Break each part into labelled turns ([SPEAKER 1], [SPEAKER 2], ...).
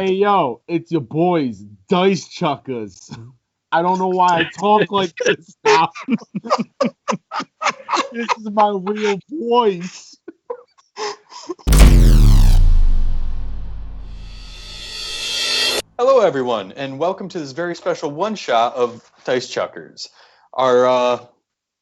[SPEAKER 1] Hey, yo, it's your boys, Dice Chuckers. I don't know why I talk like this now. This is my real voice.
[SPEAKER 2] Hello, everyone, and welcome to this very special one-shot of Dice Chuckers. Our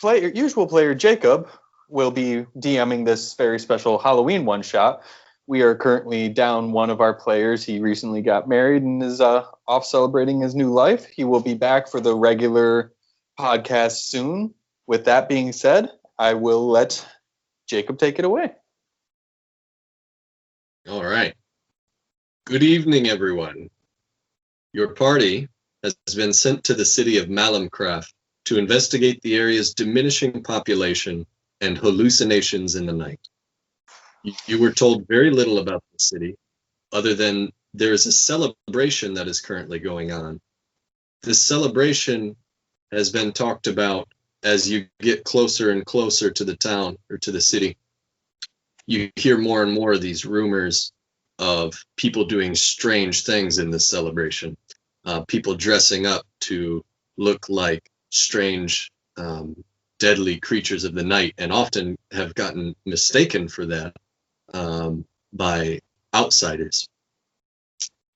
[SPEAKER 2] usual player, Jacob, will be DMing this very special Halloween one-shot. We are currently down one of our players. He recently got married and is off celebrating his new life. He will be back for the regular podcast soon. With that being said, I will let Jacob take it away.
[SPEAKER 3] All right. Good evening, everyone. Your party has been sent to the city of Malemkraf to investigate the area's diminishing population and hallucinations in the night. You were told very little about the city, other than there is a celebration that is currently going on. This celebration has been talked about as you get closer and closer to the town or to the city. You hear more and more of these rumors of people doing strange things in this celebration. People dressing up to look like strange, deadly creatures of the night, and often have gotten mistaken for that by outsiders.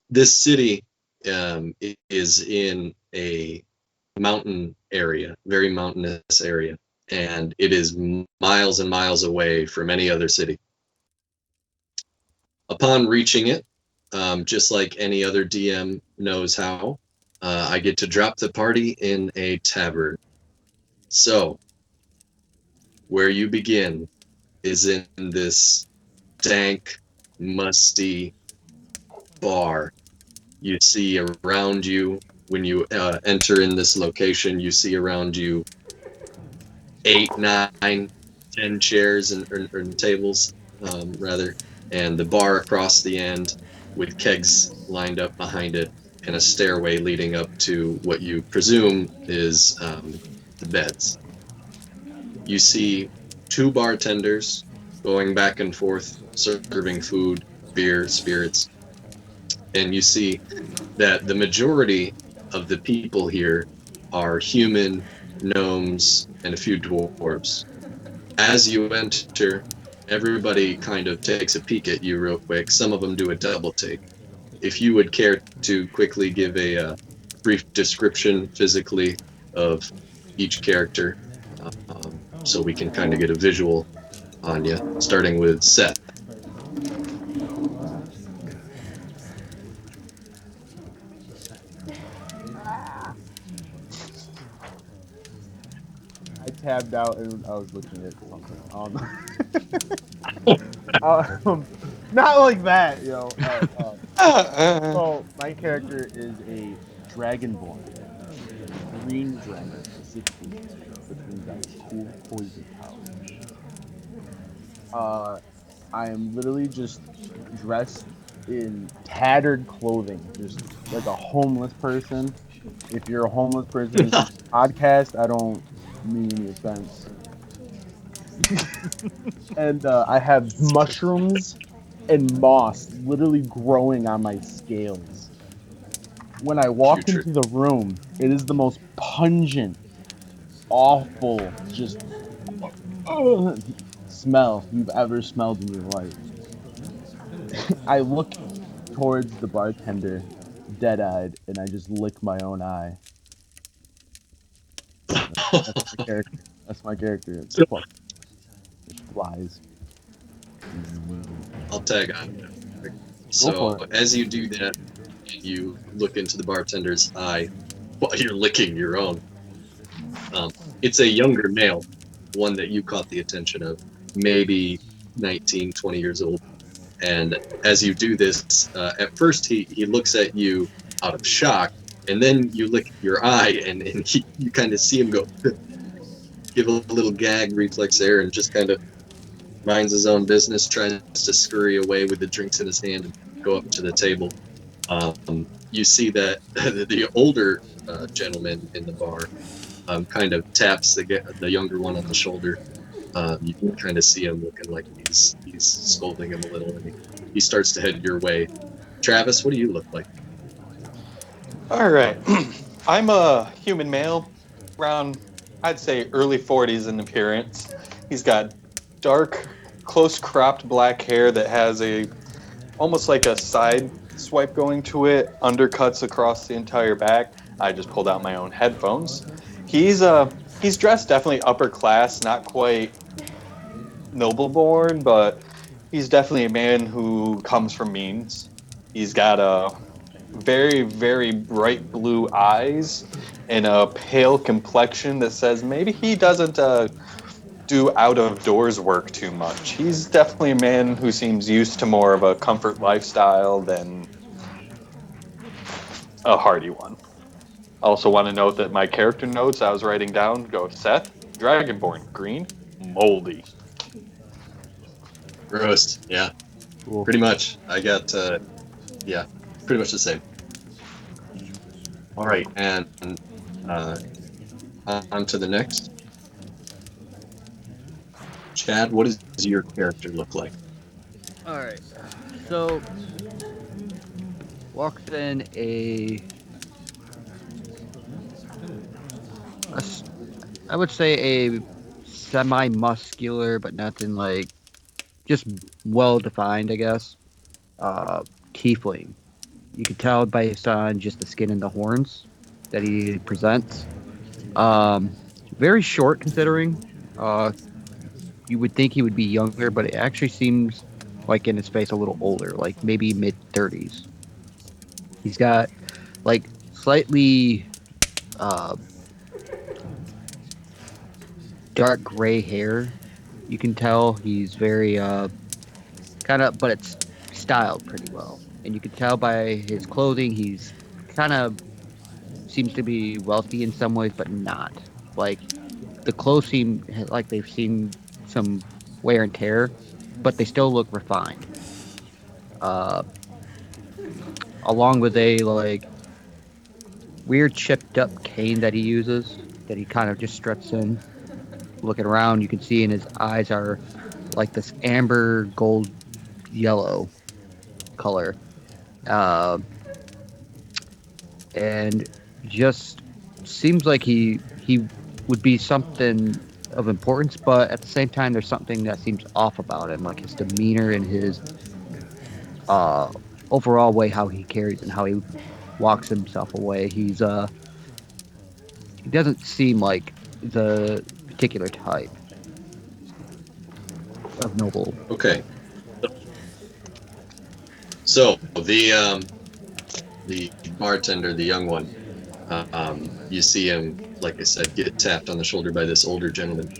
[SPEAKER 3] This city is in a mountain area, very mountainous area, and it is miles and miles away from any other city. Upon reaching it, just like any other DM knows how, I get to drop the party in a tavern. So, where you begin is in this dank, musty bar. You see around you, when you enter in this location, you see around you 8, 9, 10 chairs and tables, rather, and the bar across the end with kegs lined up behind it and a stairway leading up to what you presume is the beds. You see 2 bartenders going back and forth, serving food, beer, spirits, and you see that the majority of the people here are human, gnomes, and a few dwarves. As you enter, everybody kind of takes a peek at you real quick. Some of them do a double take. If you would care to quickly give a brief description physically of each character, so we can kind of get a visual on you, starting with Seth.
[SPEAKER 1] I tabbed out and I was looking at something. Not like that, yo. So my character is a dragonborn, green dragon, specifically, which means I have cool poison powers. I am literally just dressed in tattered clothing, just like a homeless person. If you're a homeless person in this podcast, I don't mean any offense. And I have mushrooms and moss literally growing on my scales. When I walk into the room, it is the most pungent, awful, just smell you've ever smelled in your life. I look towards the bartender, dead-eyed, and I just lick my own eye. That's my character. It's flies.
[SPEAKER 3] I'll tag on. So as you do that, you look into the bartender's eye while you're licking your own. It's a younger male, one that you caught the attention of, maybe 19, 20 years old. And as you do this, at first he looks at you out of shock, and then you lick your eye, and you kind of see him go, give a little gag reflex there, and just kind of minds his own business, tries to scurry away with the drinks in his hand and go up to the table. You see that the older gentleman in the bar kind of taps the younger one on the shoulder. You can kind of see him looking like he's scolding him a little, and he starts to head your way. Travis, what do you look like?
[SPEAKER 2] All right. I'm a human male, around, I'd say, early 40s in appearance. He's got dark, close cropped black hair that has almost like a side swipe going to it, undercuts across the entire back. I just pulled out my own headphones. He's dressed definitely upper class, not quite noble born, but he's definitely a man who comes from means. He's got a very, very bright blue eyes and a pale complexion that says maybe he doesn't do out of doors work too much. He's definitely a man who seems used to more of a comfort lifestyle than a hardy one. I also want to note that my character notes I was writing down go Seth, Dragonborn, green, moldy.
[SPEAKER 3] Gross. Yeah,
[SPEAKER 1] Cool.
[SPEAKER 3] pretty much. I got, yeah, pretty much the same. All right, and on to the next. Chad, what does your character look like?
[SPEAKER 4] All right. So walks in I would say a semi-muscular, but nothing like just well-defined, I guess. Tiefling. You can tell based on just the skin and the horns that he presents. Very short considering. You would think he would be younger, but it actually seems like in his face a little older, like maybe mid-30s. He's got like slightly dark gray hair. You can tell he's very kind of, but it's styled pretty well. And you can tell by his clothing, he's kind of seems to be wealthy in some ways, but not. Like the clothes seem like they've seen some wear and tear, but they still look refined. Uh, Along with a like weird chipped up cane that he uses, that he kind of just struts in. Looking around, you can see in his eyes are like this amber gold yellow color. Uh, and just seems like he would be something of importance, but at the same time, there's something that seems off about him, like his demeanor and his uh, overall way how he carries and how he walks himself away. He doesn't seem like the particular type of noble.
[SPEAKER 3] Okay. So the bartender, the young one, you see him, like I said, get tapped on the shoulder by this older gentleman,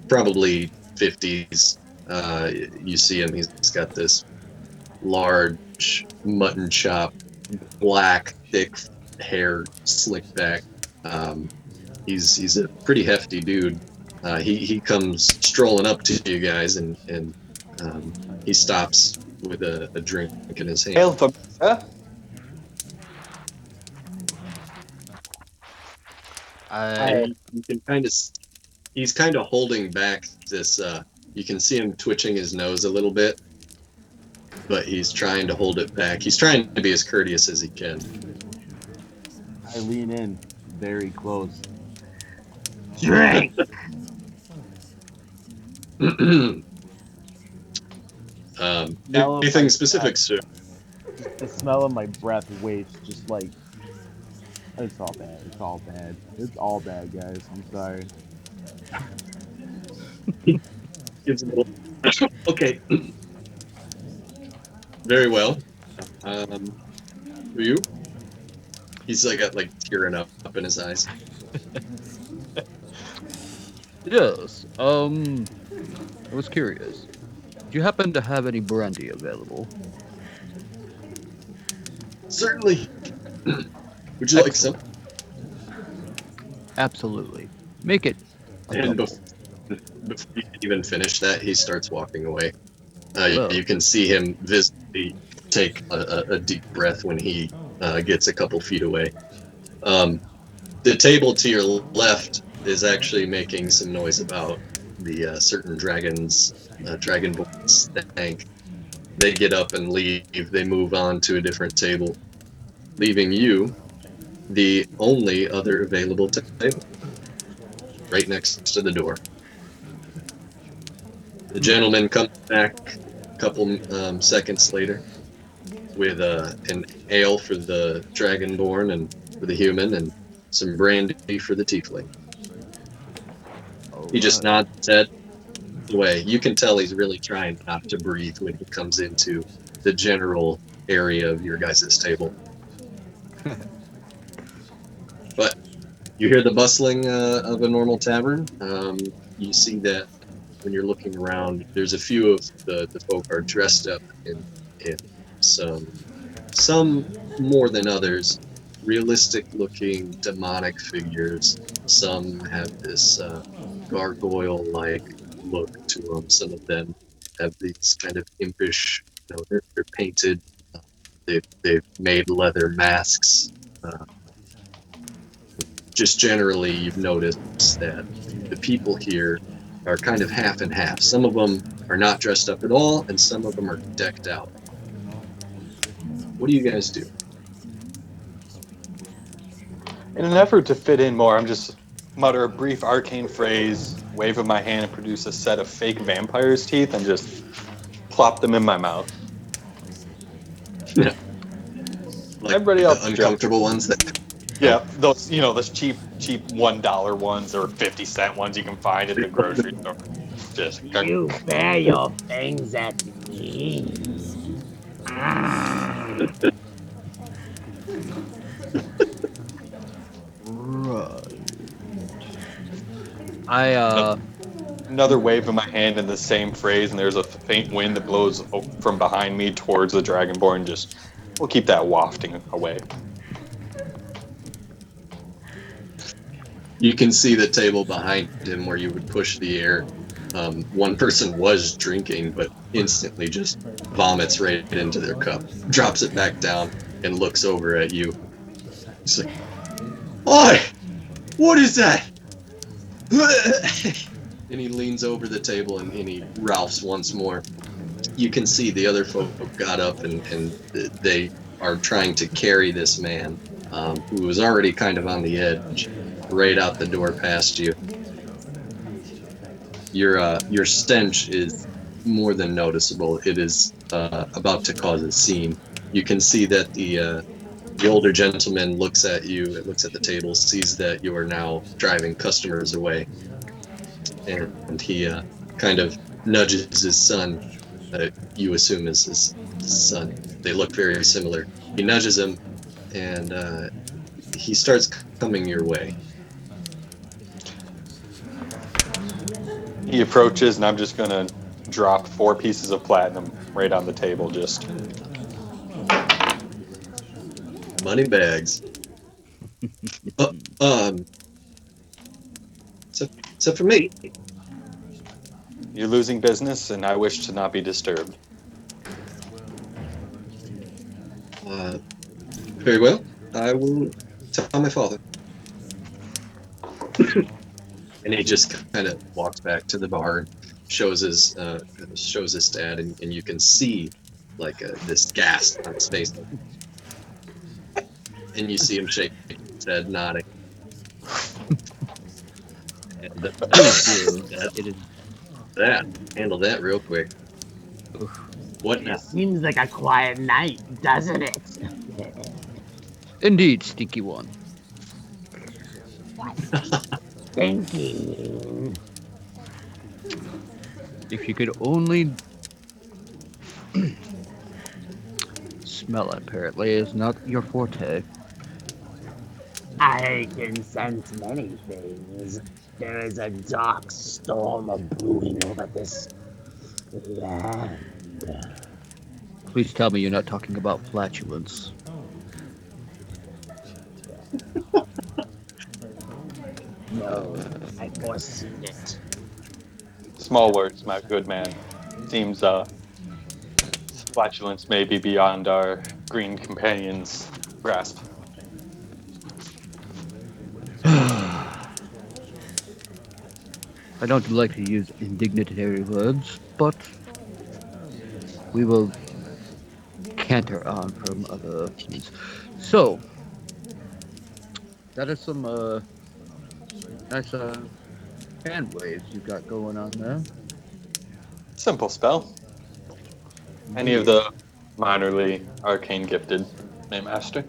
[SPEAKER 3] probably 50s. You see him; he's got this large mutton chop, black, thick hair, slicked back. He's a pretty hefty dude. He comes strolling up to you guys, and he stops with a drink in his hand.
[SPEAKER 2] Hail from
[SPEAKER 3] And you can kind of, he's kind of holding back this. You can see him twitching his nose a little bit, but he's trying to hold it back. He's trying to be as courteous as he can.
[SPEAKER 1] I lean in very close. Drink.
[SPEAKER 3] Anything specific, sir?
[SPEAKER 1] Just the smell of my breath wastes, just like it's all bad. It's all bad. It's all bad, guys. I'm sorry.
[SPEAKER 3] Gives a little. Okay. Very well. Who are you? He's like got like tearing up in his eyes.
[SPEAKER 4] Yes. I was curious. Do you happen to have any brandy available?
[SPEAKER 3] Certainly. Would you like some?
[SPEAKER 4] Absolutely. Make it.
[SPEAKER 3] And before you can even finish that, he starts walking away.
[SPEAKER 4] Oh.
[SPEAKER 3] You can see him visibly take a deep breath when he gets a couple feet away. The table to your left is actually making some noise about the certain dragonborn stank. They get up and leave. They move on to a different table, leaving you the only other available table, right next to the door. The gentleman comes back a couple seconds later with an ale for the dragonborn and for the human, and some brandy for the tiefling. He just nods his head away. You can tell he's really trying not to breathe when he comes into the general area of your guys' table. But you hear the bustling of a normal tavern. You see that when you're looking around, there's a few of the folk are dressed up in some more than others, realistic looking demonic figures. Some have this gargoyle like look to them. Some of them have these kind of impish, they're painted. They've made leather masks. Just generally, you've noticed that the people here are kind of half and half. Some of them are not dressed up at all, and some of them are decked out. What do you guys do?
[SPEAKER 2] In an effort to fit in more, I'm just mutter a brief arcane phrase, wave of my hand, and produce a set of fake vampire's teeth, and just plop them in my mouth.
[SPEAKER 3] Like
[SPEAKER 2] Everybody
[SPEAKER 3] the
[SPEAKER 2] else
[SPEAKER 3] uncomfortable ones that
[SPEAKER 2] Yeah, those cheap $1 ones or 50-cent ones you can find at the grocery store. Just
[SPEAKER 5] You bear your fangs at me.
[SPEAKER 4] Right. I
[SPEAKER 2] another wave of my hand in the same phrase, and there's a faint wind that blows from behind me towards the dragonborn. Just we'll keep that wafting away.
[SPEAKER 3] you can see the table behind him where you would push the air. One person was drinking, but instantly just vomits right into their cup, drops it back down, and looks over at you. He's like, "Oi! What is that?" And he leans over the table and he ralphs once more. You can see the other folk got up and they are trying to carry this man who was already kind of on the edge right out the door past you. Your stench is more than noticeable. It is about to cause a scene. You can see that the older gentleman looks at you, looks at the table, sees that you are now driving customers away, and he kind of nudges his son. You assume is his son. They look very similar. He nudges him, and he starts coming your way.
[SPEAKER 2] He approaches, and I'm just gonna drop 4 pieces of platinum right on the table. Just
[SPEAKER 3] Money bags. So for me,
[SPEAKER 2] you're losing business, and I wish to not be disturbed.
[SPEAKER 3] very well. I will tell my father. And he just kind of walks back to the bar and shows his dad, and you can see like this gas on his face, and you see him shaking his head, nodding. And
[SPEAKER 4] it is
[SPEAKER 3] that handle that real quick. What now?
[SPEAKER 5] It seems like a quiet night, doesn't it?
[SPEAKER 4] indeed stinky one.
[SPEAKER 5] Thinking.
[SPEAKER 4] If you could only smell it, apparently is not your forte.
[SPEAKER 5] I can sense many things. There is a dark storm brewing over this land.
[SPEAKER 4] Please tell me you're not talking about flatulence.
[SPEAKER 5] No, I foreseen it.
[SPEAKER 2] Small words, my good man. Seems flatulence may be beyond our green companion's grasp.
[SPEAKER 4] I don't like to use indignatory words, but We will canter on from other means. So, that is some nice hand waves you got going on there.
[SPEAKER 2] Simple spell. Any of
[SPEAKER 4] Yeah.
[SPEAKER 2] the minorly arcane gifted may master.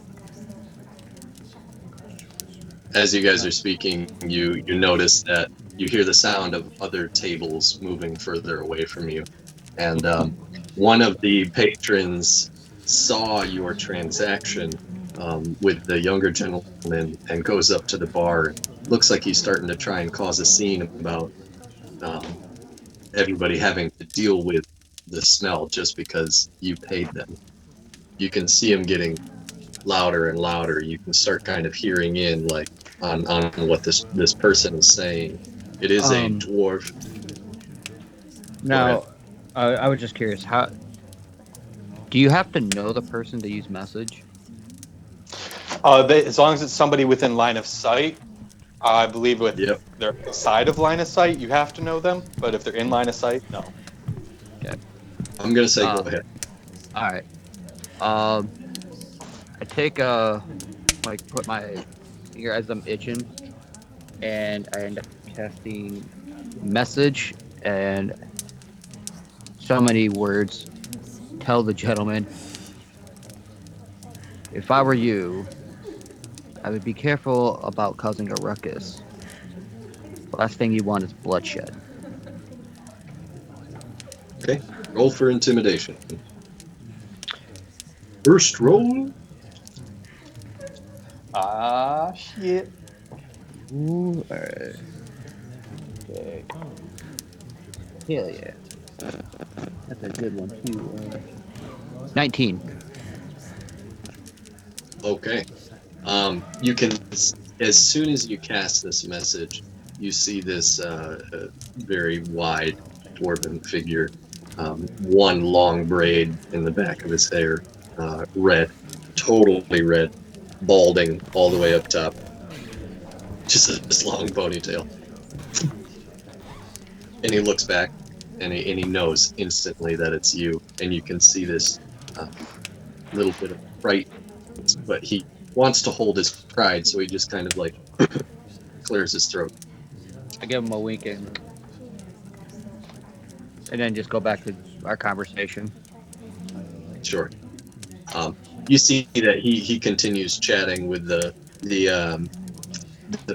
[SPEAKER 3] As you guys are speaking, you notice that you hear the sound of other tables moving further away from you, and one of the patrons saw your transaction with the younger gentleman and goes up to the bar. Looks like he's starting to try and cause a scene about um, everybody having to deal with the smell just because you paid them. You can see him getting louder and louder. You can start kind of hearing in like on what this person is saying. It is a dwarf. Go ahead.
[SPEAKER 4] Now, I was just curious. How do you have to know the person to use message?
[SPEAKER 2] As long as it's somebody within line of sight, I believe with
[SPEAKER 3] Yep.
[SPEAKER 2] their side of line of sight, you have to know them. But if they're in line of sight, no.
[SPEAKER 4] Okay.
[SPEAKER 3] I'm gonna say go ahead.
[SPEAKER 4] All right. I take like put my finger as I'm itching, and I end up casting message and so many words. Tell the gentleman, if I were you, I would be careful about causing a ruckus. Last thing you want is bloodshed.
[SPEAKER 3] Okay. Roll for intimidation. First roll.
[SPEAKER 2] Ah, shit.
[SPEAKER 4] Ooh, alright. Okay. Hell yeah. That's a good one too. 19.
[SPEAKER 3] Okay. You can, as soon as you cast this message, you see this very wide dwarven figure, one long braid in the back of his hair, red, totally red, balding all the way up top, just this long ponytail. And he looks back, and he knows instantly that it's you, and you can see this little bit of fright, but he wants to hold his pride, so he just kind of like clears his throat.
[SPEAKER 4] I give him a wink and then just go back to our conversation.
[SPEAKER 3] Sure. You see that he continues chatting with the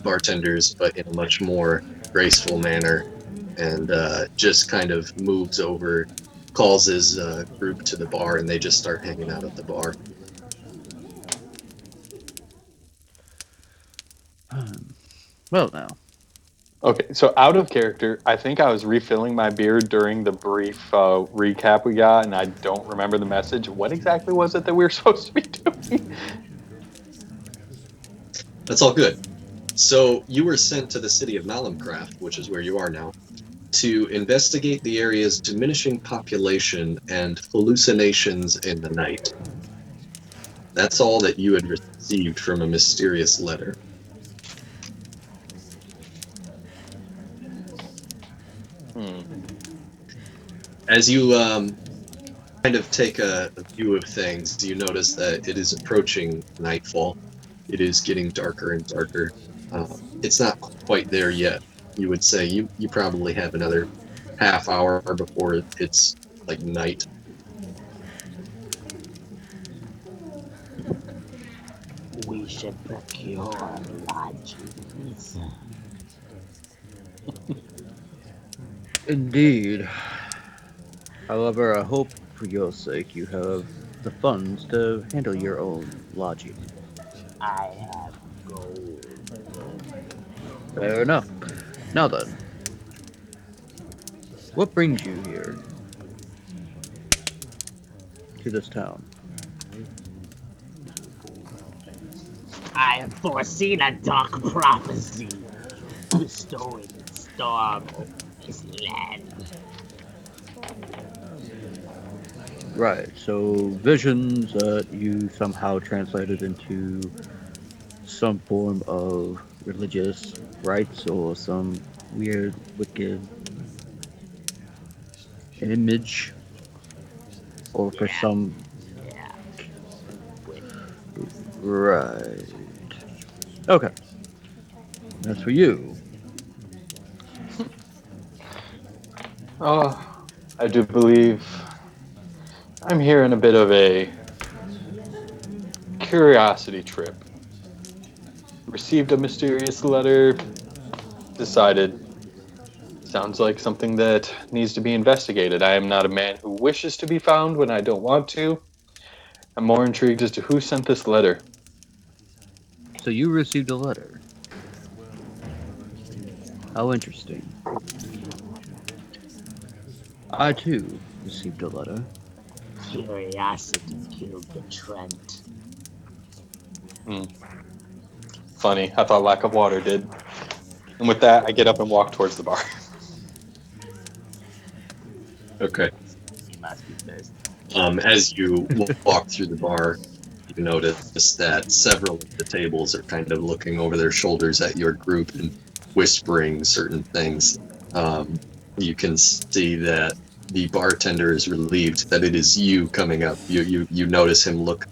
[SPEAKER 3] bartenders, but in a much more graceful manner, and just kind of moves over, calls his group to the bar, and they just start hanging out at the bar.
[SPEAKER 4] Well, now.
[SPEAKER 2] Okay, so out of character, I think I was refilling my beer during the brief recap we got, and I don't remember the message. What exactly was it that we were supposed to be doing?
[SPEAKER 3] That's all good. So you were sent to the city of Malemkraf, which is where you are now, to investigate the area's diminishing population and hallucinations in the night. That's all that you had received from a mysterious letter. As you kind of take a view of things, you notice that it is approaching nightfall. It is getting darker and darker. It's not quite there yet. You would say you probably have another half hour before it's like night.
[SPEAKER 5] We should procure lodgings.
[SPEAKER 4] Indeed. However, I hope for your sake you have the funds to handle your own lodging.
[SPEAKER 5] I have gold.
[SPEAKER 4] Fair enough. Now then, what brings you here to this town?
[SPEAKER 5] I have foreseen a dark prophecy bestowing the storm over this land.
[SPEAKER 4] Right, so visions that you somehow translated into some form of religious rites or some weird, wicked image. or for
[SPEAKER 5] Yeah.
[SPEAKER 4] some
[SPEAKER 5] Yeah.
[SPEAKER 4] right. Okay, that's for you.
[SPEAKER 2] Oh, I do believe I'm here in a bit of a curiosity trip. Received a mysterious letter, decided sounds like something that needs to be investigated. I am not a man who wishes to be found when I don't want to. I'm more intrigued as to who sent this letter.
[SPEAKER 4] So you received a letter. How interesting. I too received a letter.
[SPEAKER 5] Curiosity killed the Trent.
[SPEAKER 2] Hmm. Funny. I thought lack of water did. And with that, I get up and walk towards the bar.
[SPEAKER 3] Okay.
[SPEAKER 5] He must be thirsty.
[SPEAKER 3] As you walk through the bar, you notice that several of the tables are kind of looking over their shoulders at your group and whispering certain things. You can see that the bartender is relieved that it is you coming up. You notice him look.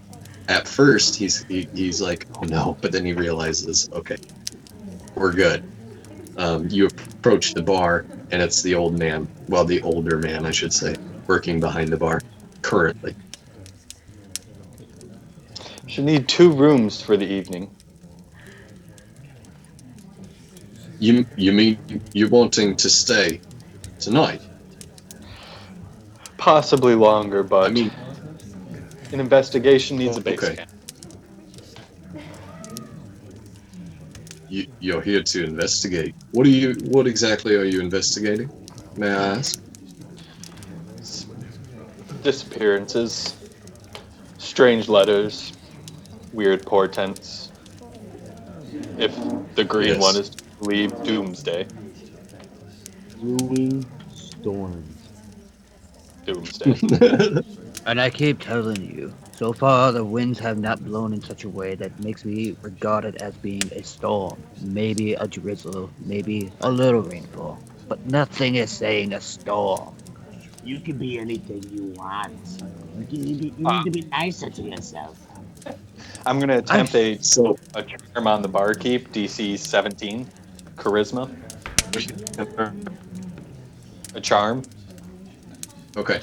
[SPEAKER 3] At first, he's like, "Oh no," but then he realizes, "Okay, we're good." You approach the bar, and it's the old man. Well, the older man, I should say, working behind the bar currently.
[SPEAKER 2] Should need 2 rooms for the evening.
[SPEAKER 3] You mean you're wanting to stay tonight?
[SPEAKER 2] Possibly longer,
[SPEAKER 3] I
[SPEAKER 2] but
[SPEAKER 3] mean,
[SPEAKER 2] an investigation needs a base
[SPEAKER 3] okay,
[SPEAKER 2] camp.
[SPEAKER 3] you're here to investigate. What exactly are you investigating? May I ask?
[SPEAKER 2] Disappearances, strange letters, weird portents. If the green one
[SPEAKER 3] Yes.
[SPEAKER 2] is to believe doomsday.
[SPEAKER 1] Brewing storms.
[SPEAKER 2] Doomsday.
[SPEAKER 4] And I keep telling you, so far the winds have not blown in such a way that makes me regard it as being a storm. Maybe a drizzle, maybe a little rainfall, but nothing is saying a storm.
[SPEAKER 5] You can be anything you want. You need to be nicer to yourself.
[SPEAKER 2] I'm gonna
[SPEAKER 4] I
[SPEAKER 2] attempt
[SPEAKER 3] So,
[SPEAKER 2] a charm on the barkeep, DC 17, charisma, a charm.
[SPEAKER 3] okay,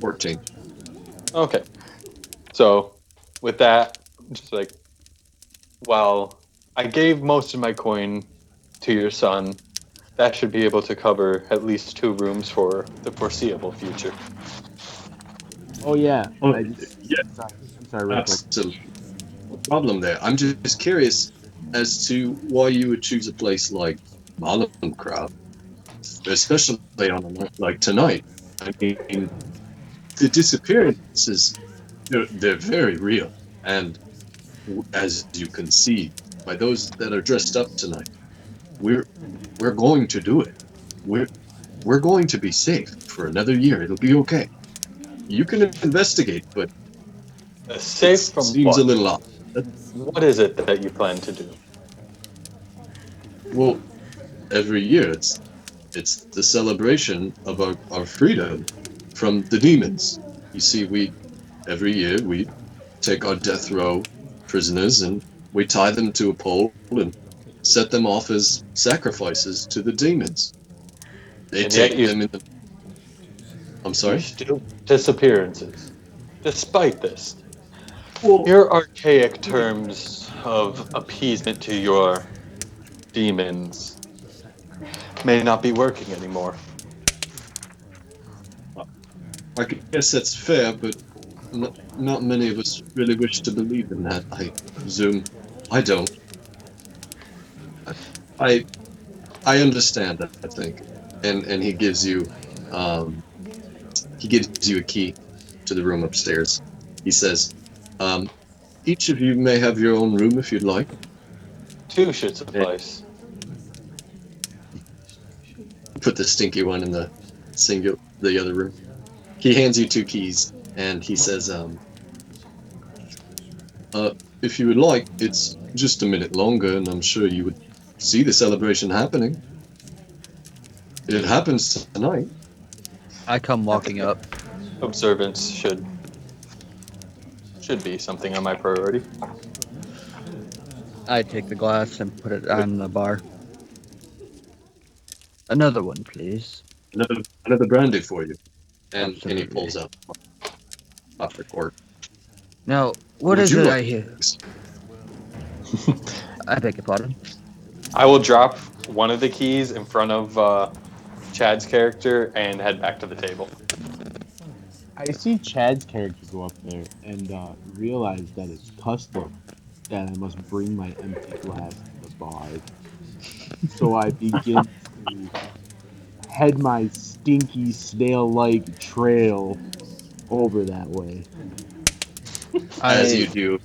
[SPEAKER 3] 14.
[SPEAKER 2] Okay, so with that, just like, well, I gave most of my coin to your son. That should be able to cover at least 2 rooms for the foreseeable future.
[SPEAKER 1] Oh yeah,
[SPEAKER 3] Oh,
[SPEAKER 1] I just
[SPEAKER 3] yeah,
[SPEAKER 1] I'm sorry, real quick.
[SPEAKER 3] absolutely. No problem there. I'm just curious as to why you would choose a place like Malemkraf, especially on a night like tonight. I mean, the disappearances, they're very real. And as you can see, by those that are dressed up tonight, we're we're going to do it. We're we're going to be safe for another year. It'll be okay. You can investigate, but it
[SPEAKER 2] Safe from
[SPEAKER 3] seems a
[SPEAKER 2] what?
[SPEAKER 3] little off.
[SPEAKER 2] What is it that you plan to do?
[SPEAKER 3] Well, every year it's the celebration of our freedom from the demons. You see, we every year we take our death row prisoners and we tie them to a pole and set them off as sacrifices to the demons. They
[SPEAKER 2] And yet
[SPEAKER 3] take them in the. I'm
[SPEAKER 2] you
[SPEAKER 3] sorry.
[SPEAKER 2] still disappearances. Despite this,
[SPEAKER 3] Well,
[SPEAKER 2] your archaic terms of appeasement to your demons may not be working anymore.
[SPEAKER 3] I guess that's fair, but not many of us really wish to believe in that. I presume I don't. I I understand that. I think, and um, he gives you a key to the room upstairs. He says, um, "Each of you may have your own room if you'd like."
[SPEAKER 2] 2 should
[SPEAKER 3] And
[SPEAKER 2] suffice.
[SPEAKER 3] put the stinky one in the other room. He hands you 2 keys, and he says, "If you would like, it's just a minute longer, and I'm sure you would see the celebration happening. It happens tonight."
[SPEAKER 4] I come walking up.
[SPEAKER 2] Observance should be something on my priority.
[SPEAKER 4] I take the glass and put it on the bar. Another one, please.
[SPEAKER 3] Another brandy for you. And he
[SPEAKER 4] Absolutely.
[SPEAKER 3] pulls out off the cork.
[SPEAKER 4] Now,
[SPEAKER 3] What
[SPEAKER 4] what is
[SPEAKER 3] would you
[SPEAKER 4] it
[SPEAKER 3] like?
[SPEAKER 4] I hear? I beg your pardon.
[SPEAKER 2] I will drop one of the keys in front of Chad's character and head back to the table.
[SPEAKER 1] I see Chad's character go up there and realize that it's custom that I must bring my empty glass to the bar. So I begin to head my stinky snail-like trail over that way.
[SPEAKER 3] As you do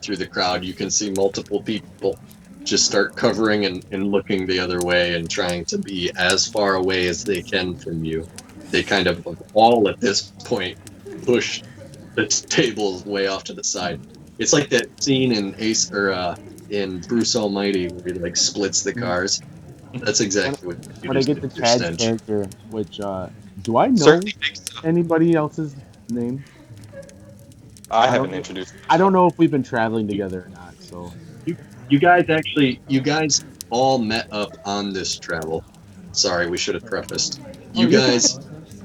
[SPEAKER 3] through the crowd, you can see multiple people just start covering and looking the other way and trying to be as far away as they can from you. They kind of all at this point push the tables way off to the side. It's like that scene in Ace or in Bruce Almighty where he like splits the cars. That's exactly what you
[SPEAKER 1] When I
[SPEAKER 3] just
[SPEAKER 1] get
[SPEAKER 3] did
[SPEAKER 1] to
[SPEAKER 3] with your
[SPEAKER 1] Chad's
[SPEAKER 3] stench.
[SPEAKER 1] character, which do I know
[SPEAKER 2] Certainly makes sense.
[SPEAKER 1] anybody else's name?
[SPEAKER 2] I
[SPEAKER 1] I
[SPEAKER 2] haven't
[SPEAKER 1] don't-
[SPEAKER 2] introduced
[SPEAKER 1] I don't
[SPEAKER 2] myself.
[SPEAKER 1] know if we've been traveling together or not. So
[SPEAKER 3] You guys all met up on this travel. Sorry, we should have prefaced. You
[SPEAKER 1] you're fine.
[SPEAKER 3] guys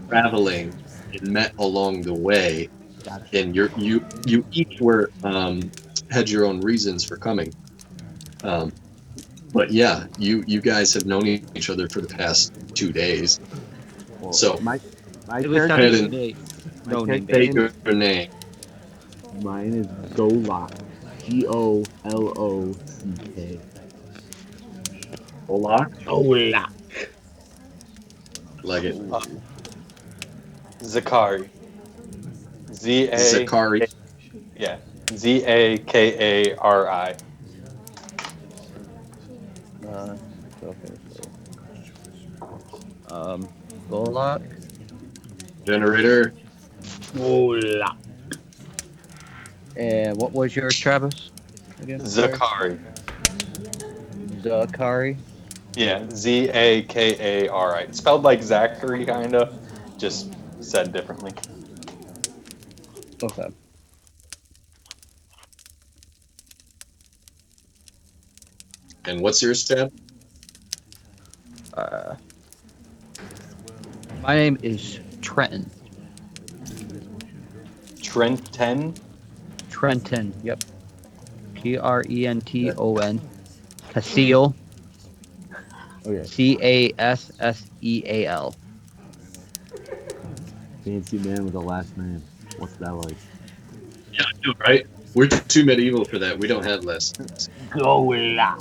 [SPEAKER 3] traveling and met along the way,
[SPEAKER 1] Gotcha.
[SPEAKER 3] and you each were had your own reasons for coming. But yeah, you guys have known each other for the past 2 days.
[SPEAKER 1] Well,
[SPEAKER 3] So
[SPEAKER 1] my
[SPEAKER 4] It was
[SPEAKER 3] Go
[SPEAKER 4] not
[SPEAKER 3] ahead
[SPEAKER 4] even
[SPEAKER 3] and
[SPEAKER 4] me.
[SPEAKER 1] my
[SPEAKER 4] No name
[SPEAKER 1] character
[SPEAKER 3] say
[SPEAKER 4] base.
[SPEAKER 3] your name.
[SPEAKER 1] mine is Golok. Golock.
[SPEAKER 3] Olak,
[SPEAKER 5] Hola.
[SPEAKER 3] like it.
[SPEAKER 2] Zakari. Z-A...
[SPEAKER 3] Zakari.
[SPEAKER 2] Yeah. Zakari.
[SPEAKER 4] Okay. Golok.
[SPEAKER 3] Generator.
[SPEAKER 5] Hola.
[SPEAKER 4] And what was yours, Travis? Again, sorry?
[SPEAKER 2] Zakari.
[SPEAKER 4] Zakari.
[SPEAKER 2] Yeah. Zakari. It's spelled like Zachary, kind of. Just said differently.
[SPEAKER 4] Okay.
[SPEAKER 3] And what's yours, Chad?
[SPEAKER 4] My name is Trenton.
[SPEAKER 2] Trenton.
[SPEAKER 4] Trenton. Yep. Trenton. Castile.
[SPEAKER 1] Okay.
[SPEAKER 4] Casseal.
[SPEAKER 1] Fancy man with a last name. What's that like?
[SPEAKER 3] Yeah, I know, right? We're too medieval for that. We don't have last names.
[SPEAKER 5] Hola.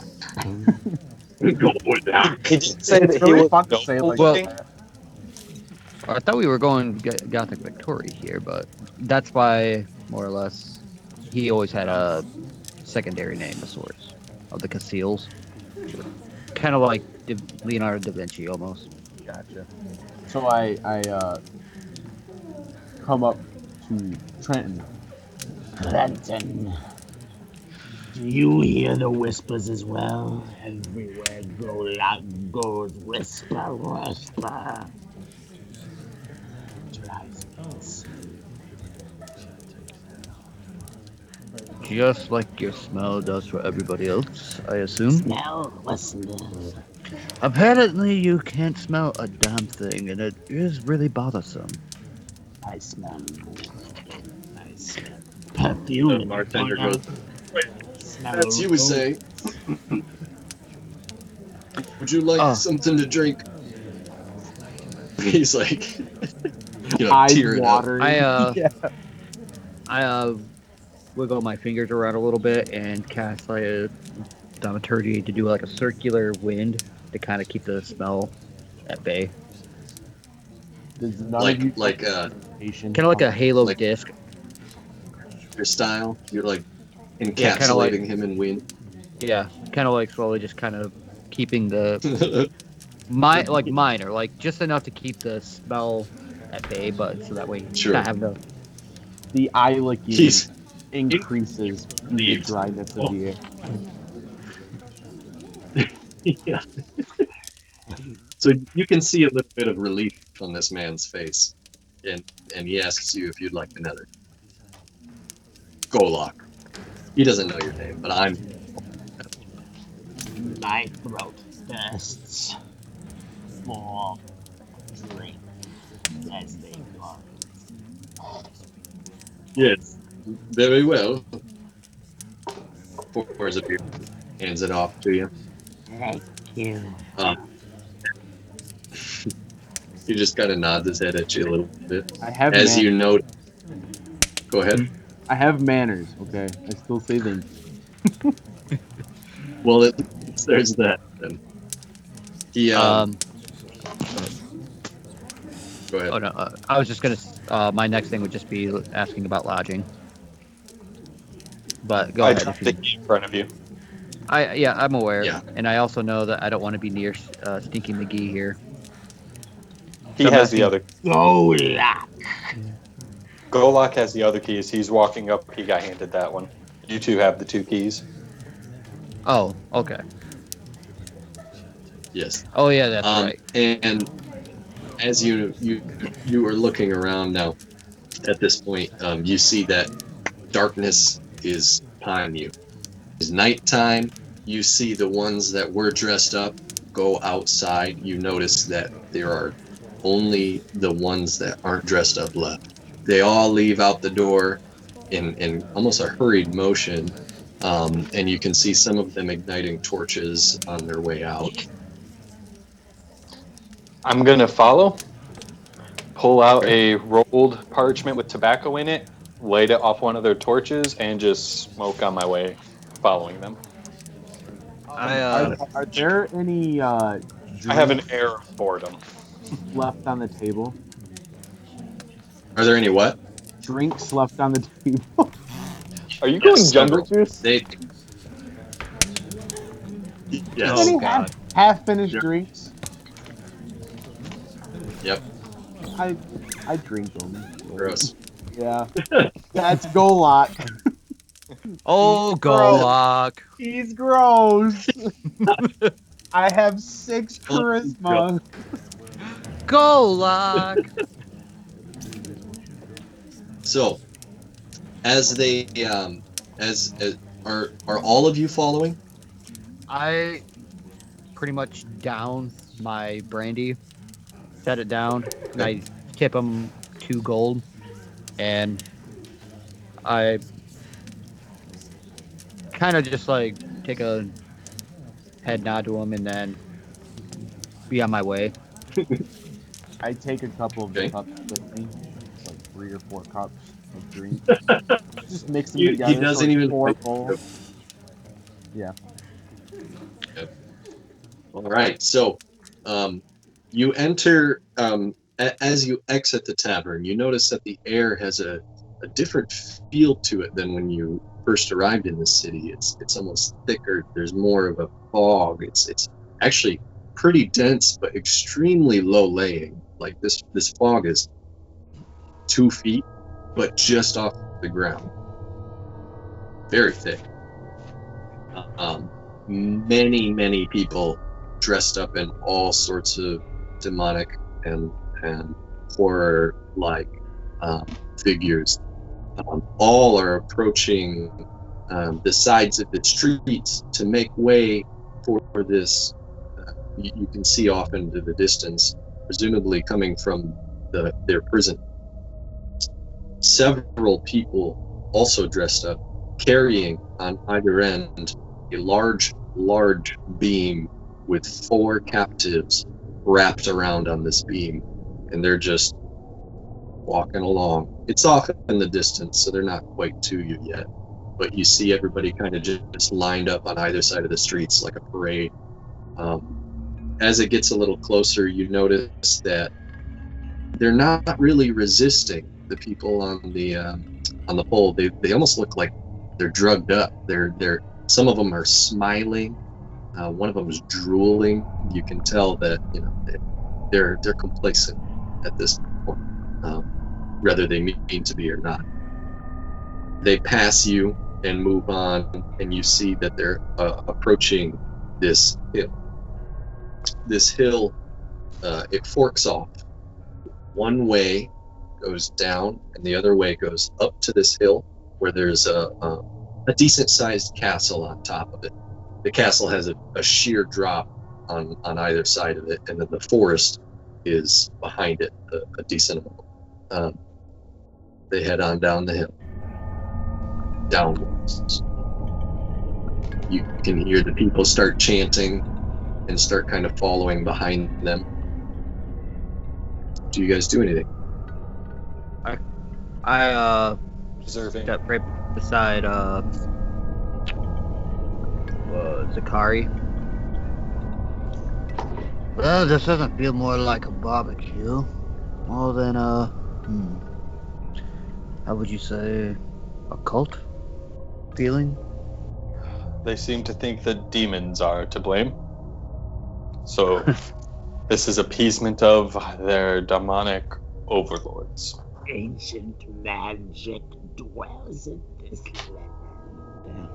[SPEAKER 3] Go with that.
[SPEAKER 2] He did say that
[SPEAKER 1] It's
[SPEAKER 2] he
[SPEAKER 1] really
[SPEAKER 2] was
[SPEAKER 1] fun to say like
[SPEAKER 2] noble-looking.
[SPEAKER 1] that.
[SPEAKER 4] I thought we were going Gothic Victoria here, but that's why, more or less, he always had a secondary name of sorts, of the Castiles. Kind of like Leonardo da Vinci, almost.
[SPEAKER 1] Gotcha. So I come up to Trenton.
[SPEAKER 5] Trenton. Do you hear the whispers as well? Everywhere Golok goes, whisper, whisper. Drives me insane.
[SPEAKER 4] Just like your smell does for everybody else, I assume.
[SPEAKER 5] Smell? What smell?
[SPEAKER 4] Apparently, you can't smell a damn thing, and it is really bothersome.
[SPEAKER 5] I smell more. I smell perfume.
[SPEAKER 3] The bartender goes,
[SPEAKER 5] Smell
[SPEAKER 3] as you would
[SPEAKER 5] rose.
[SPEAKER 3] say, would you like something to drink? He's like,
[SPEAKER 1] Eyes
[SPEAKER 3] tearing up.
[SPEAKER 1] watering.
[SPEAKER 4] I
[SPEAKER 1] Yeah.
[SPEAKER 4] wiggle my fingers around a little bit and cast like a thaumaturgy to do like a circular wind to kind of keep the smell at bay.
[SPEAKER 1] Does none of you
[SPEAKER 3] Like
[SPEAKER 1] patient
[SPEAKER 4] Kind of like a halo
[SPEAKER 3] Like-
[SPEAKER 4] disc.
[SPEAKER 3] your style. You're like encapsulating
[SPEAKER 4] Yeah, kinda like-
[SPEAKER 3] him in wind.
[SPEAKER 4] Yeah, kind of like slowly just kind of keeping the minor, like just enough to keep the smell at bay, but so that way
[SPEAKER 3] Sure.
[SPEAKER 4] not having to.
[SPEAKER 1] the eye licking
[SPEAKER 3] He's
[SPEAKER 1] increases the
[SPEAKER 3] Leaves.
[SPEAKER 1] dryness of the air.
[SPEAKER 3] yeah. So you can see a little bit of relief on this man's face, and he asks you if you'd like another. Golok. He doesn't know your name, but I'm.
[SPEAKER 5] My throat thirsts for drink, as they call it.
[SPEAKER 3] Yes, very well. Pours a beer, hands it off to you.
[SPEAKER 5] Thank you.
[SPEAKER 3] He just kind of nods his head at you a little bit.
[SPEAKER 1] I have
[SPEAKER 3] As you
[SPEAKER 1] manners.
[SPEAKER 3] know, go ahead.
[SPEAKER 1] I have manners. Okay, I still say thank you.
[SPEAKER 3] Well, at least there's that then. He go ahead.
[SPEAKER 4] Oh no, I was just gonna. My next thing would just be asking about lodging. But go
[SPEAKER 2] I
[SPEAKER 4] ahead
[SPEAKER 2] dropped
[SPEAKER 4] if you.
[SPEAKER 2] the key in front of you.
[SPEAKER 4] I'm aware,
[SPEAKER 3] Yeah.
[SPEAKER 4] and I also know that I don't want to be near Stinky McGee here.
[SPEAKER 2] He
[SPEAKER 4] So I'm
[SPEAKER 2] has the
[SPEAKER 4] asking-
[SPEAKER 2] other.
[SPEAKER 5] Golok.
[SPEAKER 2] Golok has the other keys. He's walking up. He got handed that one. You two have the 2 keys.
[SPEAKER 4] Oh, okay.
[SPEAKER 3] Yes.
[SPEAKER 4] Oh yeah, that's right.
[SPEAKER 3] And as you are looking around now, at this point, you see that darkness is upon you. It's nighttime. You see the ones that were dressed up go outside. You notice that there are only the ones that aren't dressed up left. They all leave out the door in almost a hurried motion, and you can see some of them igniting torches on their way out.
[SPEAKER 2] I'm going to follow, pull out a rolled parchment with tobacco in it, light it off one of their torches, and just smoke on my way, following them.
[SPEAKER 1] Are there any
[SPEAKER 2] I have an
[SPEAKER 1] drinks
[SPEAKER 2] air of boredom.
[SPEAKER 1] left on the table?
[SPEAKER 3] Are there any what?
[SPEAKER 1] Drinks left on the table?
[SPEAKER 2] Are you going
[SPEAKER 3] Yes,
[SPEAKER 2] jungle
[SPEAKER 3] several.
[SPEAKER 2] juice?
[SPEAKER 3] Yes.
[SPEAKER 1] Any
[SPEAKER 4] God.
[SPEAKER 1] half finished
[SPEAKER 3] Yep.
[SPEAKER 1] drinks?
[SPEAKER 3] Yep.
[SPEAKER 1] I drink them.
[SPEAKER 3] Gross.
[SPEAKER 1] Yeah. That's Golok.
[SPEAKER 4] Oh,
[SPEAKER 1] Gross.
[SPEAKER 4] Golok.
[SPEAKER 1] He's gross. I have 6 charisma.
[SPEAKER 4] Golok.
[SPEAKER 3] So, as they as are all of you following?
[SPEAKER 4] I pretty much down my brandy, set it down, and I tip him 2 gold, and I kind of just like take a head nod to him and then be on my way.
[SPEAKER 1] I take a couple of the
[SPEAKER 3] Okay.
[SPEAKER 1] cups with me, like 3 or 4 cups of drink. Just mix them
[SPEAKER 3] He
[SPEAKER 1] together.
[SPEAKER 3] doesn't
[SPEAKER 1] so it's
[SPEAKER 3] even
[SPEAKER 1] 4
[SPEAKER 3] fight.
[SPEAKER 1] bowls. Yeah.
[SPEAKER 3] All right. So, you enter. As you exit the tavern, you notice that the air has a different feel to it than when you first arrived in the city. It's almost thicker. There's more of a fog. It's actually pretty dense, but extremely low laying. Like this fog is 2 feet, but just off the ground. Very thick. Many people dressed up in all sorts of demonic and horror-like figures. All are approaching the sides of the streets to make way for this. You can see off into the distance, presumably coming from their prison. Several people also dressed up, carrying on either end a large beam with 4 captives wrapped around on this beam, and they're just walking along. It's off in the distance, so they're not quite to you yet, but you see everybody kind of just lined up on either side of the streets like a parade. As it gets a little closer, you notice that they're not really resisting the people on the pole. They almost look like they're drugged up. Some of them are smiling. One of them is drooling. You can tell that they're complacent at this point, whether they mean to be or not. They pass you and move on, and you see that they're approaching this hill. This hill, it forks off One way goes down, and the other way goes up to this hill where there's a decent-sized castle on top of it. The castle has a sheer drop on either side of it, and then the forest is behind it a decent amount. They head on down the hill, downwards. You can hear the people start chanting and start kind of following behind them. Do you guys do anything?
[SPEAKER 4] I
[SPEAKER 2] Observing.
[SPEAKER 4] step right beside Zakari.
[SPEAKER 6] Well, this doesn't feel more like a barbecue. More than how would you say, a cult feeling?
[SPEAKER 2] They seem to think that demons are to blame. So this is appeasement of their demonic overlords.
[SPEAKER 5] Ancient magic dwells in this land.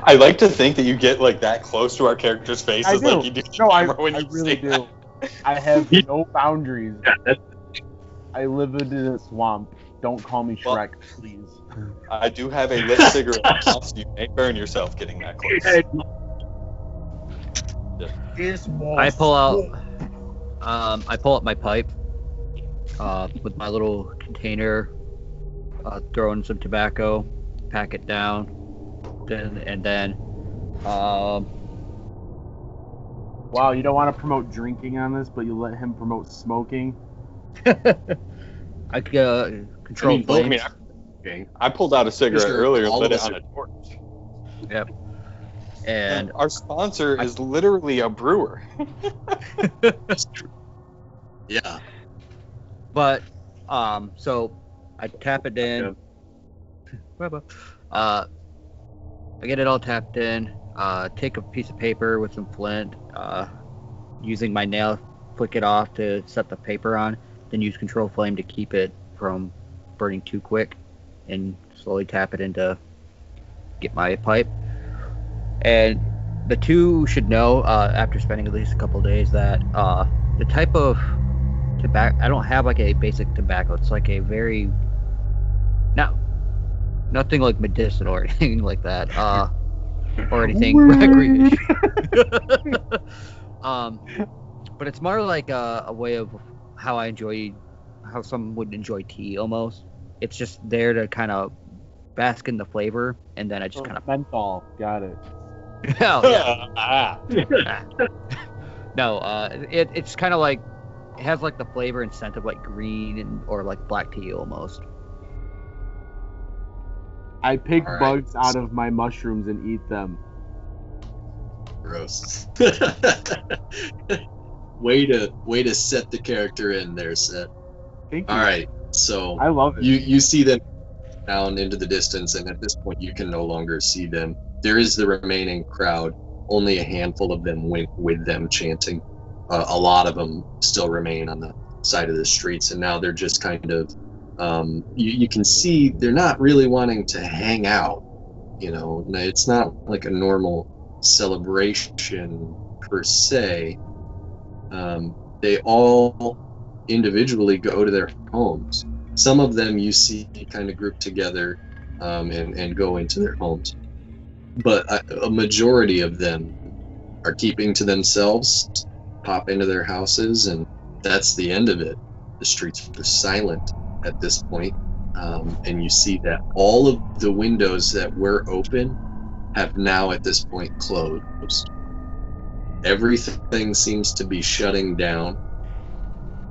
[SPEAKER 2] I like to think that you get like that close to our characters' faces,
[SPEAKER 1] I do.
[SPEAKER 2] like you do.
[SPEAKER 1] No, I
[SPEAKER 2] when you
[SPEAKER 1] really
[SPEAKER 2] say
[SPEAKER 1] do.
[SPEAKER 2] that.
[SPEAKER 1] I have no boundaries.
[SPEAKER 3] Yeah,
[SPEAKER 1] I live in a swamp. Don't call me
[SPEAKER 2] Well-
[SPEAKER 1] Shrek, please.
[SPEAKER 2] I do have a lit cigarette, so you may burn yourself getting that close.
[SPEAKER 4] I pull out my pipe with my little container, throw in some tobacco, pack it down, and then
[SPEAKER 1] Wow, you don't want to promote drinking on this, but you let him promote smoking.
[SPEAKER 4] I control flames.
[SPEAKER 2] I pulled out a cigarette
[SPEAKER 3] Sure,
[SPEAKER 2] earlier,
[SPEAKER 3] all
[SPEAKER 2] lit
[SPEAKER 3] of
[SPEAKER 2] it
[SPEAKER 3] us
[SPEAKER 2] on
[SPEAKER 3] are-
[SPEAKER 2] a torch.
[SPEAKER 4] Yep.
[SPEAKER 2] And
[SPEAKER 4] And
[SPEAKER 2] our sponsor is literally a brewer.
[SPEAKER 3] That's true. Yeah.
[SPEAKER 4] but so I tap it in. I get it all tapped in. Take a piece of paper with some flint. Using my nail, flick it off to set the paper on. Then use control flame to keep it from burning too quick, and slowly tap it in to get my pipe. And the two should know after spending at least a couple of days that the type of tobacco, I don't have like a basic tobacco. It's like a very nothing like medicinal or anything like that, or anything recreational. But it's more like a way of how some would enjoy tea almost. It's just there to kind of bask in the flavor, and then I just kind of
[SPEAKER 1] Menthol. Got it.
[SPEAKER 4] oh, yeah.
[SPEAKER 2] Ah.
[SPEAKER 4] No, it's kind of like it has like the flavor and scent of like green or like black tea almost.
[SPEAKER 1] I pick
[SPEAKER 3] All right.
[SPEAKER 1] bugs out of my mushrooms and eat them.
[SPEAKER 3] Gross. way to set the character in there, Seth.
[SPEAKER 1] Thank you.
[SPEAKER 3] All right. So
[SPEAKER 1] I love it.
[SPEAKER 3] you see them down into the distance, and at this point you can no longer see them. There is the remaining crowd. Only a handful of them went with them chanting. A lot of them still remain on the side of the streets, and now they're just kind of you can see they're not really wanting to hang out. You know, it's not like a normal celebration per se. They all individually go to their homes. Some of them you see kind of grouped together and go into their homes. But a majority of them are keeping to themselves, pop into their houses, and that's the end of it. The streets are silent at this point, and you see that all of the windows that were open have now at this point closed. Everything seems to be shutting down.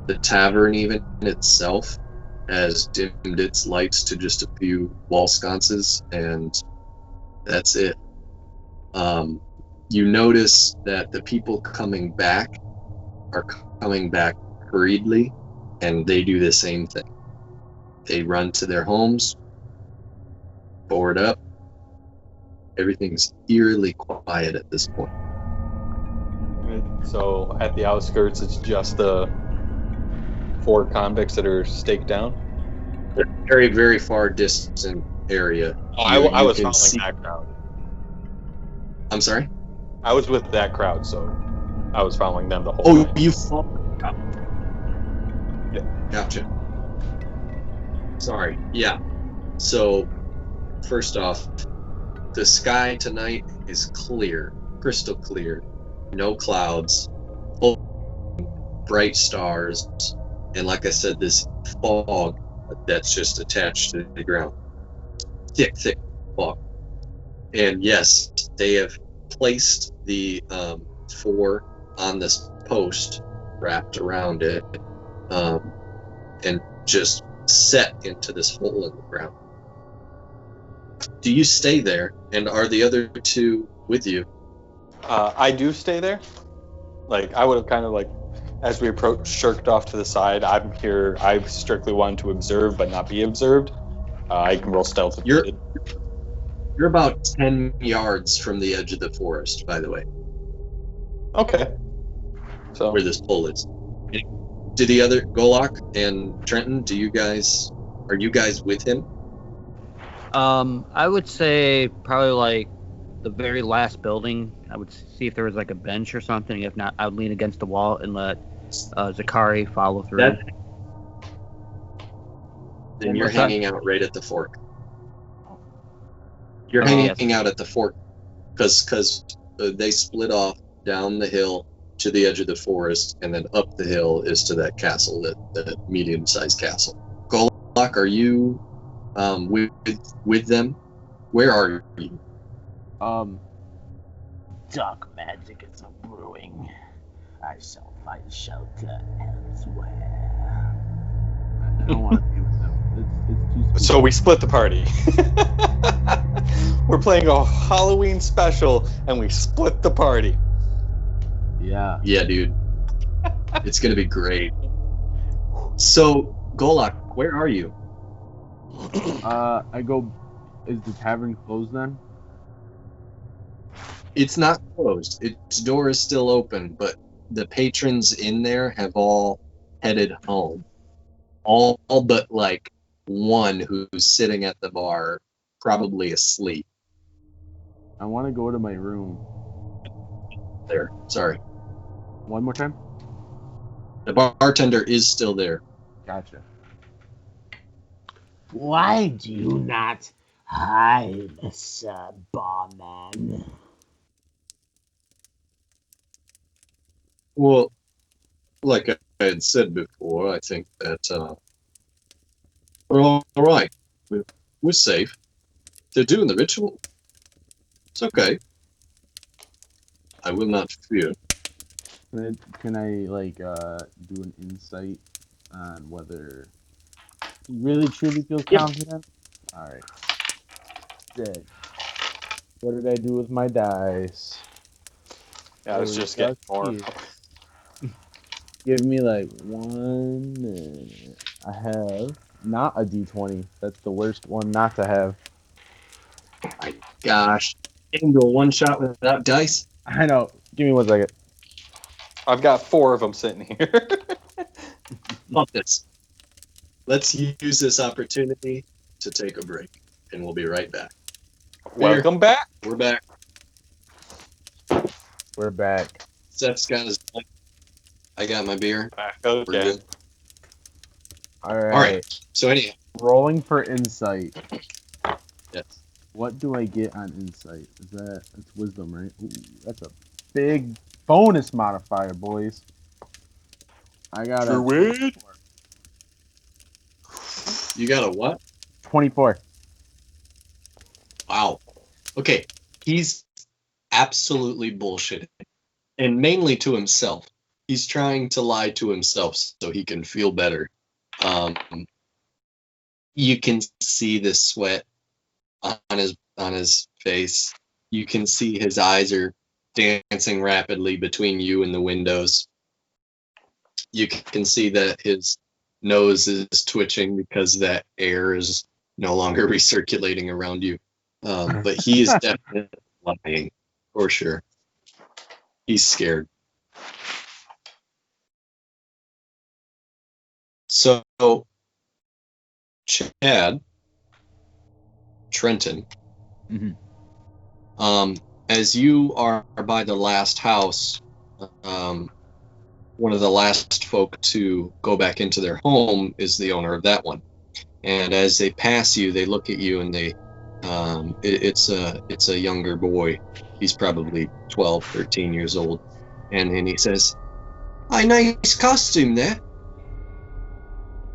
[SPEAKER 3] The tavern even itself has dimmed its lights to just a few wall sconces, and that's it. You notice that the people coming back are coming back hurriedly, and they do the same thing. They run to their homes, board up. Everything's eerily quiet at this point.
[SPEAKER 2] So at the outskirts, it's just the 4 convicts that are staked down.
[SPEAKER 3] A very, very far distant area.
[SPEAKER 2] Oh,
[SPEAKER 3] You
[SPEAKER 2] I was
[SPEAKER 3] can
[SPEAKER 2] following
[SPEAKER 3] see-
[SPEAKER 2] that crowd.
[SPEAKER 3] I'm sorry?
[SPEAKER 2] I was with that crowd, so I was following them the whole
[SPEAKER 3] Oh,
[SPEAKER 2] time.
[SPEAKER 3] you followed. Gotcha. Sorry. Yeah. So, first off, the sky tonight is clear, crystal clear, no clouds, full bright stars, and like I said, this fog that's just attached to the ground. Thick fog. And yes, they have placed the 4 on this post wrapped around it, and just set into this hole in the ground. Do you stay there, and are the other 2 with you?
[SPEAKER 2] I do stay there. Like, I would have kind of, like, as we approach, shirked off to the side. I'm here. I strictly wanted to observe, but not be observed. I can roll stealth if
[SPEAKER 3] You're
[SPEAKER 2] needed.
[SPEAKER 3] you're about 10 yards from the edge of the forest, by the way,
[SPEAKER 2] Okay. So
[SPEAKER 3] where this pole is. Do the other Golok and Trenton? Are you guys with him?
[SPEAKER 4] I would say probably like the very last building. I would see if there was like a bench or something. If not, I would lean against the wall and let Zakari follow through.
[SPEAKER 3] Then you're
[SPEAKER 4] What's that?
[SPEAKER 3] hanging out right at the fork. You're
[SPEAKER 4] Oh,
[SPEAKER 3] hanging
[SPEAKER 4] yes.
[SPEAKER 3] out at the fork because they split off down the hill to the edge of the forest, and then up the hill is to that castle, that medium-sized castle. Golok, are you with them? Where are you?
[SPEAKER 5] Dark magic is a brewing. I shall find shelter elsewhere.
[SPEAKER 1] I don't want to be with them. It's too spooky.
[SPEAKER 2] So we split the party. We're playing a Halloween special, and we split the party.
[SPEAKER 1] Yeah.
[SPEAKER 3] Yeah, dude. It's gonna be great. So, Golok, where are you?
[SPEAKER 1] I go. Is the tavern closed then?
[SPEAKER 3] It's not closed. Its door is still open, but the patrons in there have all headed home. All but like one who's sitting at the bar, probably asleep.
[SPEAKER 1] I want to go to my room.
[SPEAKER 3] There. Sorry.
[SPEAKER 1] One more time.
[SPEAKER 3] The bartender is still there.
[SPEAKER 1] Gotcha.
[SPEAKER 5] Why do you not hide, Sir Barman?
[SPEAKER 3] Well, like I had said before, I think that we're all right. We're safe. They're doing the ritual. It's okay. I will not fear.
[SPEAKER 1] Can I like do an insight on whether he really truly feels confident? All right. Dead. What did I do with my dice?
[SPEAKER 2] Yeah, it's
[SPEAKER 1] Oh,
[SPEAKER 2] just getting more.
[SPEAKER 1] yes. Give me like 1 minute. I have not a D20. That's the worst one not to have.
[SPEAKER 3] My gosh. You can go one shot without dice.
[SPEAKER 1] I know. Give me 1 second.
[SPEAKER 2] I've got 4 of them sitting here.
[SPEAKER 3] Love this. Let's use this opportunity to take a break, and we'll be right back.
[SPEAKER 2] Welcome back.
[SPEAKER 3] We're back.
[SPEAKER 1] We're back.
[SPEAKER 3] Seth's got his. I got my beer.
[SPEAKER 2] Back
[SPEAKER 3] We're
[SPEAKER 2] again.
[SPEAKER 3] good.
[SPEAKER 1] All right.
[SPEAKER 3] All right. So anyhow,
[SPEAKER 1] Rolling for insight.
[SPEAKER 3] yes.
[SPEAKER 1] What do I get on insight? That's wisdom, right? Ooh, that's a big bonus modifier, boys. I got a
[SPEAKER 2] Druid.
[SPEAKER 3] You got a what?
[SPEAKER 1] 24.
[SPEAKER 3] Wow. Okay. He's absolutely bullshitting, and mainly to himself. He's trying to lie to himself so he can feel better. You can see the sweat on his face. You can see his eyes are dancing rapidly between you and the windows. You can see that his nose is twitching because that air is no longer recirculating around you. But he is definitely lying, for sure. He's scared. So, Chad, Trenton,
[SPEAKER 4] Mhm.
[SPEAKER 3] as you are by the last house, one of the last folk to go back into their home is the owner of that one. And as they pass you, they look at you, and it's a younger boy. He's probably 12, 13 years old. And he says, "Hey, nice costume there.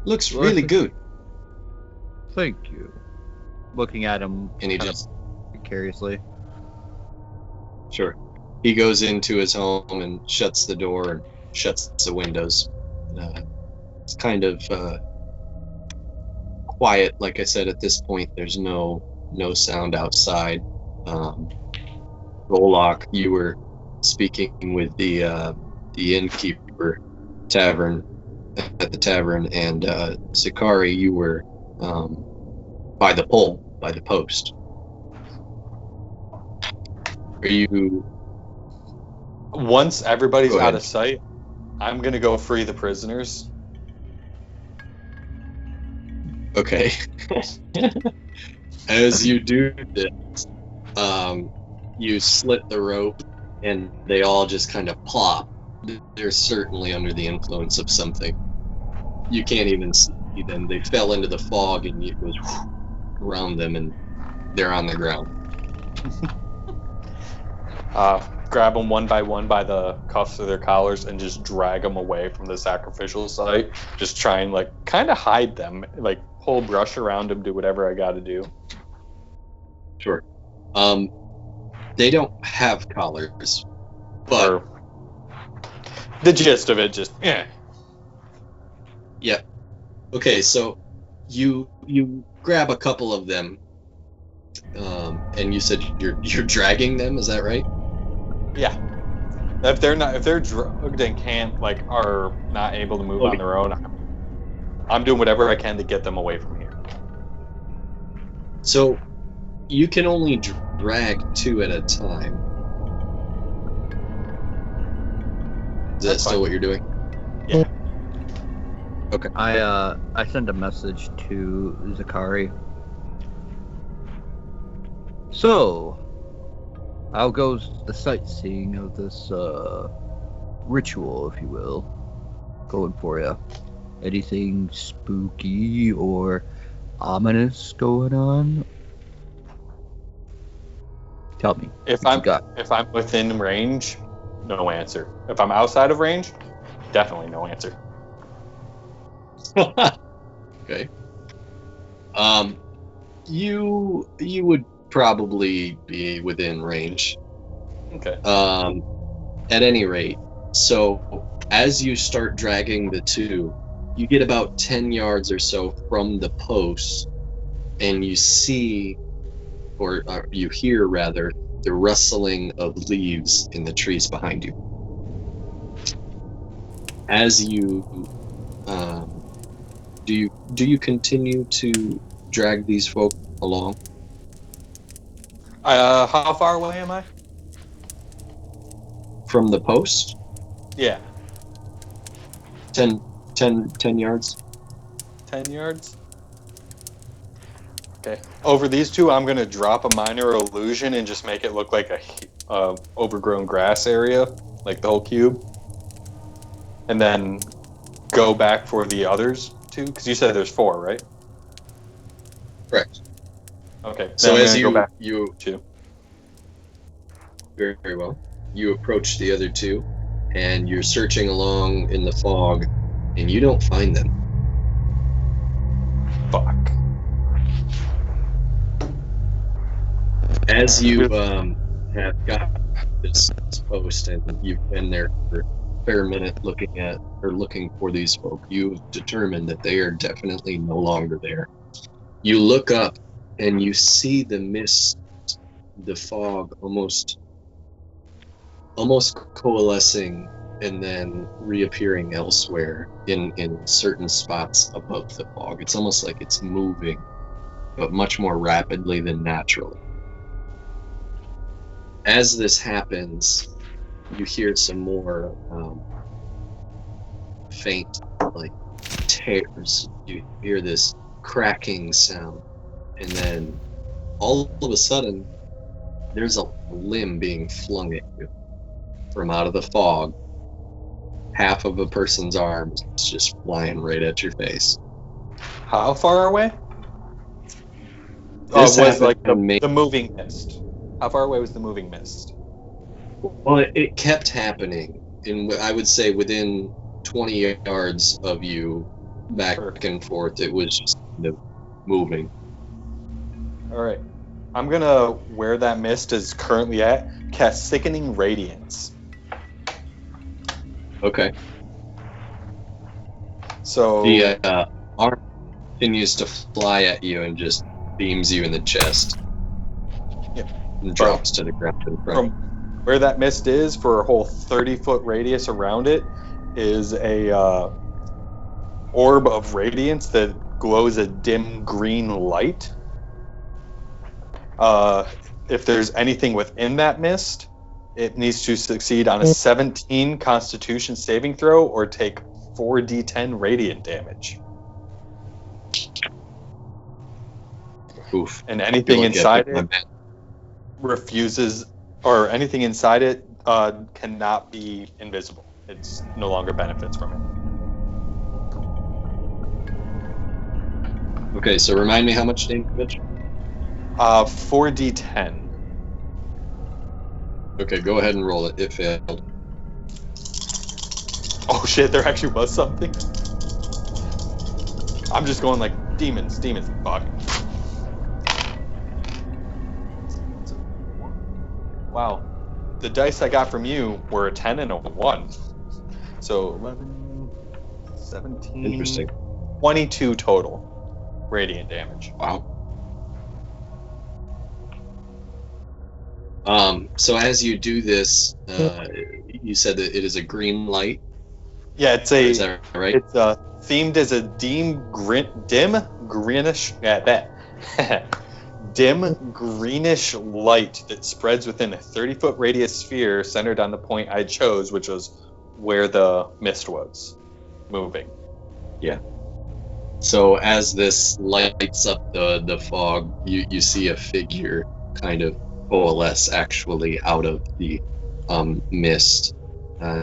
[SPEAKER 3] Looks really good."
[SPEAKER 4] Thank you. Looking at him
[SPEAKER 3] And he
[SPEAKER 4] kind
[SPEAKER 3] just,
[SPEAKER 4] of curiously.
[SPEAKER 3] sure. He goes into his home and shuts the door and shuts the windows. It's kind of quiet, like I said. At this point, there's no sound outside. Rollock, you were speaking with the innkeeper at the tavern, and Sakari, you were by the post. Are you?
[SPEAKER 2] Once everybody's
[SPEAKER 3] Go
[SPEAKER 2] out
[SPEAKER 3] ahead.
[SPEAKER 2] of sight, I'm gonna go free the prisoners.
[SPEAKER 3] Okay. As you do this, you slit the rope, and they all just kind of plop. They're certainly under the influence of something. You can't even see them. They fell into the fog, and it goes around them, and they're on the ground.
[SPEAKER 2] Grab them one by one by the cuffs of their collars and just drag them away from the sacrificial site. Just try and like kind of hide them, like pull brush around them, do whatever I got to do.
[SPEAKER 3] Sure. They don't have collars, but
[SPEAKER 2] Or the gist of it, just
[SPEAKER 3] yeah. Okay, so you grab a couple of them, and you said you're dragging them. Is that right?
[SPEAKER 2] yeah. If they're drugged and can't are not able to move
[SPEAKER 3] Okay.
[SPEAKER 2] on their own, I'm doing whatever I can to get them away from here.
[SPEAKER 3] So you can only drag 2 at a time. Is that
[SPEAKER 2] That's
[SPEAKER 3] still
[SPEAKER 2] fine.
[SPEAKER 3] what you're doing?
[SPEAKER 2] Yeah.
[SPEAKER 3] Okay.
[SPEAKER 4] I send a message to Zakari. So, how goes the sightseeing of this ritual, if you will, going for you? Anything spooky or ominous going on? Tell me.
[SPEAKER 2] If
[SPEAKER 4] what you got.
[SPEAKER 2] if I'm within range, no answer. If I'm outside of range, definitely no answer.
[SPEAKER 3] Okay. You would probably be within range.
[SPEAKER 2] Okay.
[SPEAKER 3] At any rate, so as you start dragging the 2, you get about 10 yards or so from the post, and you see, or you hear rather, the rustling of leaves in the trees behind you. As you do you continue to drag these folk along?
[SPEAKER 2] How far away am I?
[SPEAKER 3] From the post?
[SPEAKER 2] Yeah,
[SPEAKER 3] 10 yards.
[SPEAKER 2] 10 yards. Okay. Over these 2, I'm gonna drop a minor illusion and just make it look like a overgrown grass area, like the whole cube, and then go back for the others 2, because you said there's 4, right?
[SPEAKER 3] Correct.
[SPEAKER 2] Okay.
[SPEAKER 3] So
[SPEAKER 2] then I'm
[SPEAKER 3] as
[SPEAKER 2] gonna go back
[SPEAKER 3] you
[SPEAKER 2] 2.
[SPEAKER 3] very, very well, you approach the other 2, and you're searching along in the fog, and you don't find them.
[SPEAKER 2] Fuck.
[SPEAKER 3] As you have got this post, and you've been there for a fair minute looking for these folk, you've determined that they are definitely no longer there. You look up, and you see the mist, the fog almost coalescing and then reappearing elsewhere in certain spots above the fog. It's almost like it's moving, but much more rapidly than naturally. As this happens, you hear some more faint, tears. You hear this cracking sound, and then all of a sudden, there's a limb being flung at you from out of the fog, half of a person's arm is just flying right at your face.
[SPEAKER 2] How far away?
[SPEAKER 3] This
[SPEAKER 2] Was like
[SPEAKER 3] happened
[SPEAKER 2] the moving mist. How far away was the moving mist?
[SPEAKER 3] Well, it kept happening, I would say within 20 yards of you, back and forth. It was just kind of moving.
[SPEAKER 2] All right. I'm going to, where that mist is currently at, cast Sickening Radiance.
[SPEAKER 3] Okay.
[SPEAKER 2] So
[SPEAKER 3] The arm continues to fly at you and just beams you in the chest.
[SPEAKER 2] Yep.
[SPEAKER 3] And drops to the ground in front.
[SPEAKER 2] From where that mist is, for a whole 30-foot radius around it, is a orb of radiance that glows a dim green light. If there's anything within that mist, it needs to succeed on a 17 Constitution saving throw or take 4d10 radiant damage.
[SPEAKER 3] Oof.
[SPEAKER 2] And anything
[SPEAKER 3] Good luck,
[SPEAKER 2] inside
[SPEAKER 3] Epic.
[SPEAKER 2] it refuses, or anything inside it cannot be invisible. It's no longer benefits from it.
[SPEAKER 3] Okay, so remind me how much damage?
[SPEAKER 2] 4d10.
[SPEAKER 3] Okay, go ahead and roll it. It failed.
[SPEAKER 2] Oh shit, there actually was something? I'm just going like demons, fuck. Wow. The dice I got from you were a 10 and a 1. So 11, 17...
[SPEAKER 3] Interesting.
[SPEAKER 2] 22 total radiant damage.
[SPEAKER 3] Wow. So as you do this, you said that it is a green light.
[SPEAKER 2] Yeah, it's
[SPEAKER 3] Is that right?
[SPEAKER 2] It's themed as a dim greenish dim greenish light that spreads within a 30-foot radius sphere centered on the point I chose, which was where the mist was moving.
[SPEAKER 3] Yeah. So as this lights up the fog, you see a figure kind of coalesce actually out of the mist.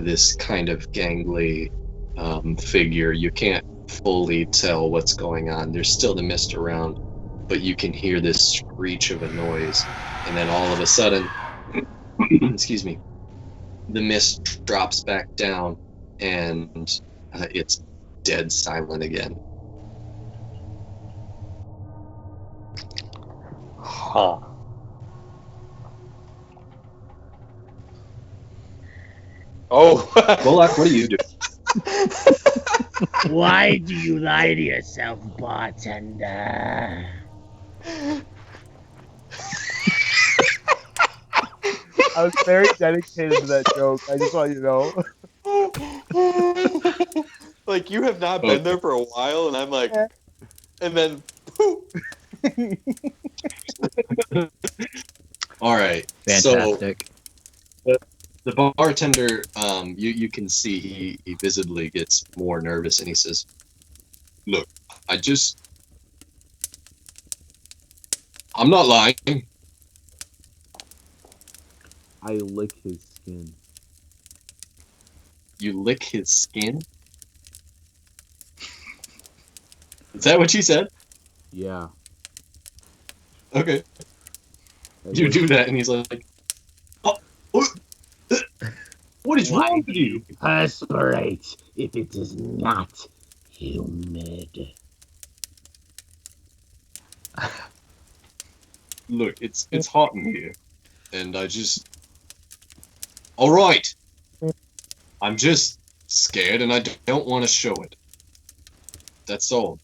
[SPEAKER 3] This kind of gangly figure. You can't fully tell what's going on. There's still the mist around, but you can hear this screech of a noise. And then all of a sudden, excuse me, the mist drops back down and it's dead silent again.
[SPEAKER 2] Huh. Oh.
[SPEAKER 3] Volak, what do you do?
[SPEAKER 5] Why do you lie to yourself, bartender?
[SPEAKER 1] I was very dedicated to that joke. I just want you to know.
[SPEAKER 2] Like, you have not been there for a while, and I'm like, and then, poof.
[SPEAKER 3] All right.
[SPEAKER 4] Fantastic.
[SPEAKER 3] So the bartender, you can see he visibly gets more nervous, and he says, "Look, I'm not lying."
[SPEAKER 1] I lick his skin.
[SPEAKER 3] You lick his skin? Is that what you said?
[SPEAKER 1] Yeah.
[SPEAKER 3] Okay. You do that, and he's like, "Oh, what is wrong with you?"
[SPEAKER 5] Perspirate if it is not humid.
[SPEAKER 3] Look, it's hot in here, and all right. I'm just scared, and I don't want to show it. That's all.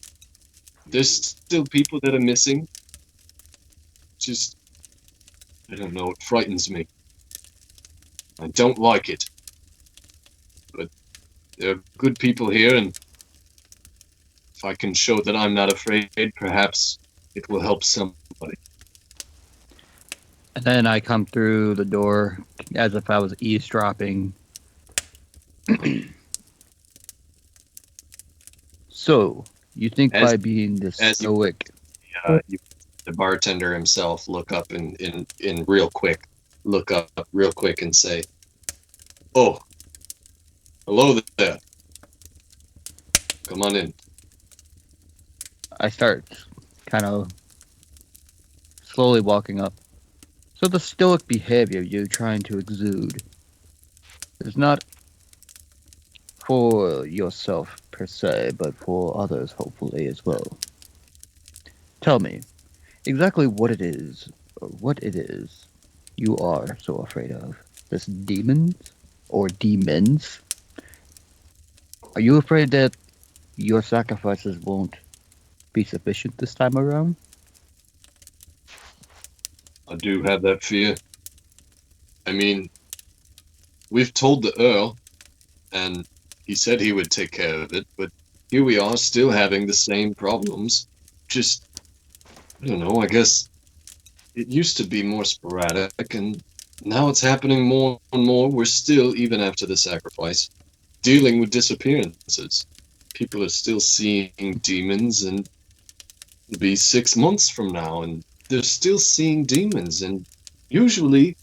[SPEAKER 3] There's still people that are missing. I don't know, it frightens me. I don't like it. But there are good people here, and if I can show that I'm not afraid, perhaps it will help somebody.
[SPEAKER 4] And then I come through the door as if I was eavesdropping. So, you think by being this stoic...
[SPEAKER 3] The bartender himself look up in real quick and say, "Oh, Hello there. Come on in.
[SPEAKER 4] I start kind of slowly walking up. So the stoic behavior you're trying to exude is not for yourself per se, but for others hopefully as well. Tell me exactly what it is, or what it is you are so afraid of. This demons or demons? Are you afraid that your sacrifices won't be sufficient this time around?
[SPEAKER 3] I do have that fear. I mean, we've told the Earl, and he said he would take care of it, but here we are still having the same problems. Just, I don't know, I guess it used to be more sporadic, and now it's happening more and more. We're still, even after the sacrifice, dealing with disappearances. People are still seeing demons, and it'll be 6 months from now, and they're still seeing demons, and usually,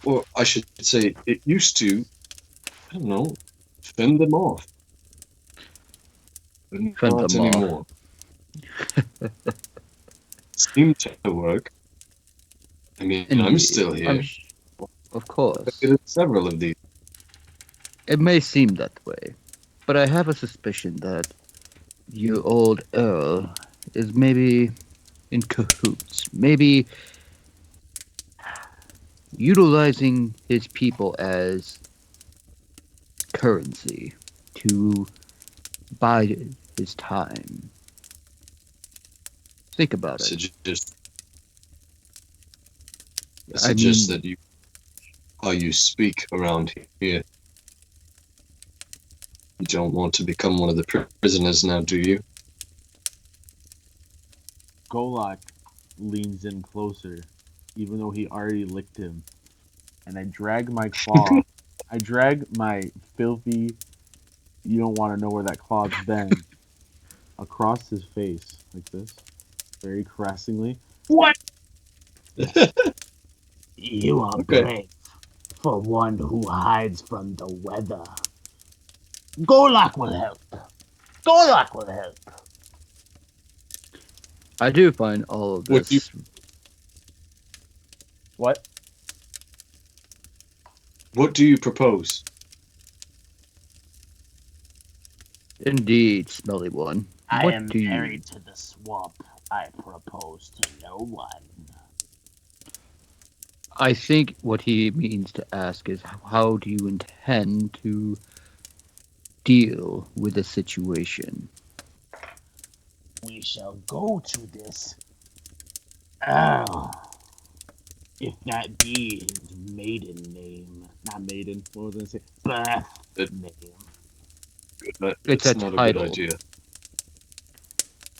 [SPEAKER 3] or I should say, it used to, I don't know, fend them off. But
[SPEAKER 4] Fend
[SPEAKER 3] not
[SPEAKER 4] them off.
[SPEAKER 3] anymore. Seemed to work. I mean, I'm
[SPEAKER 4] Indeed.
[SPEAKER 3] still here.
[SPEAKER 4] Of course.
[SPEAKER 3] I did several of these.
[SPEAKER 4] It may seem that way, but I have a suspicion that your old Earl is maybe in cahoots, maybe utilizing his people as currency to buy his time. Think about it.
[SPEAKER 3] I suggest that how you speak around here. You don't want to become one of the prisoners now, do you?
[SPEAKER 1] Golak leans in closer, even though he already licked him. And I drag my claw. I drag my filthy, you don't want to know where that claw's been, across his face, like this, very caressingly.
[SPEAKER 5] What? You are
[SPEAKER 3] Okay.
[SPEAKER 5] brave for one who hides from the weather. Golak will help. Golak will help.
[SPEAKER 4] I do find all of
[SPEAKER 3] What
[SPEAKER 4] this.
[SPEAKER 1] What?
[SPEAKER 3] What do you propose?
[SPEAKER 4] Indeed, smelly one.
[SPEAKER 5] I
[SPEAKER 4] What
[SPEAKER 5] am
[SPEAKER 4] do you-
[SPEAKER 5] married to the swamp. I propose to no one.
[SPEAKER 4] I think what he means to ask is how do you intend to deal with the situation?
[SPEAKER 5] We shall go to this Earl. If that be his maiden name.
[SPEAKER 1] Not maiden. What was I say?
[SPEAKER 5] Birth name.
[SPEAKER 4] It's
[SPEAKER 3] That's
[SPEAKER 4] a
[SPEAKER 3] not
[SPEAKER 4] title.
[SPEAKER 3] a good idea.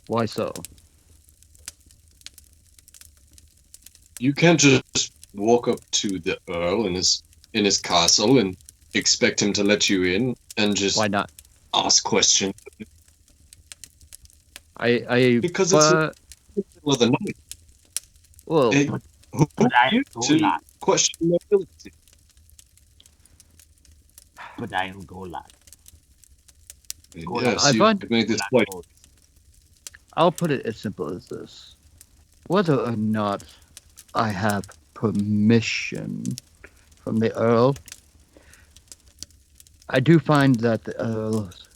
[SPEAKER 4] Why so?
[SPEAKER 3] You can't just walk up to the Earl in his castle and expect him to let you in and just
[SPEAKER 4] Why not?
[SPEAKER 3] ask questions. Because
[SPEAKER 4] but,
[SPEAKER 3] it's in the middle of the night.
[SPEAKER 4] well,
[SPEAKER 3] Hey, who
[SPEAKER 5] But I
[SPEAKER 3] are you
[SPEAKER 5] am
[SPEAKER 3] to
[SPEAKER 5] Golak.
[SPEAKER 3] question my ability?
[SPEAKER 5] But I am Golak.
[SPEAKER 3] Yes,
[SPEAKER 4] I
[SPEAKER 3] you
[SPEAKER 4] find-
[SPEAKER 3] made this quite.
[SPEAKER 4] I'll put it as simple as this. Whether or not I have permission from the Earl, I do find that the Earl's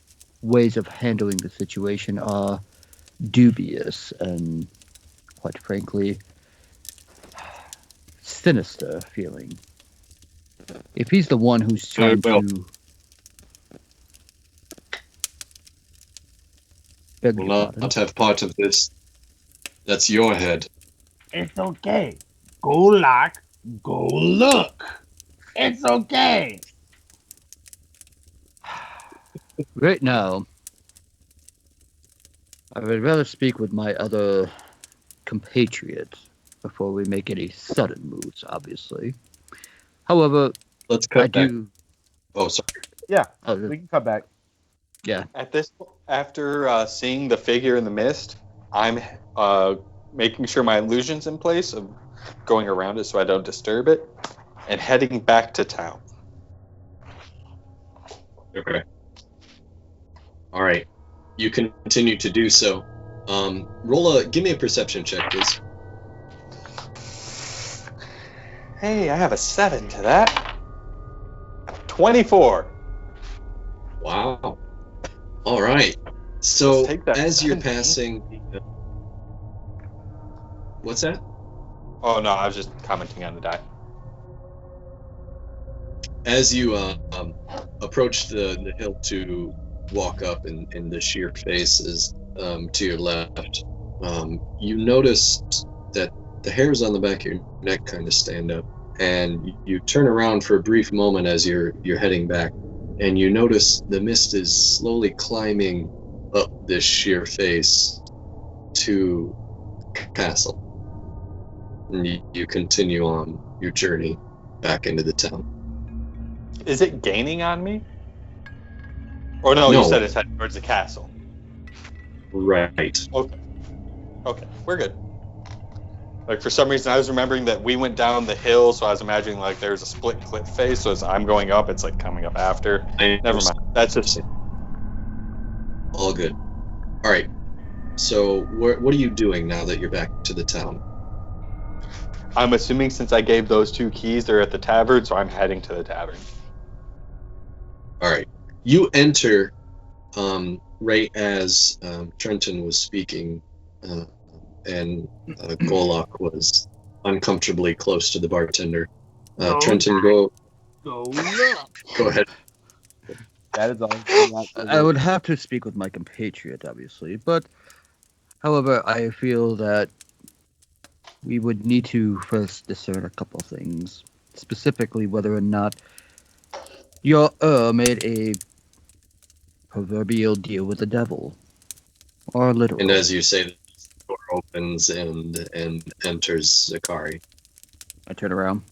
[SPEAKER 4] ways of handling the situation are dubious and, quite frankly, sinister feeling. If he's the one who's trying
[SPEAKER 3] well.
[SPEAKER 4] to beg
[SPEAKER 3] Will
[SPEAKER 4] your pardon.
[SPEAKER 3] not have part of this. That's your head.
[SPEAKER 5] It's okay. Golak, go look. It's okay.
[SPEAKER 4] Right now, I would rather speak with my other compatriots before we make any sudden moves, obviously. However,
[SPEAKER 3] Let's cut
[SPEAKER 4] I
[SPEAKER 3] back.
[SPEAKER 4] do.
[SPEAKER 3] Oh, sorry.
[SPEAKER 1] Yeah,
[SPEAKER 4] Oh,
[SPEAKER 1] we can cut back.
[SPEAKER 4] yeah.
[SPEAKER 2] At this, after seeing the figure in the mist, I'm making sure my illusion's in place of going around it so I don't disturb it, and heading back to town.
[SPEAKER 3] Okay. All right. You continue to do so. Give me a perception check, please.
[SPEAKER 2] Hey, I have a 7 to that. 24.
[SPEAKER 3] Wow. All right. So
[SPEAKER 2] Let's take that
[SPEAKER 3] as you're
[SPEAKER 2] 17.
[SPEAKER 3] passing, what's that?
[SPEAKER 2] Oh no, I was just commenting on the die.
[SPEAKER 3] As you approach the hill to walk up, and the sheer face is to your left, you notice that the hairs on the back of your neck kind of stand up, and you turn around for a brief moment as you're heading back, and you notice the mist is slowly climbing up this sheer face to castle, and you continue on your journey back into the town.
[SPEAKER 2] Is it gaining on me? Or no, you said it's heading towards the castle.
[SPEAKER 3] Right.
[SPEAKER 2] Okay, we're good. Like, for some reason, I was remembering that we went down the hill, so I was imagining, like, there's a split cliff face, so as I'm going up, it's, like, coming up after. Never mind. That's just...
[SPEAKER 3] All good. All right. So what are you doing now that you're back to the town?
[SPEAKER 2] I'm assuming since I gave those 2 keys, they're at the tavern, so I'm heading to the tavern.
[SPEAKER 3] All right. You enter right as Trenton was speaking, and Golok was uncomfortably close to the bartender. Trenton, go ahead.
[SPEAKER 1] That is all.
[SPEAKER 4] I would have to speak with my compatriot, obviously, but however, I feel that we would need to first discern a couple things, specifically whether or not your made a proverbial deal with the devil, or literal.
[SPEAKER 3] And as you say, the door opens and enters Zakari.
[SPEAKER 4] I turn around.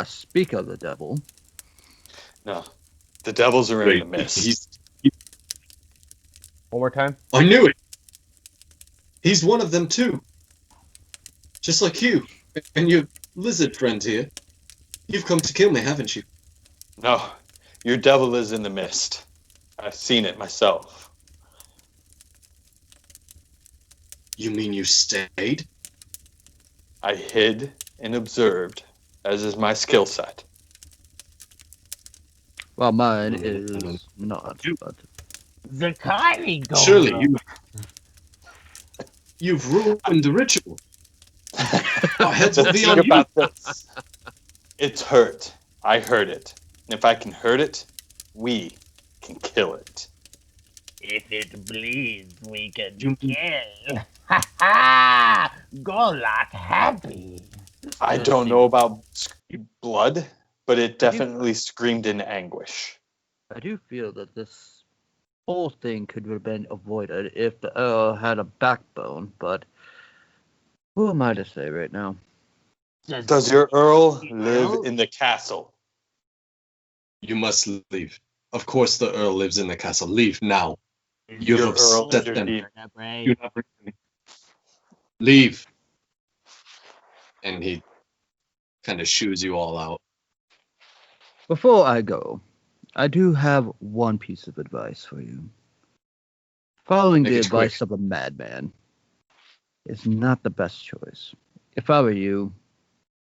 [SPEAKER 4] Speak of the devil.
[SPEAKER 2] No. The devils are in the mist.
[SPEAKER 1] One more time.
[SPEAKER 3] I knew it. He's one of them too. Just like you and your lizard friend here. You've come to kill me, haven't you?
[SPEAKER 2] No. Your devil is in the mist. I've seen it myself.
[SPEAKER 3] You mean you stayed?
[SPEAKER 2] I hid and observed, as is my skill set.
[SPEAKER 4] Well, mine is not, but...
[SPEAKER 5] Zakari, go.
[SPEAKER 3] Surely you've ruined the ritual. Our heads will be on you.
[SPEAKER 2] About this. It's hurt. I heard it. And if I can hurt it, we can kill it.
[SPEAKER 5] If it bleeds, we can kill. Ha ha! Golok happy.
[SPEAKER 2] I don't know about blood, but it definitely screamed in anguish.
[SPEAKER 4] I do feel that this whole thing could have been avoided if the Earl had a backbone, but who am I to say right now?
[SPEAKER 2] Does your Earl live in the castle?
[SPEAKER 3] You must leave. Of course the Earl lives in the castle. Leave now. You
[SPEAKER 2] Your
[SPEAKER 3] have
[SPEAKER 2] Earl
[SPEAKER 3] set
[SPEAKER 2] is
[SPEAKER 3] them.
[SPEAKER 2] your
[SPEAKER 3] Do not bring me. Leave. And he kind of shoos you all out.
[SPEAKER 4] Before I go, I do have one piece of advice for you. Following the advice of a madman is not the best choice. If I were you,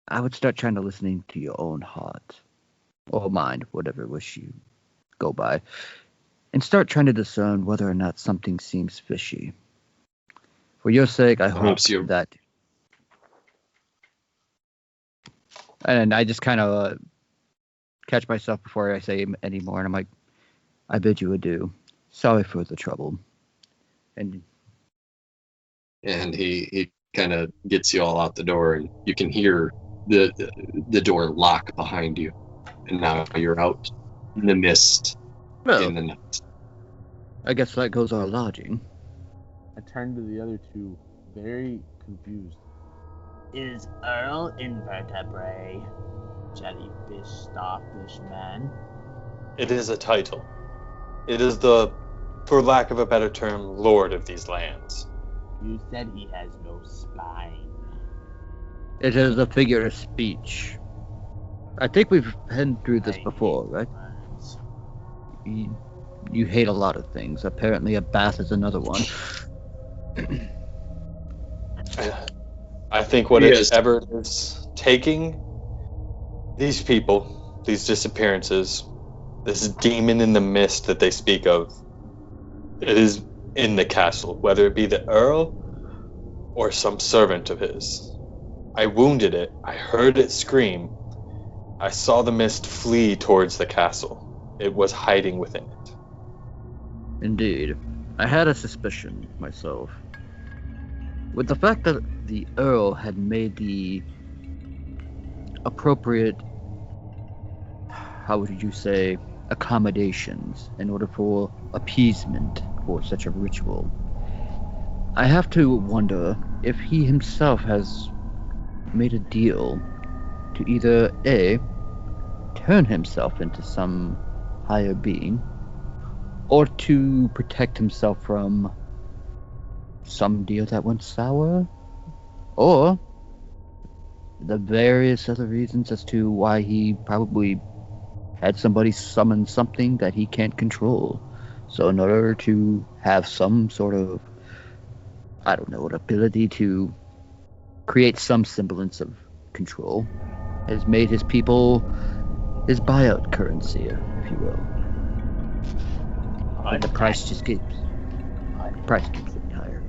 [SPEAKER 4] I would start trying to listen to your own heart, or mind, whatever wish you go by, and start trying to discern whether or not something seems fishy. For your sake, I hope that... And I just kind of catch myself before I say any more, and I'm like, I bid you adieu. Sorry for the trouble. And
[SPEAKER 3] he kind of gets you all out the door, and you can hear the door lock behind you. And now you're out in the mist in the night.
[SPEAKER 4] I guess that goes our lodging.
[SPEAKER 1] I turned to the other two, very confused.
[SPEAKER 5] Is Earl invertebrate? Jellyfish, starfish man?
[SPEAKER 2] It is a title. It is the, for lack of a better term, lord of these lands.
[SPEAKER 5] You said he has no spine.
[SPEAKER 4] It is a figure of speech. I think we've been through this before, right? You hate a lot of things. Apparently, a bath is another one.
[SPEAKER 2] I think whatever it is taking these people, these disappearances, this demon in the mist that they speak of, it is in the castle, whether it be the Earl or some servant of his. I wounded it. I heard it scream. I saw the mist flee towards the castle. It was hiding within it.
[SPEAKER 4] Indeed. I had a suspicion myself. With the fact that the Earl had made the appropriate, how would you say, accommodations in order for appeasement for such a ritual, I have to wonder if he himself has made a deal to either A, turn himself into some higher being, or to protect himself from some deal that went sour, or the various other reasons as to why he probably had somebody summon something that he can't control. So in order to have some sort of, I don't know, an ability to create some semblance of control, has made his people his buyout currency, if you will. And the price just keeps getting higher.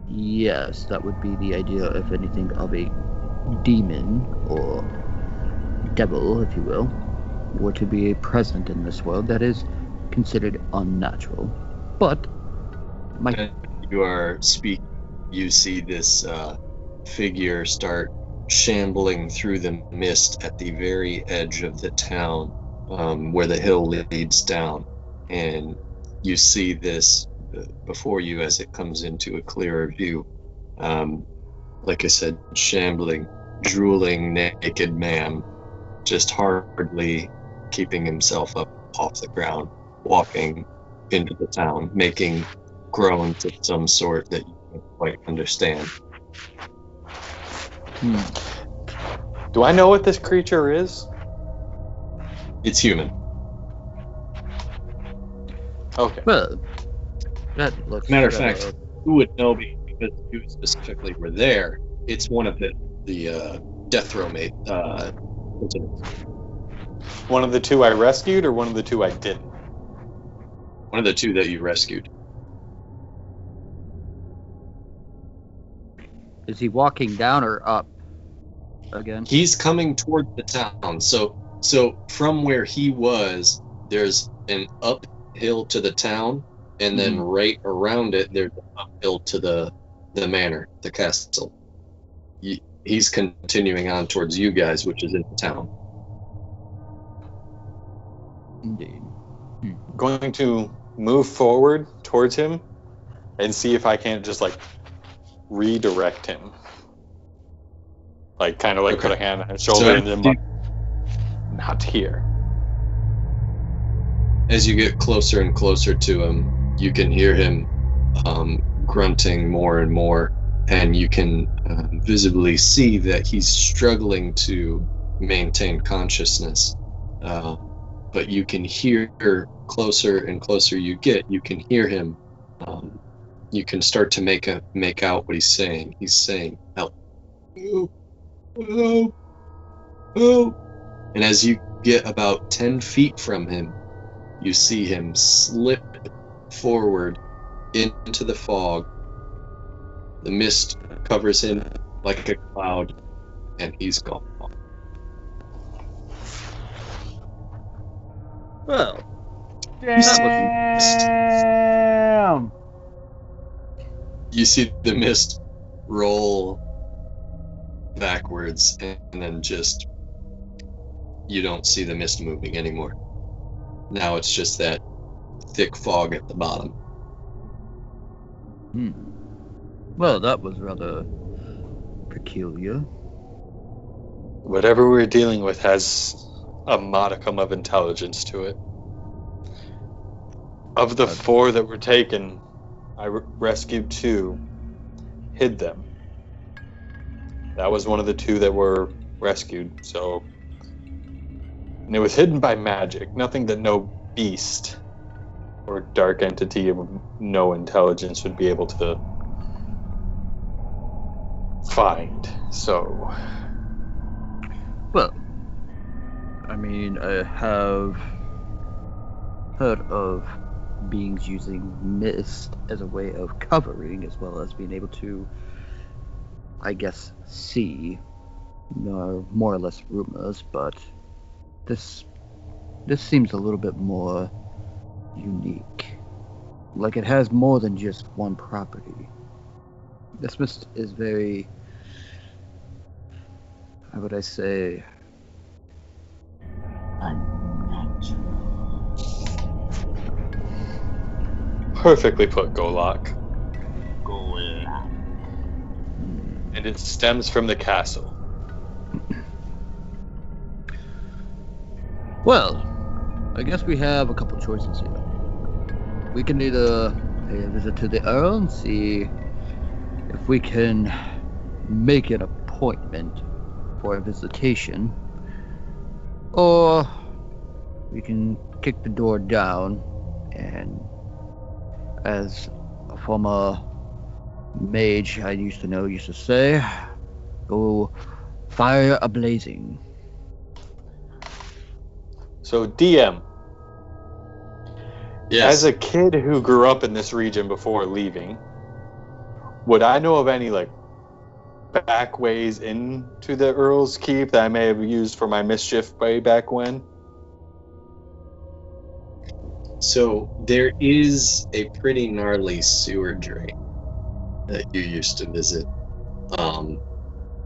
[SPEAKER 4] Yes, that would be the idea, if anything, of a demon or devil, if you will, were to be a present in this world that is considered unnatural. But
[SPEAKER 3] you are speaking, you see this figure start shambling through the mist at the very edge of the town, where the hill leads down, and you see this before you as it comes into a clearer view. Like I said, shambling, drooling, naked man, just hardly keeping himself up off the ground, walking into the town, making groans of some sort that you can't quite understand.
[SPEAKER 2] Do I know what this creature is?
[SPEAKER 3] It's human.
[SPEAKER 2] Okay.
[SPEAKER 4] well, that looks
[SPEAKER 3] Matter of fact, who would know because you specifically were there? It's one of the death row mate.
[SPEAKER 2] One of the two I rescued or one of the two I didn't?
[SPEAKER 3] One of the two that you rescued.
[SPEAKER 4] Is he walking down or up again?
[SPEAKER 3] He's coming toward the town. So from where he was, there's an uphill to the town, and then right around it, there's an uphill to the manor, the castle. He's continuing on towards you guys, which is in the town.
[SPEAKER 4] Indeed.
[SPEAKER 2] Going to move forward towards him and see if I can't just redirect him. Kind of put a hand on his shoulder and then not here.
[SPEAKER 3] As you get closer and closer to him, you can hear him grunting more and more, and you can visibly see that he's struggling to maintain consciousness. But you can hear, closer and closer you get, you can hear him. You can start to make out what he's saying. He's saying, "Help! Help! Help! Help!" And as you get about 10 feet from him, you see him slip forward into the fog. The mist covers him like a cloud, and he's gone.
[SPEAKER 4] Well,
[SPEAKER 1] Damn!
[SPEAKER 3] You see the mist roll backwards, and then just, you don't see the mist moving anymore. Now it's just that thick fog at the bottom.
[SPEAKER 4] Well, that was rather peculiar.
[SPEAKER 2] Whatever we're dealing with has a modicum of intelligence to it. Of the 4 that were taken, I rescued 2, hid them. That was one of the 2 that were rescued, so And it was hidden by magic, nothing that no beast or dark entity of no intelligence would be able to find. So,
[SPEAKER 4] Well, I mean, I have heard of beings using mist as a way of covering, as well as being able to, I guess, see. More or less rumors, but this seems a little bit more unique. Like it has more than just one property. This mist is very, how would I say,
[SPEAKER 5] Unnatural.
[SPEAKER 2] perfectly put, Golok.
[SPEAKER 5] Golak.
[SPEAKER 2] And it stems from the castle.
[SPEAKER 4] well, I guess we have a couple choices here. We can either pay a visit to the Earl and see if we can make an appointment for a visitation, or we can kick the door down and, as a former mage I used to say, go fire a blazing.
[SPEAKER 2] So, DM,
[SPEAKER 3] Yes.
[SPEAKER 2] as a kid who grew up in this region before leaving, would I know of any back ways into the Earl's Keep that I may have used for my mischief way back when?
[SPEAKER 3] So there is a pretty gnarly sewer drain that you used to visit.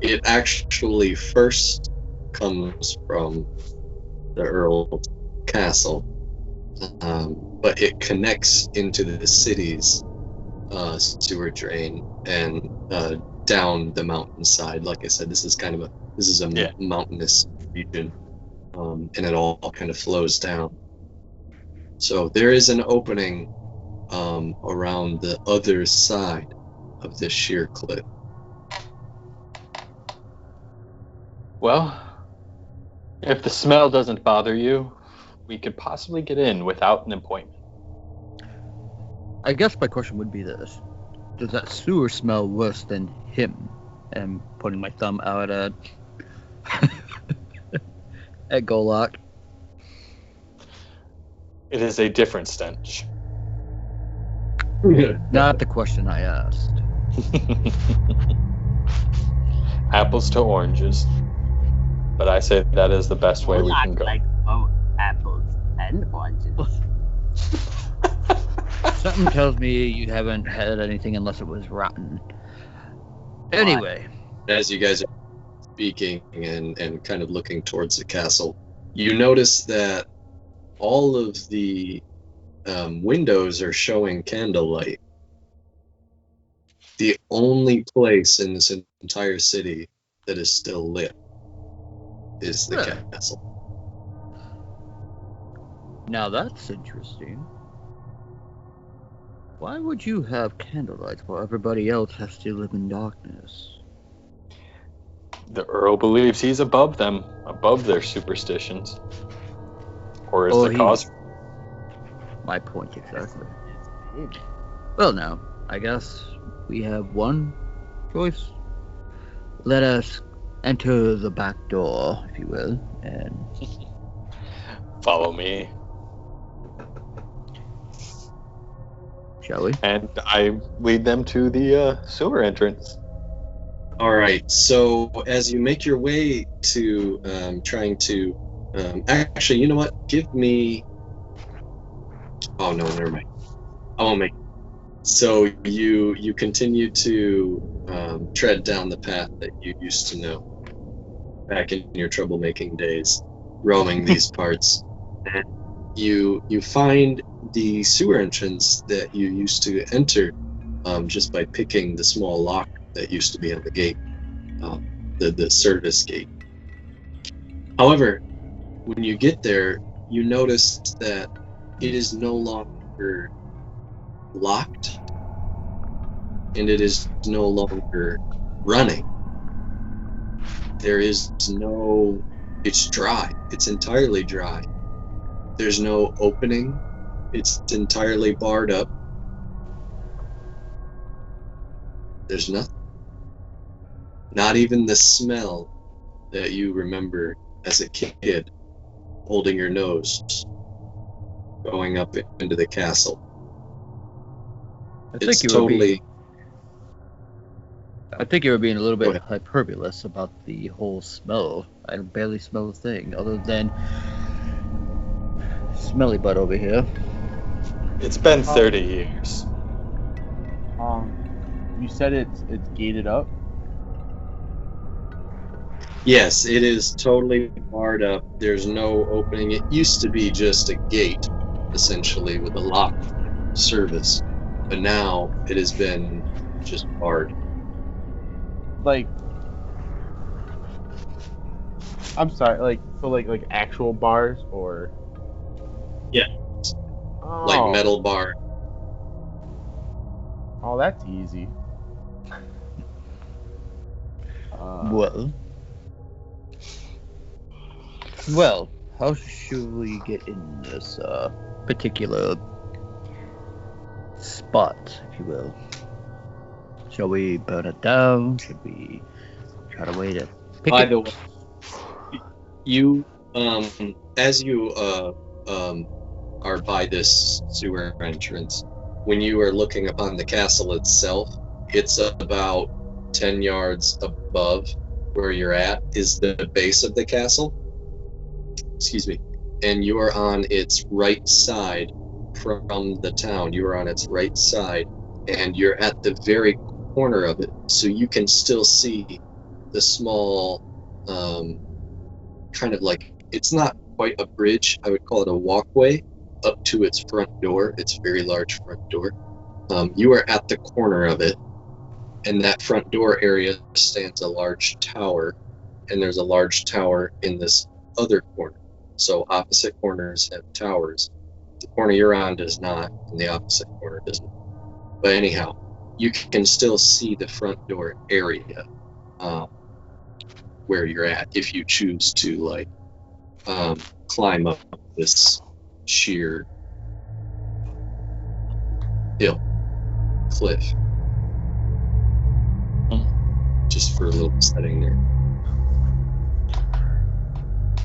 [SPEAKER 3] It actually first comes from the Earl's castle, but it connects into the city's sewer drain and down the mountainside. Like I said, this is a mountainous region, and it all kind of flows down. So there is an opening around the other side of this sheer cliff.
[SPEAKER 2] Well, if the smell doesn't bother you, we could possibly get in without an appointment.
[SPEAKER 4] I guess my question would be this: does that sewer smell worse than him? And putting my thumb out at at Golok.
[SPEAKER 2] It is a different stench.
[SPEAKER 4] Not the question I asked.
[SPEAKER 2] Apples to oranges. But I say that is the best way we can go.
[SPEAKER 5] Like both apples and oranges.
[SPEAKER 4] Something tells me you haven't had anything unless it was rotten. Anyway.
[SPEAKER 3] As you guys are speaking and kind of looking towards the castle, you notice that all of the windows are showing candlelight. The only place in this entire city that is still lit is the castle.
[SPEAKER 4] Now that's interesting. Why would you have candlelight while everybody else has to live in darkness?
[SPEAKER 2] The Earl believes he's above them, above their superstitions. Or is the cause?
[SPEAKER 4] My point exactly. Well, now, I guess we have one choice. Let us enter the back door, if you will, and
[SPEAKER 2] follow me.
[SPEAKER 4] Shall we?
[SPEAKER 2] And I lead them to the sewer entrance.
[SPEAKER 3] All right. So as you make your way to trying to, actually, you know what? Give me. Oh no, never mind. I won't make. So you continue to tread down the path that you used to know back in your troublemaking days, roaming these parts. And you find the sewer entrance that you used to enter just by picking the small lock that used to be on the gate, the service gate. However, when you get there, you notice that it is no longer locked, and it is no longer running. There is no It's dry. It's entirely dry. There's no opening. It's entirely barred up. There's nothing. Not even the smell that you remember as a kid, holding your nose, going up into the castle.
[SPEAKER 4] I
[SPEAKER 3] It's
[SPEAKER 4] think you were
[SPEAKER 3] totally...
[SPEAKER 4] I think you were being a little
[SPEAKER 3] Go
[SPEAKER 4] bit hyperbulous about the whole smell. I barely smell a thing other than smelly butt over here.
[SPEAKER 2] It's been 30 years.
[SPEAKER 1] You said it's gated up.
[SPEAKER 3] Yes, it is totally barred up. There's no opening. It used to be just a gate, essentially, with a lock service. But now it has been just barred.
[SPEAKER 1] Like, I'm sorry, like actual bars or?
[SPEAKER 3] Yeah.
[SPEAKER 1] Oh.
[SPEAKER 3] Like metal bar.
[SPEAKER 1] Oh, that's easy.
[SPEAKER 4] Well, how should we get in this particular spot, if you will? Shall we burn it down? Should we try to wait to pick
[SPEAKER 3] By
[SPEAKER 4] it?
[SPEAKER 3] the way, you, as you are by this sewer entrance, when you are looking upon the castle itself, it's about 10 yards above where you're at is the base of the castle. Excuse me. And you are on its right side from the town. You are on its right side, and you're at the very corner of it, so you can still see the small, kind of like, it's not quite a bridge, I would call it a walkway up to its front door, its very large front door. You are at the corner of it, and that front door area stands a large tower, and there's a large tower in this other corner. So opposite corners have towers. The corner you're on does not, and the opposite corner doesn't. But anyhow, you can still see the front door area where you're at if you choose to climb up this sheer hill, cliff. Just for a little setting there.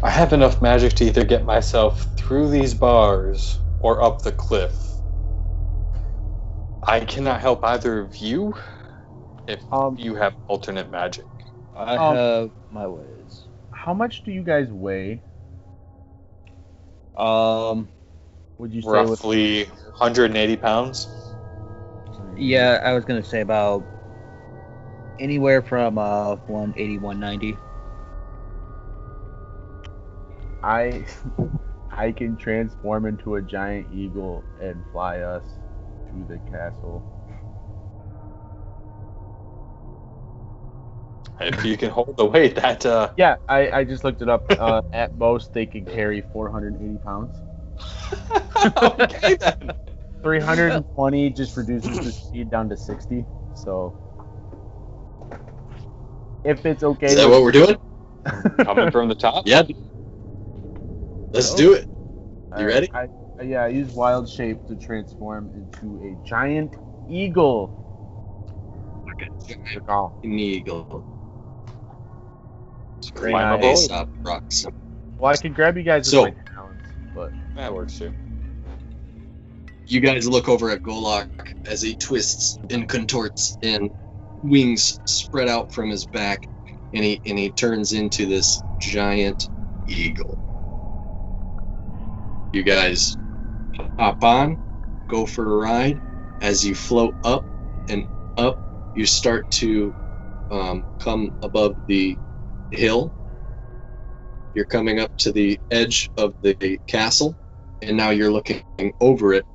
[SPEAKER 2] I have enough magic to either get myself through these bars or up the cliff. I cannot help either of you if you have alternate magic.
[SPEAKER 4] I have my ways.
[SPEAKER 1] How much do you guys weigh? Would you say
[SPEAKER 2] Roughly 180 pounds?
[SPEAKER 4] Yeah, I was gonna say about anywhere from 180, 190.
[SPEAKER 1] I can transform into a giant eagle and fly us to the castle.
[SPEAKER 2] If you can hold the weight, that
[SPEAKER 1] Yeah, I just looked it up. At most, they can carry 480 pounds.
[SPEAKER 2] okay then.
[SPEAKER 1] 320 just reduces the speed down to 60. So, if it's okay.
[SPEAKER 3] Is that what we're doing?
[SPEAKER 2] Coming from the top?
[SPEAKER 3] Yeah. Let's do it. You ready?
[SPEAKER 1] I use wild shape to transform into a giant eagle.
[SPEAKER 3] An eagle.
[SPEAKER 1] Very nice.
[SPEAKER 3] Aesop rocks.
[SPEAKER 1] Well, I can grab you guys with my talons, but
[SPEAKER 2] That works too.
[SPEAKER 3] You guys look over at Golok as he twists and contorts and wings spread out from his back, and he turns into this giant eagle. You guys hop on, go for a ride. As you float up and up, you start to come above the hill. You're coming up to the edge of the castle, and now you're looking over it,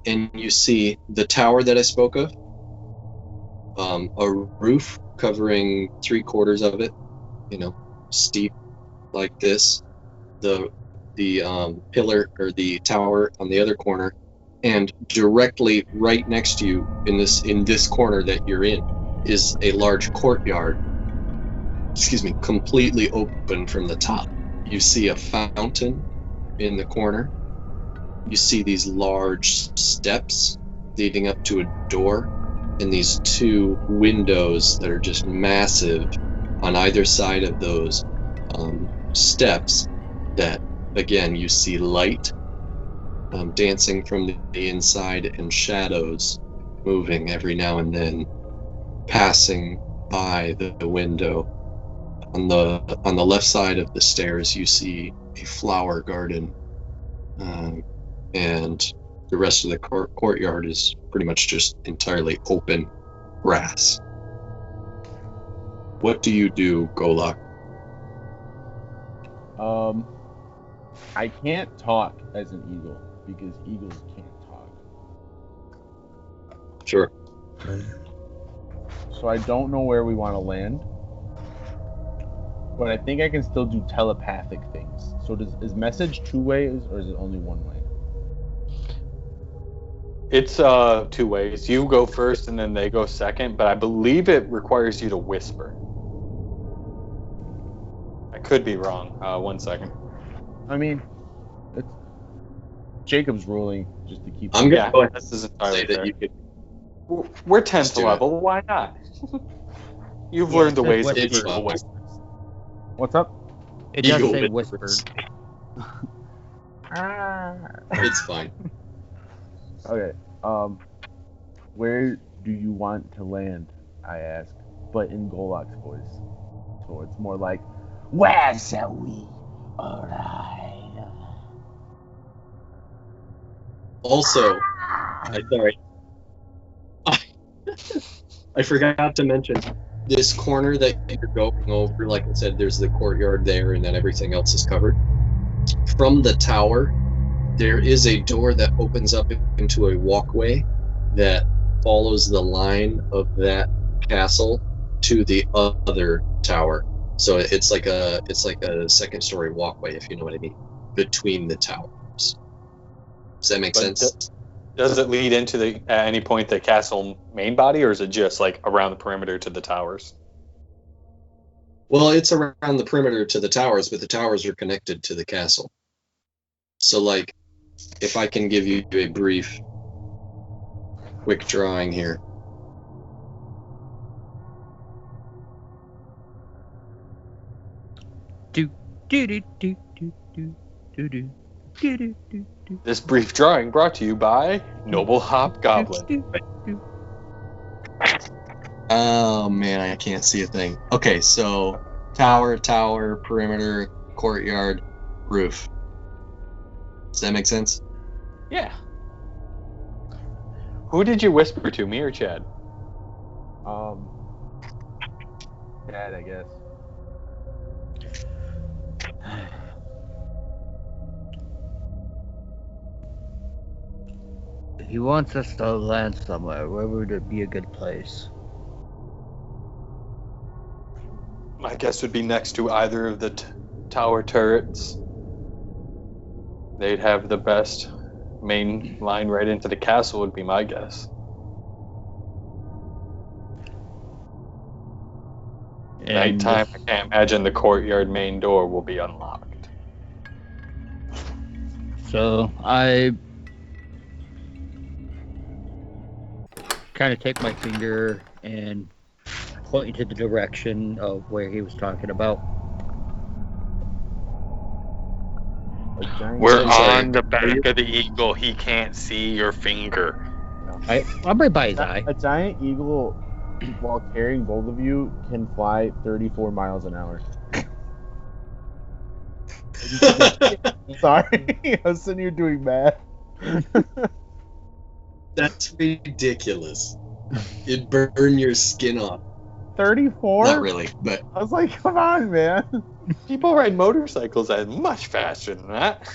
[SPEAKER 3] and you see the tower that I spoke of, a roof covering 3/4 of it, steep like this, the pillar or the tower on the other corner, and directly right next to you in this corner that you're in is a large courtyard completely open from the top. You see a fountain in the corner. You see these large steps leading up to a door, and these two windows that are just massive on either side of those steps that, again, you see light dancing from the inside and shadows moving every now and then, passing by the window. On the left side of the stairs, you see a flower garden, and the rest of the courtyard is pretty much just entirely open grass. What do you do, Golok?
[SPEAKER 1] I can't talk as an eagle because eagles can't talk.
[SPEAKER 3] Sure.
[SPEAKER 1] So I don't know where we want to land, but I think I can still do telepathic things. So is message 2 ways or is it only 1 way?
[SPEAKER 2] It's 2 ways. You go first and then they go second, but I believe it requires you to whisper. I could be wrong. 1 second.
[SPEAKER 1] I mean, it's Jacob's ruling just to keep.
[SPEAKER 3] I'm gonna go ahead
[SPEAKER 2] this is
[SPEAKER 3] and
[SPEAKER 2] entirely
[SPEAKER 3] say that
[SPEAKER 2] fair.
[SPEAKER 3] you could.
[SPEAKER 2] We're 10th
[SPEAKER 3] do it.
[SPEAKER 2] level. Why not? You've
[SPEAKER 4] Yeah,
[SPEAKER 2] learned the
[SPEAKER 4] it
[SPEAKER 2] ways
[SPEAKER 4] says
[SPEAKER 2] of
[SPEAKER 3] whisper.
[SPEAKER 2] eagle whispers.
[SPEAKER 1] What's up?
[SPEAKER 4] It does
[SPEAKER 3] Eagle
[SPEAKER 4] say
[SPEAKER 3] whispers.
[SPEAKER 4] whisper.
[SPEAKER 3] It's fine.
[SPEAKER 1] Okay. Where do you want to land? I ask, but in Golok's voice. So it's more like,
[SPEAKER 5] Where shall we arrive?
[SPEAKER 3] Also, sorry. I forgot to mention this corner that you're going over. Like I said, there's the courtyard there, and then everything else is covered. From the tower, there is a door that opens up into a walkway that follows the line of that castle to the other tower. So it's like a second-story walkway, if you know what I mean, between the towers. Does that make
[SPEAKER 2] But
[SPEAKER 3] sense?
[SPEAKER 2] Does it lead into at any point the castle main body, or is it just like around the perimeter to the towers?
[SPEAKER 3] Well, it's around the perimeter to the towers, but the towers are connected to the castle. So, like, if I can give you a brief, quick drawing here.
[SPEAKER 2] This brief drawing brought to you by Noble Hopgoblin.
[SPEAKER 3] Oh man, I can't see a thing. Okay, so tower, perimeter, courtyard, roof. Does that make sense?
[SPEAKER 2] Yeah. Who did you whisper to, me or Chad?
[SPEAKER 1] Dad, I guess.
[SPEAKER 4] He wants us to land somewhere. Where would it be a good place?
[SPEAKER 2] My guess would be next to either of the tower turrets. They'd have the best main line right into the castle, would be my guess. Nighttime, I can't imagine the courtyard main door will be unlocked.
[SPEAKER 4] So I kind of take my finger and point into the direction of where he was talking about.
[SPEAKER 7] We're
[SPEAKER 3] I'm sorry.
[SPEAKER 7] on the back of the eagle. He can't see your finger.
[SPEAKER 4] I'm right by his eye.
[SPEAKER 1] A giant eagle, while carrying both of you, can fly 34 miles an hour. Sorry, I was sitting here doing math.
[SPEAKER 3] That's ridiculous. It'd burn your skin off.
[SPEAKER 1] 34?
[SPEAKER 3] Not really, but
[SPEAKER 1] I was like, come on, man.
[SPEAKER 2] People ride motorcycles at much faster than that.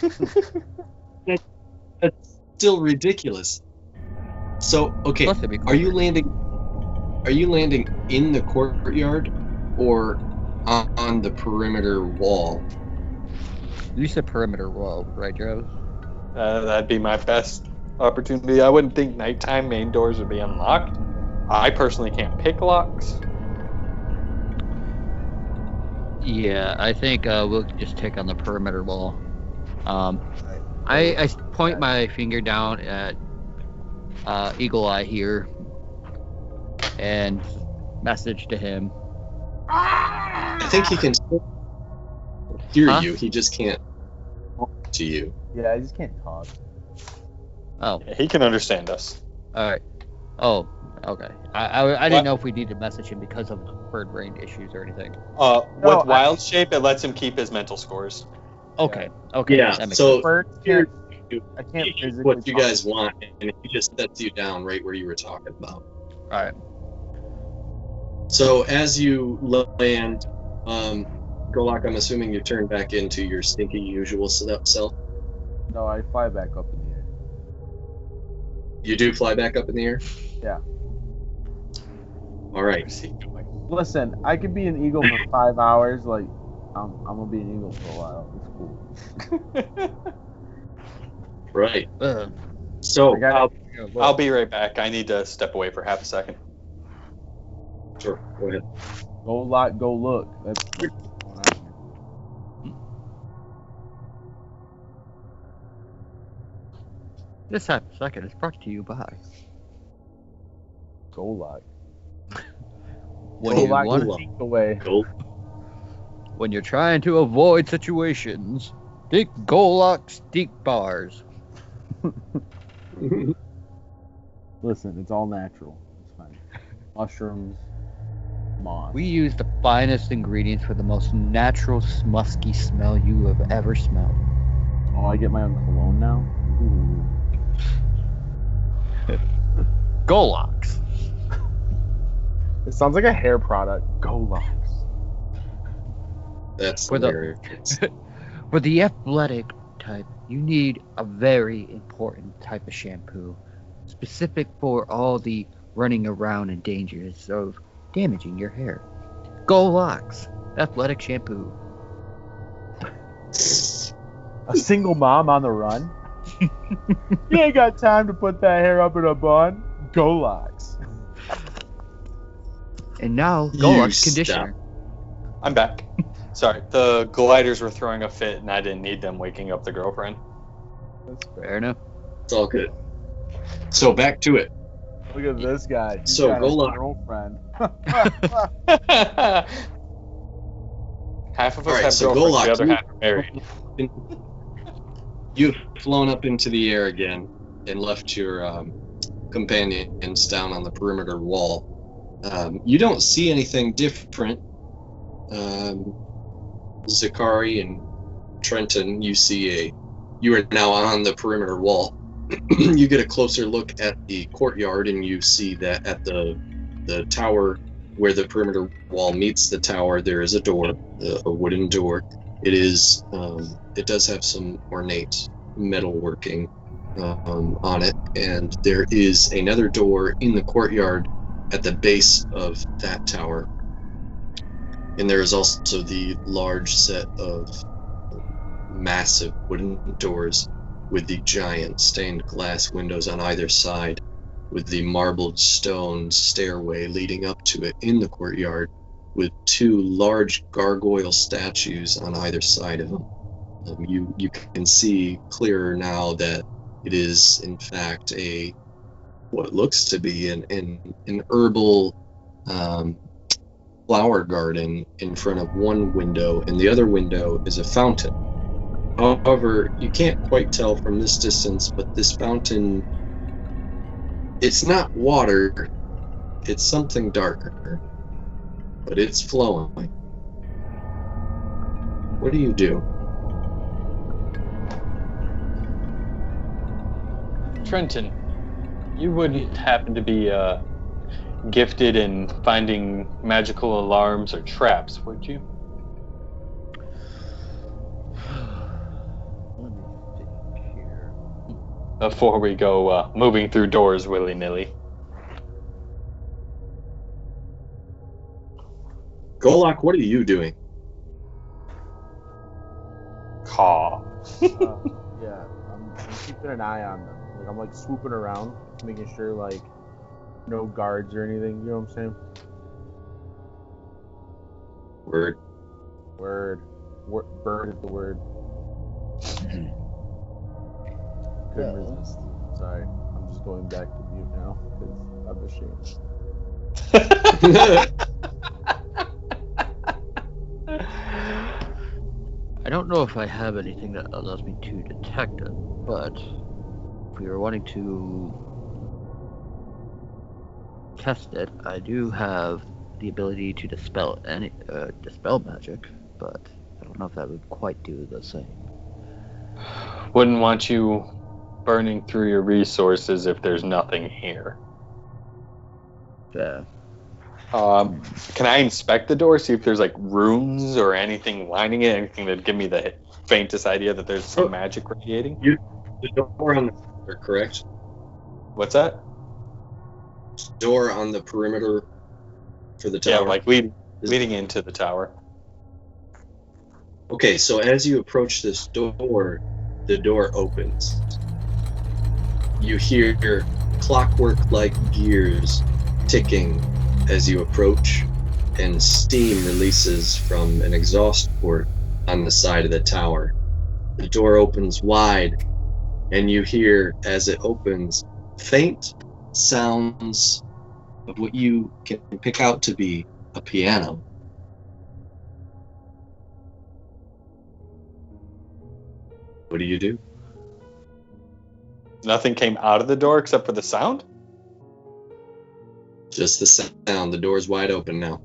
[SPEAKER 3] that's still ridiculous. So, okay,
[SPEAKER 4] Plus it'd be
[SPEAKER 3] are you
[SPEAKER 4] cooler.
[SPEAKER 3] landing in the courtyard or on the perimeter wall?
[SPEAKER 4] You said perimeter wall, right, Travis?
[SPEAKER 2] That'd be my best opportunity. I wouldn't think nighttime main doors would be unlocked. I personally can't pick locks.
[SPEAKER 4] Yeah, I think we'll just take on the perimeter wall. I point my finger down at Eagle Eye here and message to him.
[SPEAKER 3] I think he can still hear
[SPEAKER 4] Huh?
[SPEAKER 3] you. He just can't talk to you.
[SPEAKER 1] Yeah, I just can't talk.
[SPEAKER 4] Oh,
[SPEAKER 2] Yeah, he can understand us.
[SPEAKER 4] all right. Oh, okay. I didn't know if we need to message him because of bird brain issues or anything.
[SPEAKER 2] With wild shape, it lets him keep his mental scores.
[SPEAKER 4] Okay. Okay.
[SPEAKER 3] Yeah,
[SPEAKER 4] That makes
[SPEAKER 3] so
[SPEAKER 4] sense.
[SPEAKER 1] Birds
[SPEAKER 3] here
[SPEAKER 1] can't. I can't physically.
[SPEAKER 3] what you
[SPEAKER 1] talk.
[SPEAKER 3] guys want, and he just sets you down right where you were talking about.
[SPEAKER 4] All right.
[SPEAKER 3] So as you land, Golak, I'm assuming you turn back into your stinky usual self.
[SPEAKER 1] No, I fly back up in the air.
[SPEAKER 3] You do fly back up in the air?
[SPEAKER 1] Yeah.
[SPEAKER 3] All right.
[SPEAKER 2] Where's he going?
[SPEAKER 1] Listen, I could be an eagle for 5 hours. Like, I'm gonna be an eagle for a while. It's cool.
[SPEAKER 3] Right.
[SPEAKER 4] Uh,
[SPEAKER 3] So,
[SPEAKER 1] I got
[SPEAKER 2] I'll be right back. I need to step away for half a second.
[SPEAKER 3] sure, go ahead.
[SPEAKER 1] Go lock, go look. That's what's going on here.
[SPEAKER 4] this half second is brought to you by
[SPEAKER 1] Go lock.
[SPEAKER 4] when
[SPEAKER 1] Go
[SPEAKER 4] you
[SPEAKER 1] lock
[SPEAKER 4] want
[SPEAKER 1] the seek away.
[SPEAKER 3] Go.
[SPEAKER 4] when you're trying to avoid situations. Think Golok steak bars.
[SPEAKER 1] Listen, it's all natural. It's fine. Mushrooms, moss.
[SPEAKER 4] We use the finest ingredients for the most natural, musky smell you have ever smelled.
[SPEAKER 1] Oh, I get my own cologne now? Ooh.
[SPEAKER 4] Goloks.
[SPEAKER 1] It sounds like a hair product. Go locks.
[SPEAKER 3] That's
[SPEAKER 4] For the-
[SPEAKER 3] hilarious.
[SPEAKER 4] For the athletic type, you need a very important type of shampoo, specific for all the running around and dangers of damaging your hair. Goloks, athletic shampoo.
[SPEAKER 1] A single mom on the run? You ain't got time to put that hair up in a bun? Go locks.
[SPEAKER 4] And now,
[SPEAKER 3] You
[SPEAKER 4] Goloks
[SPEAKER 3] stop.
[SPEAKER 4] conditioner.
[SPEAKER 2] I'm back. Sorry, the gliders were throwing a fit, and I didn't need them waking up the girlfriend.
[SPEAKER 1] That's fair.
[SPEAKER 4] Fair enough.
[SPEAKER 3] It's all good. So back to it.
[SPEAKER 1] Look at this guy. He's
[SPEAKER 3] So,
[SPEAKER 1] got
[SPEAKER 3] go
[SPEAKER 1] a
[SPEAKER 3] lock.
[SPEAKER 1] girlfriend.
[SPEAKER 2] Half of us
[SPEAKER 3] All right,
[SPEAKER 2] have
[SPEAKER 3] so
[SPEAKER 2] girlfriends,
[SPEAKER 3] Golok,
[SPEAKER 2] the other
[SPEAKER 3] you-
[SPEAKER 2] half are married.
[SPEAKER 3] You've flown up into the air again and left your companions down on the perimeter wall. You don't see anything different. Zakari and Trenton, you are now on the perimeter wall. You get a closer look at the courtyard, and you see that at the tower where the perimeter wall meets the tower, there is a door, a wooden door. It does have some ornate metalworking on it, and there is another door in the courtyard at the base of that tower. And there is also the large set of massive wooden doors with the giant stained glass windows on either side, with the marbled stone stairway leading up to it in the courtyard, with two large gargoyle statues on either side of them. You can see clearer now that it is, in fact, what looks to be an herbal flower garden in front of one window, and the other window is a fountain. However, you can't quite tell from this distance, but this fountain, it's not water, it's something darker, but it's flowing. What do you do?
[SPEAKER 2] Trenton, you wouldn't happen to be gifted in finding magical alarms or traps, would you?
[SPEAKER 4] Let me think here.
[SPEAKER 2] Before we go moving through doors willy-nilly.
[SPEAKER 3] Golok, what are you doing?
[SPEAKER 2] Caw.
[SPEAKER 1] Yeah, I'm keeping an eye on them. Like, I'm like swooping around, making sure like no guards or anything. You know what I'm saying?
[SPEAKER 3] Word.
[SPEAKER 1] Word. Bird is the word. Couldn't resist. Sorry. I'm just going back to mute now because I'm ashamed.
[SPEAKER 4] I don't know if I have anything that allows me to detect it, but if we were wanting to test it, I do have the ability to dispel magic, but I don't know if that would quite do the same.
[SPEAKER 7] Wouldn't want you burning through your resources if there's nothing here.
[SPEAKER 4] Yeah.
[SPEAKER 7] Can I inspect the door, see if there's like runes or anything lining it, anything that'd give me the faintest idea that there's some magic radiating?
[SPEAKER 3] The door on the perimeter, correct?
[SPEAKER 7] What's that?
[SPEAKER 3] Door on the perimeter for the
[SPEAKER 7] Yeah,
[SPEAKER 3] tower.
[SPEAKER 7] like leading into the tower.
[SPEAKER 3] Okay, so as you approach this door, the door opens. You hear clockwork-like gears ticking as you approach, and steam releases from an exhaust port on the side of the tower. The door opens wide, and you hear, as it opens, faint sounds of what you can pick out to be a piano. What do you do?
[SPEAKER 7] Nothing came out of the door except for the sound?
[SPEAKER 3] Just the sound. The door's wide open now.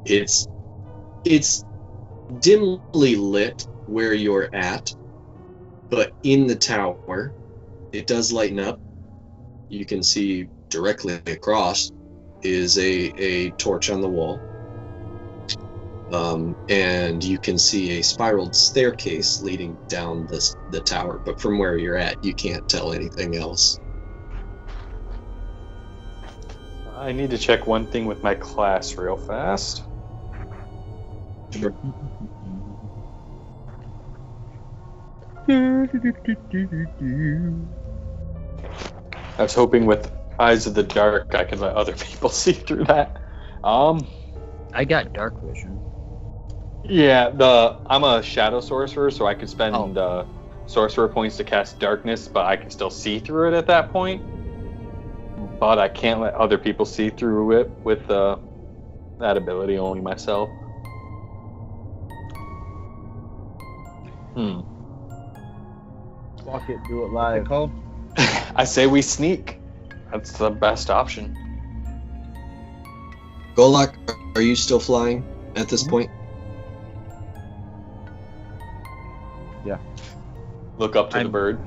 [SPEAKER 3] It's dimly lit where you're at, but in the tower, it does lighten up. You can see directly across is a torch on the wall. And you can see a spiraled staircase leading down the tower, but from where you're at, you can't tell anything else.
[SPEAKER 7] I need to check one thing with my class real fast.
[SPEAKER 3] Sure.
[SPEAKER 7] I was hoping with Eyes of the Dark I could let other people see through that.
[SPEAKER 4] I got dark vision.
[SPEAKER 7] Yeah, I'm a shadow sorcerer, so I could spend sorcerer points to cast darkness, but I can still see through it at that point. But I can't let other people see through it with that ability, only myself.
[SPEAKER 1] Fuck it, do it live.
[SPEAKER 4] Called?
[SPEAKER 7] I say we sneak. That's the best option.
[SPEAKER 3] Golak, are you still flying at this point?
[SPEAKER 1] Yeah.
[SPEAKER 7] Look up to the bird.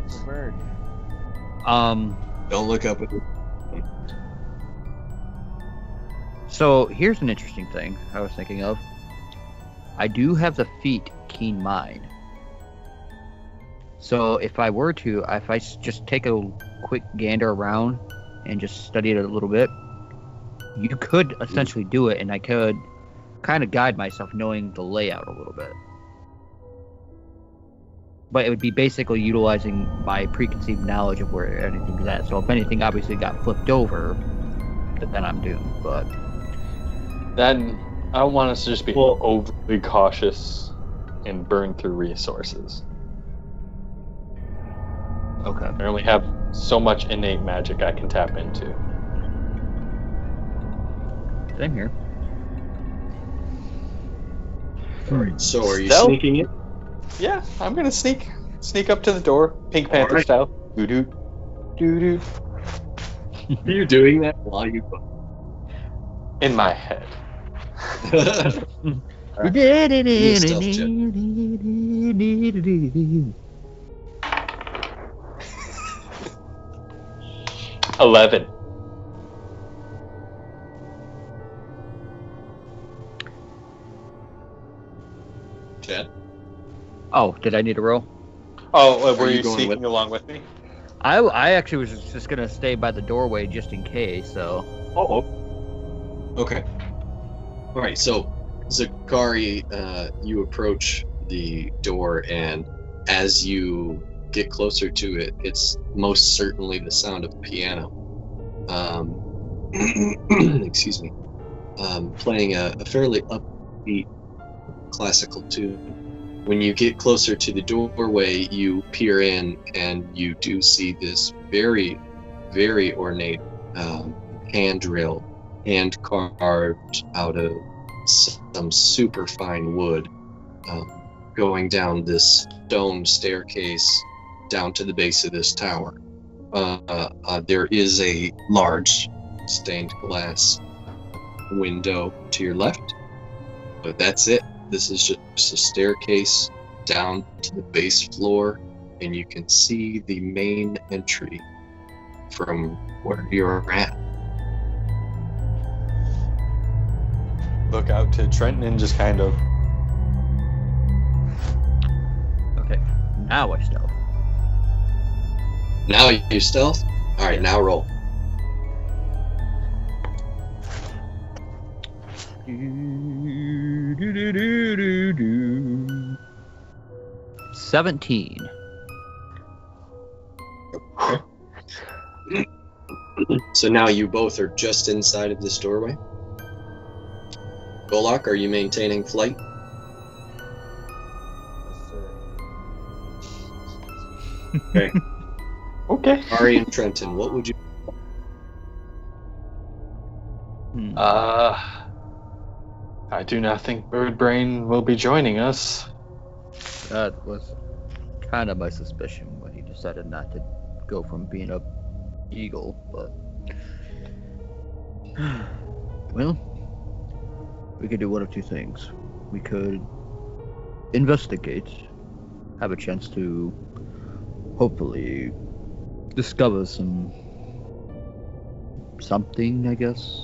[SPEAKER 1] The bird.
[SPEAKER 3] Don't look up at it.
[SPEAKER 4] So here's an interesting thing I was thinking of. I do have the feat Keen Mind. So if I just take a quick gander around and just study it a little bit, you could essentially do it, and I could kind of guide myself knowing the layout a little bit. But it would be basically utilizing my preconceived knowledge of where anything's at. So if anything obviously got flipped over, then I'm doomed. But
[SPEAKER 7] Then I don't want us to just be overly cautious and burn through resources.
[SPEAKER 4] okay.
[SPEAKER 7] I only have so much innate magic I can tap into.
[SPEAKER 4] Same here.
[SPEAKER 3] Alright, so are you
[SPEAKER 7] Stealth?
[SPEAKER 3] sneaking it?
[SPEAKER 7] Yeah, I'm gonna sneak up to the door, Pink Panther style. Doo doo, doo doo.
[SPEAKER 3] Are you doing that while you
[SPEAKER 7] In my head.
[SPEAKER 3] stealth check.
[SPEAKER 7] 11.
[SPEAKER 3] Chad?
[SPEAKER 4] Oh, did I need a roll?
[SPEAKER 7] Oh, were
[SPEAKER 3] you
[SPEAKER 7] you
[SPEAKER 3] going
[SPEAKER 7] sneaking
[SPEAKER 3] with-
[SPEAKER 7] along with me?
[SPEAKER 4] I actually was just gonna stay by the doorway just in case. So
[SPEAKER 3] Okay. Alright, so Zakari, you approach the door, and as you get closer to it, it's most certainly the sound of a piano. Excuse me. Playing a fairly upbeat classical tune. When you get closer to the doorway, you peer in and you do see this very, very ornate handrail, hand carved out of some super fine wood, going down this stone staircase down to the base of this tower. There is a large stained glass window to your left, but that's it. This is just a staircase down to the base floor, and you can see the main entry from where you're at.
[SPEAKER 2] Look out to Trenton and just kind of.
[SPEAKER 4] Okay, now I stealth.
[SPEAKER 3] Now you stealth? Alright, now roll.
[SPEAKER 4] Do, do, do, do, do. 17.
[SPEAKER 3] So now you both are just inside of this doorway. Golok, are you maintaining flight? Okay.
[SPEAKER 2] Okay.
[SPEAKER 3] Ari and Trenton, what would you...
[SPEAKER 2] I do not think Birdbrain will be joining us.
[SPEAKER 4] That was kind of my suspicion when he decided not to go from being a eagle, but well, we could do one of two things. We could investigate, have a chance to hopefully discover something, I guess.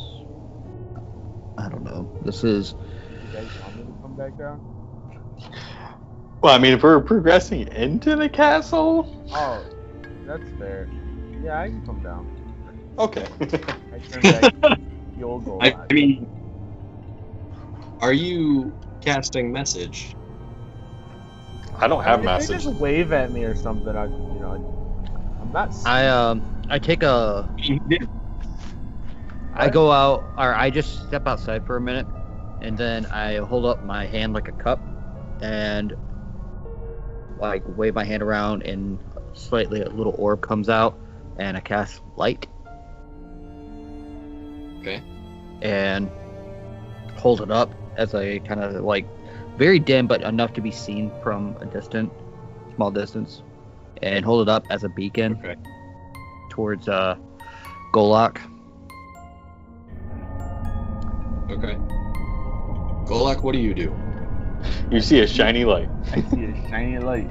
[SPEAKER 4] I don't know. This is...
[SPEAKER 1] You guys want me to come back down?
[SPEAKER 2] Well, I mean, if we're progressing into the castle.
[SPEAKER 1] Oh, that's fair. Yeah, I can come down.
[SPEAKER 2] Okay.
[SPEAKER 1] I turn back. You'll go.
[SPEAKER 3] I mean, are you casting message?
[SPEAKER 2] I don't have
[SPEAKER 1] If they
[SPEAKER 2] message.
[SPEAKER 1] just wave at me or something, I'm not.
[SPEAKER 4] I take a... I go out, or I just step outside for a minute, and then I hold up my hand like a cup, and like wave my hand around, and slightly a little orb comes out, and I cast light.
[SPEAKER 3] Okay.
[SPEAKER 4] And hold it up as I kind of like very dim, but enough to be seen from a small distance, and hold it up as a beacon towards Golok.
[SPEAKER 3] Okay. Golok, what do you do?
[SPEAKER 2] You see a shiny light.
[SPEAKER 1] I see a shiny light.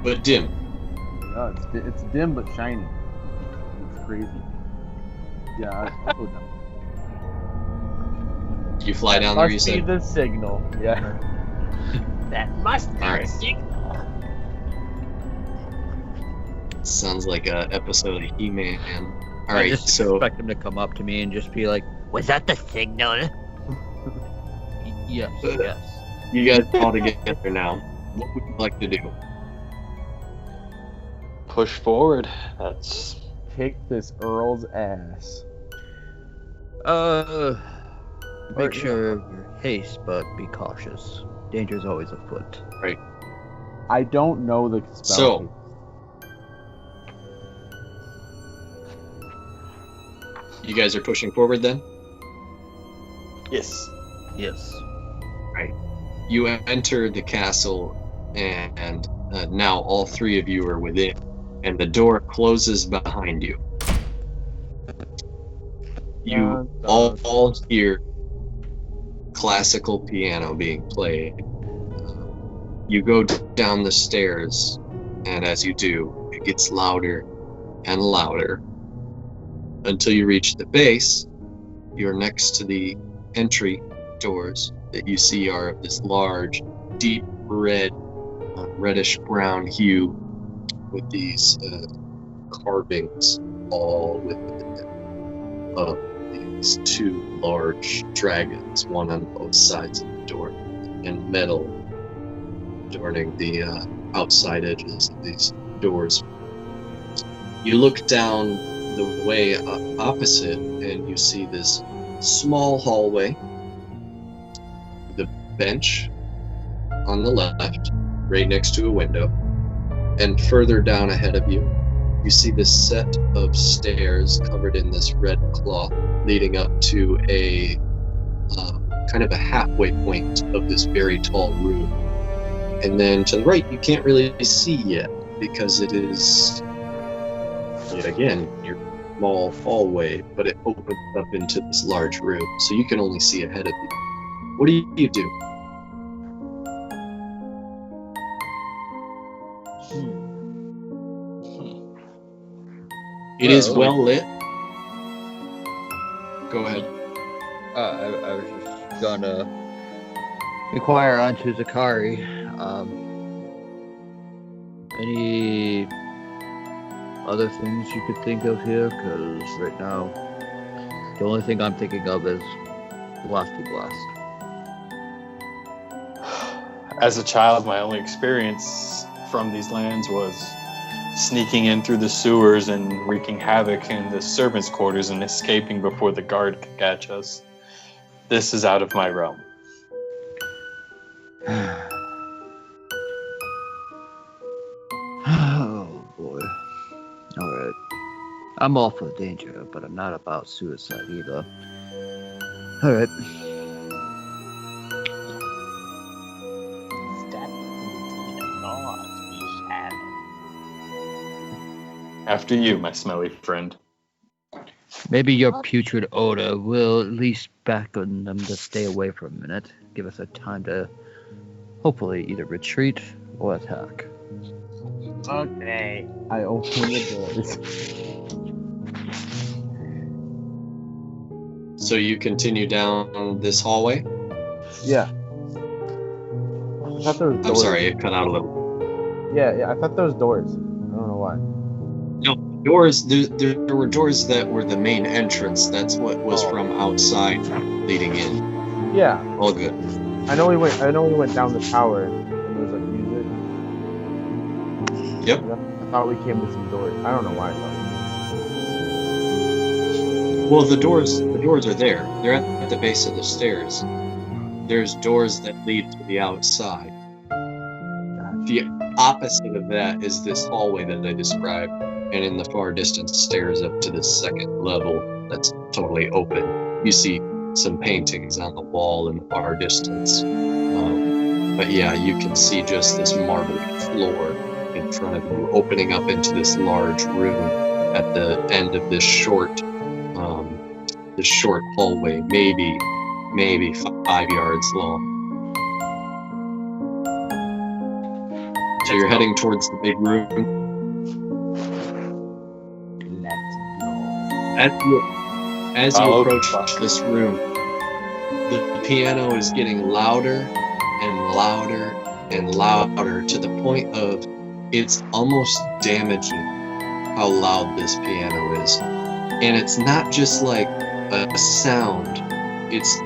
[SPEAKER 3] But dim.
[SPEAKER 1] Yeah, it's dim but shiny. It's crazy. Yeah, I'll go down.
[SPEAKER 3] You fly down there, you
[SPEAKER 1] Must be
[SPEAKER 3] said?
[SPEAKER 1] the signal. Yeah. That must be
[SPEAKER 3] Alright.
[SPEAKER 1] the signal.
[SPEAKER 3] Sounds like a episode of He-Man.
[SPEAKER 4] I
[SPEAKER 3] Alright,
[SPEAKER 4] just
[SPEAKER 3] so...
[SPEAKER 4] expect him to come up to me and just be like, "Was that the signal?" Yes, yes.
[SPEAKER 3] You guys all together now. What would you like to do?
[SPEAKER 2] Push forward. That's.
[SPEAKER 1] Kick this Earl's ass.
[SPEAKER 4] Make sure you're haste, but be cautious. Danger is always afoot.
[SPEAKER 1] I don't know the spell.
[SPEAKER 3] So- You guys are pushing forward then?
[SPEAKER 2] Yes.
[SPEAKER 4] Yes.
[SPEAKER 3] You enter the castle, and now all three of you are within, and the door closes behind you. You all hear classical piano being played. You go down the stairs, and as you do, it gets louder and louder until you reach the base. You're next to the entry doors that you see are of this large, deep red, reddish brown hue with these carvings all within them of these two large dragons, one on both sides of the door, and metal adorning the outside edges of these doors. You look down the way opposite, and you see this small hallway, the bench on the left, right next to a window, and further down ahead of you, you see this set of stairs covered in this red cloth leading up to a kind of a halfway point of this very tall room. And then to the right, you can't really see yet because it is, yet again, your small hallway, but it opens up into this large room, so you can only see ahead of you. What do you do? It is well lit. Go ahead.
[SPEAKER 4] I was just gonna inquire onto Zakari. Any other things you could think of here? Because right now, the only thing I'm thinking of is Lofty Blast.
[SPEAKER 7] As a child, my only experience from these lands was sneaking in through the sewers and wreaking havoc in the servants' quarters and escaping before the guard could catch us. This is out of my realm.
[SPEAKER 4] Oh boy. Alright. I'm all for danger, but I'm not about suicide either. Alright.
[SPEAKER 7] After you, my smelly friend.
[SPEAKER 4] Maybe your putrid odor will at least beckon them to stay away for a minute. Give us a time to hopefully either retreat or attack.
[SPEAKER 5] Okay.
[SPEAKER 1] I open the doors.
[SPEAKER 3] So you continue down this hallway?
[SPEAKER 1] Yeah. I thought there was doors.
[SPEAKER 3] I'm sorry, it cut out a little.
[SPEAKER 1] Yeah, I thought there was doors. I don't know why.
[SPEAKER 3] No, doors, there were doors that were the main entrance. That's what was from outside leading in.
[SPEAKER 1] Yeah.
[SPEAKER 3] All good.
[SPEAKER 1] I know we went down the tower and there was like music.
[SPEAKER 3] Yep.
[SPEAKER 1] I thought we came to some doors. I don't know why I thought
[SPEAKER 3] Well, the doors are there. They're at the base of the stairs. There's doors that lead to the outside. The opposite of that is this hallway that I described, and in the far distance, stairs up to the second level that's totally open. You see some paintings on the wall in the far distance. But yeah, you can see just this marble floor in front of you, opening up into this large room at the end of this short hallway, maybe 5 yards long. So you're heading towards the big room.
[SPEAKER 5] Let's go.
[SPEAKER 3] As you approach this room, the piano is getting louder and louder and louder to the point of it's almost damaging how loud this piano is. And it's not just like a sound, it's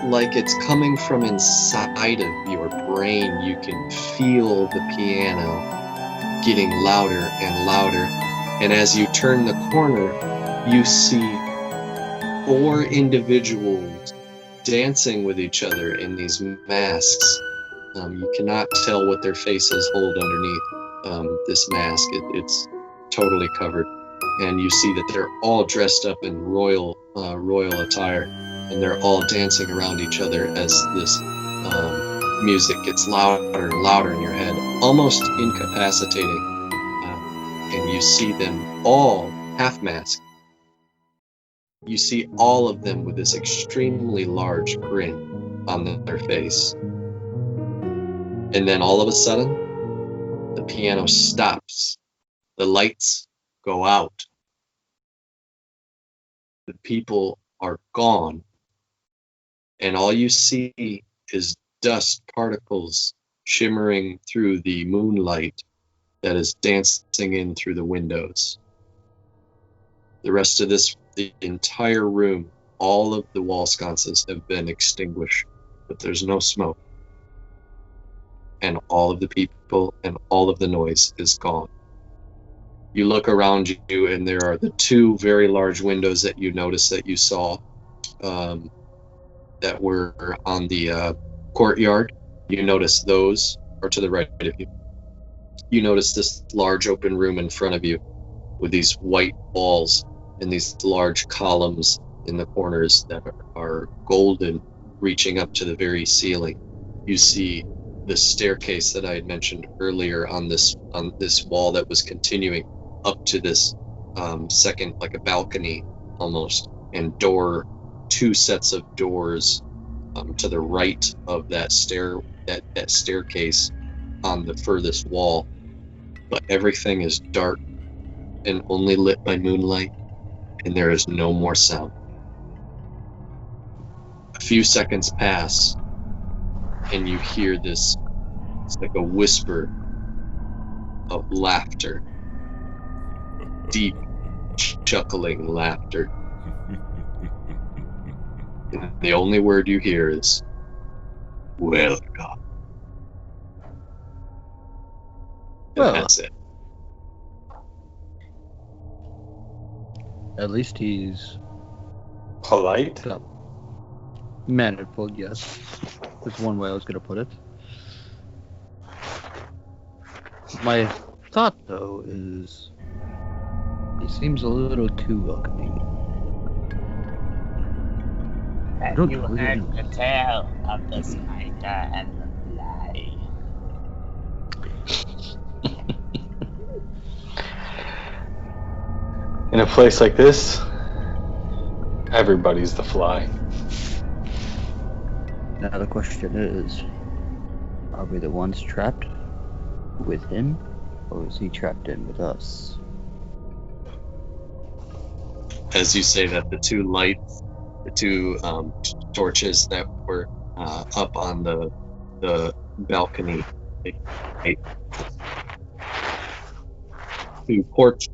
[SPEAKER 3] like it's coming from inside of your brain. You can feel the piano getting louder and louder. And as you turn the corner, you see 4 individuals dancing with each other in these masks. You cannot tell what their faces hold underneath this mask. It's totally covered. And you see that they're all dressed up in royal attire, and they're all dancing around each other as this music gets louder and louder in your head, almost incapacitating. And you see them all half-masked. You see all of them with this extremely large grin on their face. And then all of a sudden, the piano stops. The lights go out. The people are gone. And all you see is dust particles shimmering through the moonlight that is dancing in through the windows. The rest of the entire room, all of the wall sconces have been extinguished, but there's no smoke. and all of the people and all of the noise is gone. You look around you, and there are the two very large windows that you noticed that you saw that were on the courtyard. You notice those are to the right of you. You notice this large open room in front of you with these white walls and these large columns in the corners that are golden, reaching up to the very ceiling. You see the staircase that I had mentioned earlier on this wall that was continuing up to this second, like a balcony almost, and two sets of doors to the right of that staircase on the furthest wall. But everything is dark and only lit by moonlight, and there is no more sound. A few seconds pass, and you hear this, it's like a whisper of laughter. Deep, chuckling laughter. And the only word you hear is, welcome. And
[SPEAKER 4] Well,
[SPEAKER 3] that's it.
[SPEAKER 4] At least he's
[SPEAKER 7] Polite?
[SPEAKER 4] manifold, yes. That's one way I was going to put it. My thought, though, is he seems a little too welcoming.
[SPEAKER 5] Have you heard the tale of the spider and the fly?
[SPEAKER 7] In a place like this, everybody's the fly.
[SPEAKER 4] Now the question is, are we the ones trapped with him, or is he trapped in with us?
[SPEAKER 3] As you say that, the two lights, the two torches that were up on the balcony, two portraits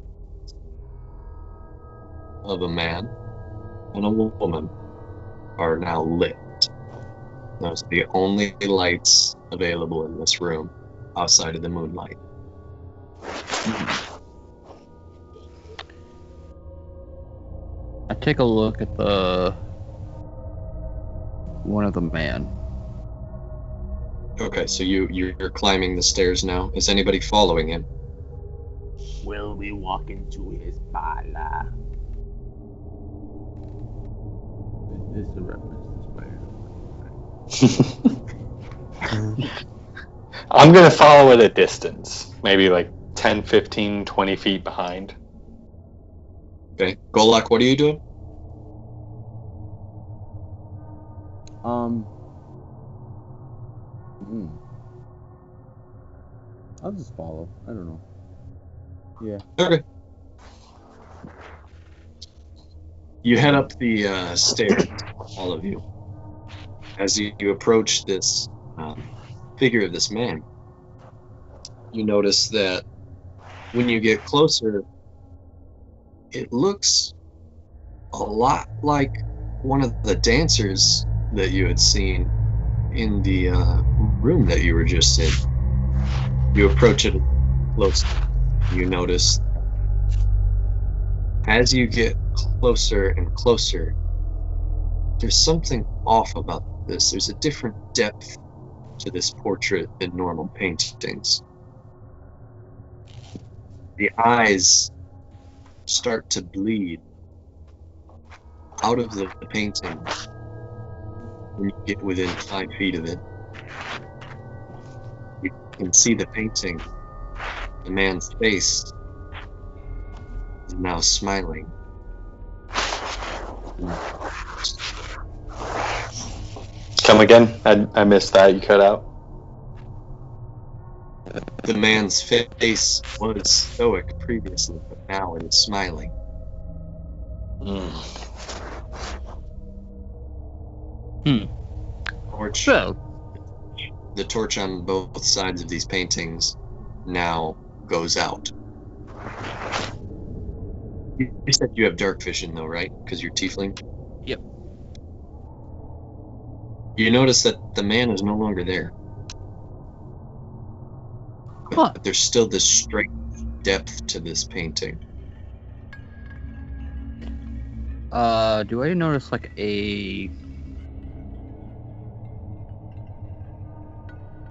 [SPEAKER 3] of a man and a woman are now lit. Those are the only lights available in this room outside of the moonlight.
[SPEAKER 4] I take a look at one of the man.
[SPEAKER 3] Okay, so you're climbing the stairs now. Is anybody following him?
[SPEAKER 5] Will we walk into his parlor?
[SPEAKER 1] Is this a reference to Spider?
[SPEAKER 7] I'm going to follow at a distance, maybe like 10, 15, 20 feet behind.
[SPEAKER 3] Okay, Golak, what are you doing?
[SPEAKER 1] I'll just follow. I don't know. Yeah.
[SPEAKER 3] Okay. You head up the stairs, all of you. As you approach this figure of this man, you notice that when you get closer, it looks a lot like one of the dancers that you had seen in the room that you were just in. You approach it close. You notice as you get closer and closer, there's something off about this. There's a different depth to this portrait than normal paintings. The eyes start to bleed out of the painting when you get within 5 feet of it. You can see the painting. The man's face is now smiling.
[SPEAKER 7] Come again? I missed that. You cut out.
[SPEAKER 3] The man's face was stoic previously, but now it is smiling. Torch. The torch on both sides of these paintings now goes out. You said you have dark vision, though, right? Because you're tiefling?
[SPEAKER 4] Yep.
[SPEAKER 3] You notice that the man is no longer there. But there's still this strange depth to this painting.
[SPEAKER 4] Do I notice like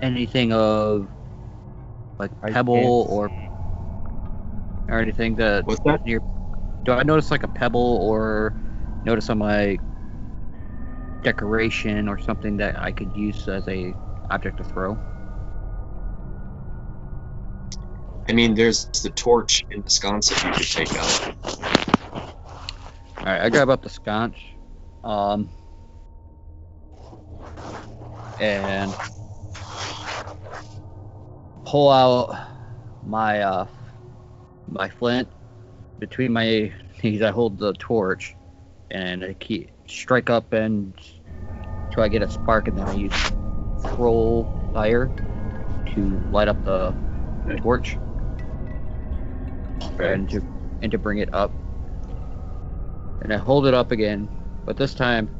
[SPEAKER 4] anything of like
[SPEAKER 1] I
[SPEAKER 4] pebble
[SPEAKER 1] can't
[SPEAKER 4] or anything that
[SPEAKER 3] What's that?
[SPEAKER 4] near? Do I notice like a pebble or notice some like decoration or something that I could use as a object to throw?
[SPEAKER 3] I mean, there's the torch in the sconce that you could take out.
[SPEAKER 4] All right, I grab up the sconce, and pull out my my flint. Between my knees, I hold the torch, and I strike up until I get a spark, and then I use scroll fire to light up the torch, and to bring it up. And I hold it up again, but this time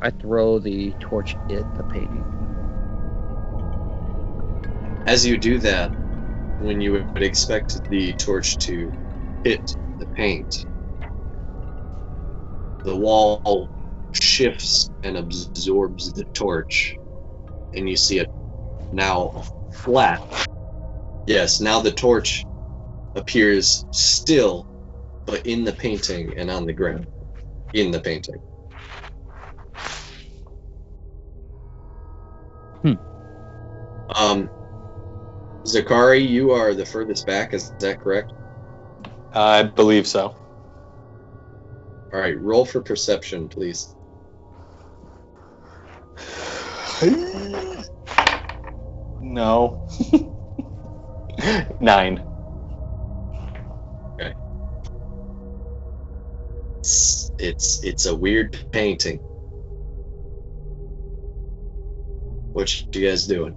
[SPEAKER 4] I throw the torch at the painting.
[SPEAKER 3] As you do that, when you would expect the torch to hit the paint, the wall shifts and absorbs the torch, and you see it now flat. Yes, now the torch appears still, but in the painting and on the ground. In the painting. Zakari, you are the furthest back, is that correct?
[SPEAKER 2] I believe so.
[SPEAKER 3] Alright, roll for perception, please.
[SPEAKER 2] No. 9.
[SPEAKER 3] It's a weird painting. What you guys doing?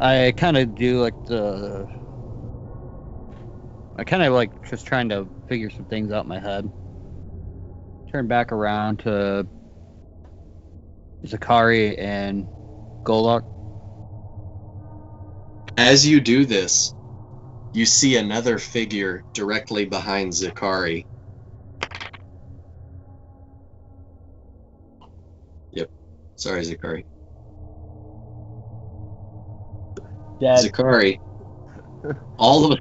[SPEAKER 4] I kind of do like I kind of like just trying to figure some things out in my head. Turn back around to Zakari and Golok.
[SPEAKER 3] As you do this, you see another figure directly behind Zakari. Yep. Sorry, Zakari.
[SPEAKER 1] Dad.
[SPEAKER 3] Zakari. All of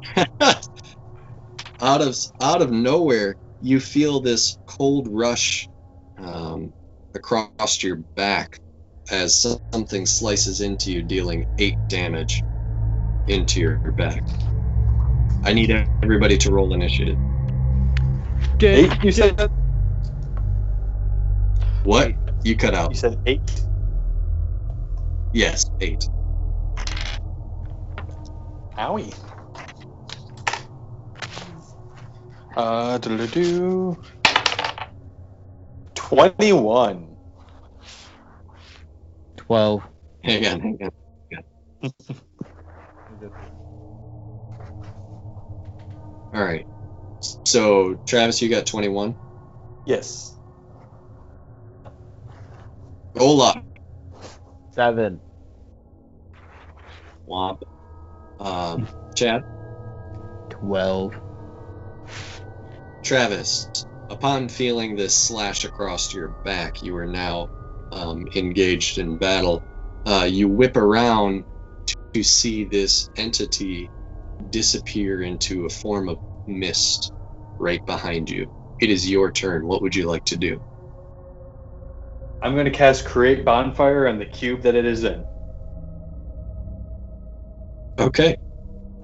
[SPEAKER 3] out of nowhere, you feel this cold rush across your back as something slices into you, dealing 8 damage into your back. I need everybody to roll initiative.
[SPEAKER 2] 8, you said?
[SPEAKER 3] What? You cut out.
[SPEAKER 2] You said 8?
[SPEAKER 3] Yes, 8.
[SPEAKER 2] Owie. 21.
[SPEAKER 4] 12.
[SPEAKER 3] Hang on. All right. So, Travis, you got 21.
[SPEAKER 2] Yes.
[SPEAKER 3] Ola.
[SPEAKER 1] 7.
[SPEAKER 3] Womp. Chad.
[SPEAKER 4] 12.
[SPEAKER 3] Travis, upon feeling this slash across your back, you are now engaged in battle. You whip around to see this entity disappear into a form of mist right behind you. It is your turn. What would you like to do?
[SPEAKER 2] I'm going to cast Create Bonfire on the cube that it is in.
[SPEAKER 3] Okay.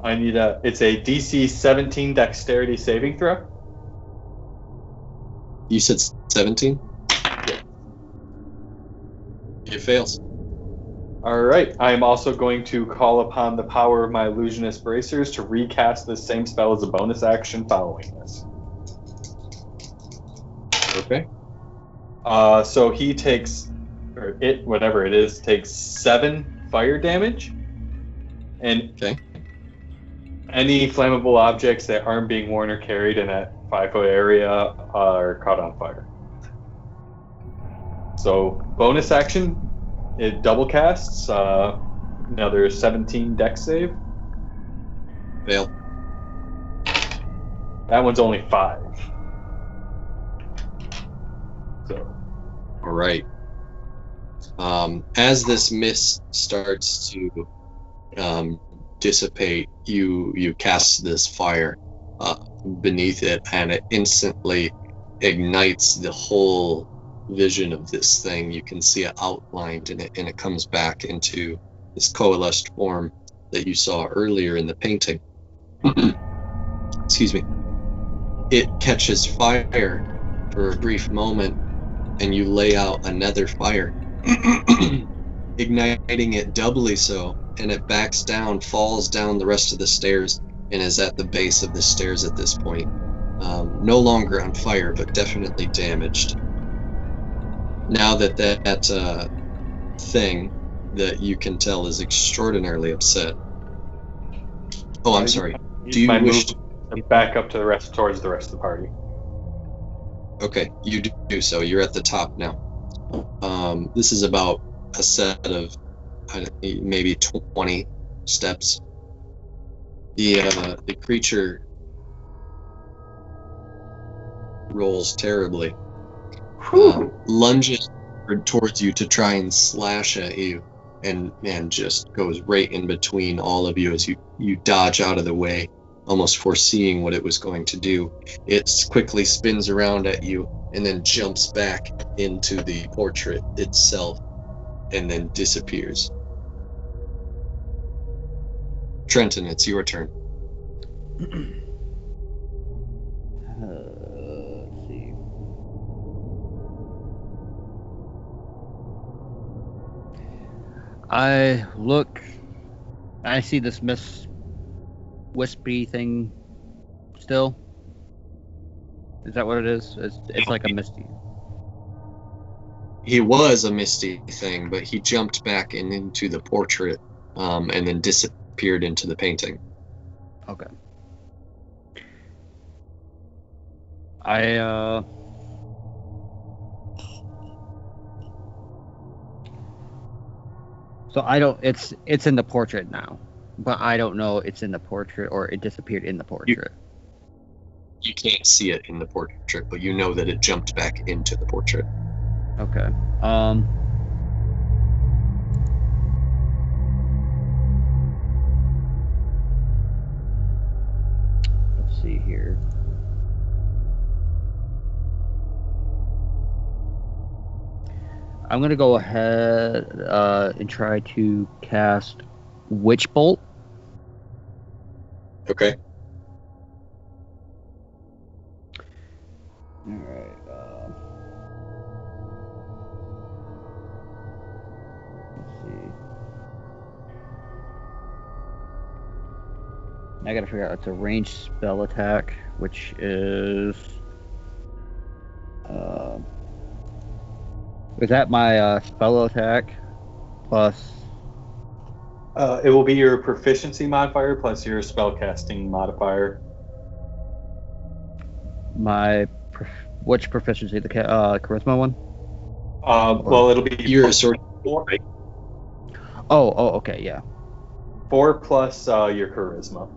[SPEAKER 2] I need it's a DC 17 Dexterity saving throw.
[SPEAKER 3] You said 17?
[SPEAKER 2] Yeah.
[SPEAKER 3] It fails.
[SPEAKER 2] All right. I am also going to call upon the power of my Illusionist Bracers to recast this same spell as a bonus action following this.
[SPEAKER 3] Okay.
[SPEAKER 2] So he takes, or it, whatever it is, takes 7 fire damage. And
[SPEAKER 3] Okay.
[SPEAKER 2] any flammable objects that aren't being worn or carried in that 5-foot area are caught on fire. So bonus action, it double casts
[SPEAKER 7] another 17 dex save.
[SPEAKER 3] Fail.
[SPEAKER 7] That one's only 5. So.
[SPEAKER 3] All right. As this mist starts to dissipate, you cast this fire beneath it, and it instantly ignites the whole vision of this thing. You can see it outlined in it, and it comes back into this coalesced form that you saw earlier in the painting. Excuse me. It catches fire for a brief moment, and you lay out another fire, igniting it doubly so, and it backs down, falls down the rest of the stairs, and is at the base of the stairs at this point. No longer on fire, but definitely damaged. Now that thing that you can tell is extraordinarily upset. Oh, I'm sorry. Do you wish to
[SPEAKER 7] back up to towards the rest of the party?
[SPEAKER 3] Okay, you do so. You're at the top now. This is about a set of maybe 20 steps. The creature rolls terribly. Lunges towards you to try and slash at you, and just goes right in between all of you as you dodge out of the way, almost foreseeing what it was going to do. It quickly spins around at you and then jumps back into the portrait itself and then disappears. Trenton, it's your turn.
[SPEAKER 4] Let's see. I look. I see this wispy thing still. Is that what it is? It's like a misty.
[SPEAKER 3] He was a misty thing, but he jumped back into the portrait and then disappeared into the painting.
[SPEAKER 4] Okay. So I don't. It's in the portrait now, but I don't know it's in the portrait or it disappeared in the portrait.
[SPEAKER 3] You can't see it in the portrait, but you know that it jumped back into the portrait.
[SPEAKER 4] Okay. Let's see here. I'm gonna go ahead and try to cast Witch Bolt.
[SPEAKER 3] Okay.
[SPEAKER 4] All right. Let's see. I gotta figure out it's a ranged spell attack, which is that my spell attack plus?
[SPEAKER 7] It will be your proficiency modifier plus your spellcasting modifier.
[SPEAKER 4] Which proficiency? The charisma one?
[SPEAKER 7] Well, it'll be
[SPEAKER 3] You're a sword, right?
[SPEAKER 4] Oh, okay, yeah.
[SPEAKER 7] 4 plus your charisma,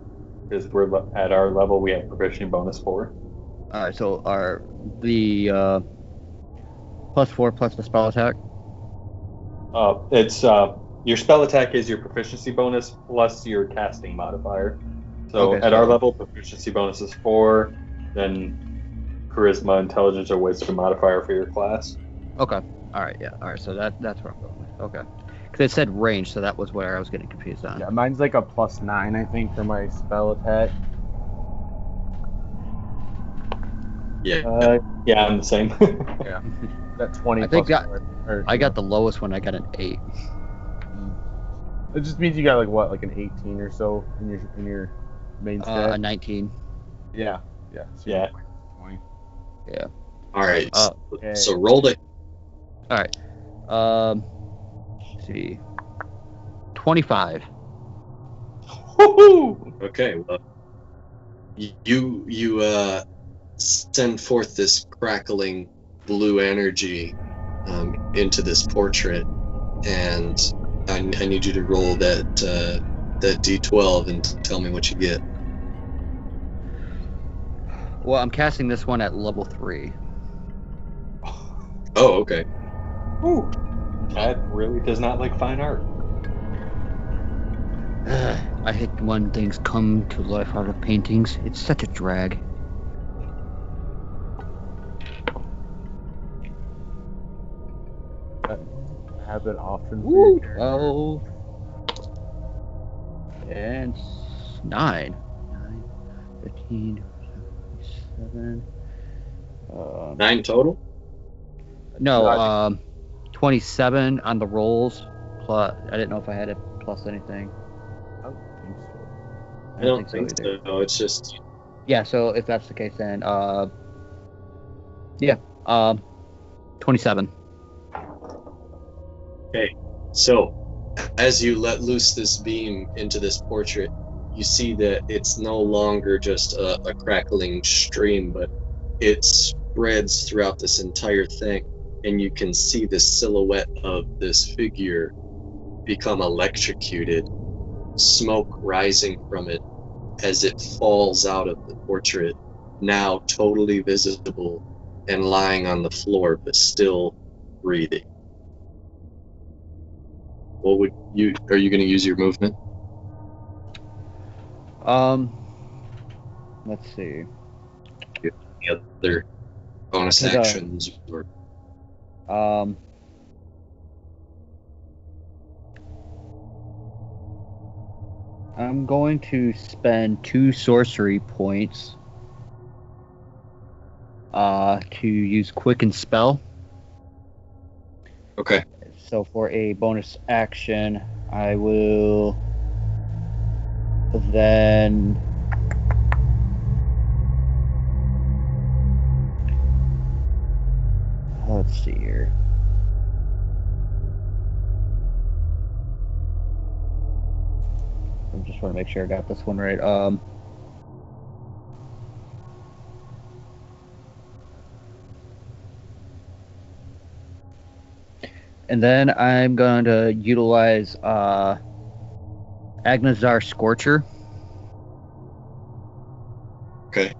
[SPEAKER 7] because we're at our level. We have proficiency bonus 4.
[SPEAKER 4] All right, so the +4 plus the spell attack.
[SPEAKER 7] It's your spell attack is your proficiency bonus plus your casting modifier. So
[SPEAKER 4] Okay,
[SPEAKER 7] at our level, proficiency bonus is 4, then charisma, intelligence, or wisdom modifier for your class.
[SPEAKER 4] Okay. All right. Yeah. All right. So that's what I'm going with. Okay. Because it said range, so that was where I was getting confused on.
[SPEAKER 1] Yeah, mine's like a +9, I think, for my spell attack.
[SPEAKER 3] Yeah.
[SPEAKER 7] Yeah, I'm the same.
[SPEAKER 1] Yeah. That 20.
[SPEAKER 4] I think I got
[SPEAKER 1] the.
[SPEAKER 4] the lowest one. I got an 8.
[SPEAKER 1] It just means you got like an 18 or so in your main stat.
[SPEAKER 4] A 19.
[SPEAKER 1] Yeah. Yeah. So
[SPEAKER 7] Yeah.
[SPEAKER 1] 20.
[SPEAKER 4] Yeah.
[SPEAKER 3] All right.
[SPEAKER 1] Okay.
[SPEAKER 3] So roll it.
[SPEAKER 4] All right. Let's see. 25.
[SPEAKER 7] Woohoo!
[SPEAKER 3] Okay. Well, you send forth this crackling blue energy into this portrait, and I need you to roll that D12 and tell me what you get.
[SPEAKER 4] Well, I'm casting this one at level 3.
[SPEAKER 3] Oh, okay.
[SPEAKER 7] Ooh. Cat really does not like fine art.
[SPEAKER 4] I hate when things come to life out of paintings. It's such a drag.
[SPEAKER 1] Happen often.
[SPEAKER 4] Woo! 12 and 9. 15, 7.
[SPEAKER 3] 9 total?
[SPEAKER 4] No, 27 on the rolls. Plus, I didn't know if I had it plus anything.
[SPEAKER 1] I don't think so.
[SPEAKER 3] I don't think
[SPEAKER 4] either.
[SPEAKER 3] so. It's just...
[SPEAKER 4] Yeah, so if that's the case, then 27.
[SPEAKER 3] Okay, so as you let loose this beam into this portrait, you see that it's no longer just a crackling stream, but it spreads throughout this entire thing, and you can see the silhouette of this figure become electrocuted, smoke rising from it as it falls out of the portrait, now totally visible and lying on the floor, but still breathing. What would you? Are you going to use your movement?
[SPEAKER 4] Let's see.
[SPEAKER 3] Any other bonus
[SPEAKER 4] Could,
[SPEAKER 3] actions? Or...
[SPEAKER 4] I'm going to spend 2 sorcery points to use Quicken Spell.
[SPEAKER 3] Okay.
[SPEAKER 4] So for a bonus action, I will then let's see here. I just want to make sure I got this one right. And then I'm going to utilize Agnazar Scorcher.
[SPEAKER 3] Okay.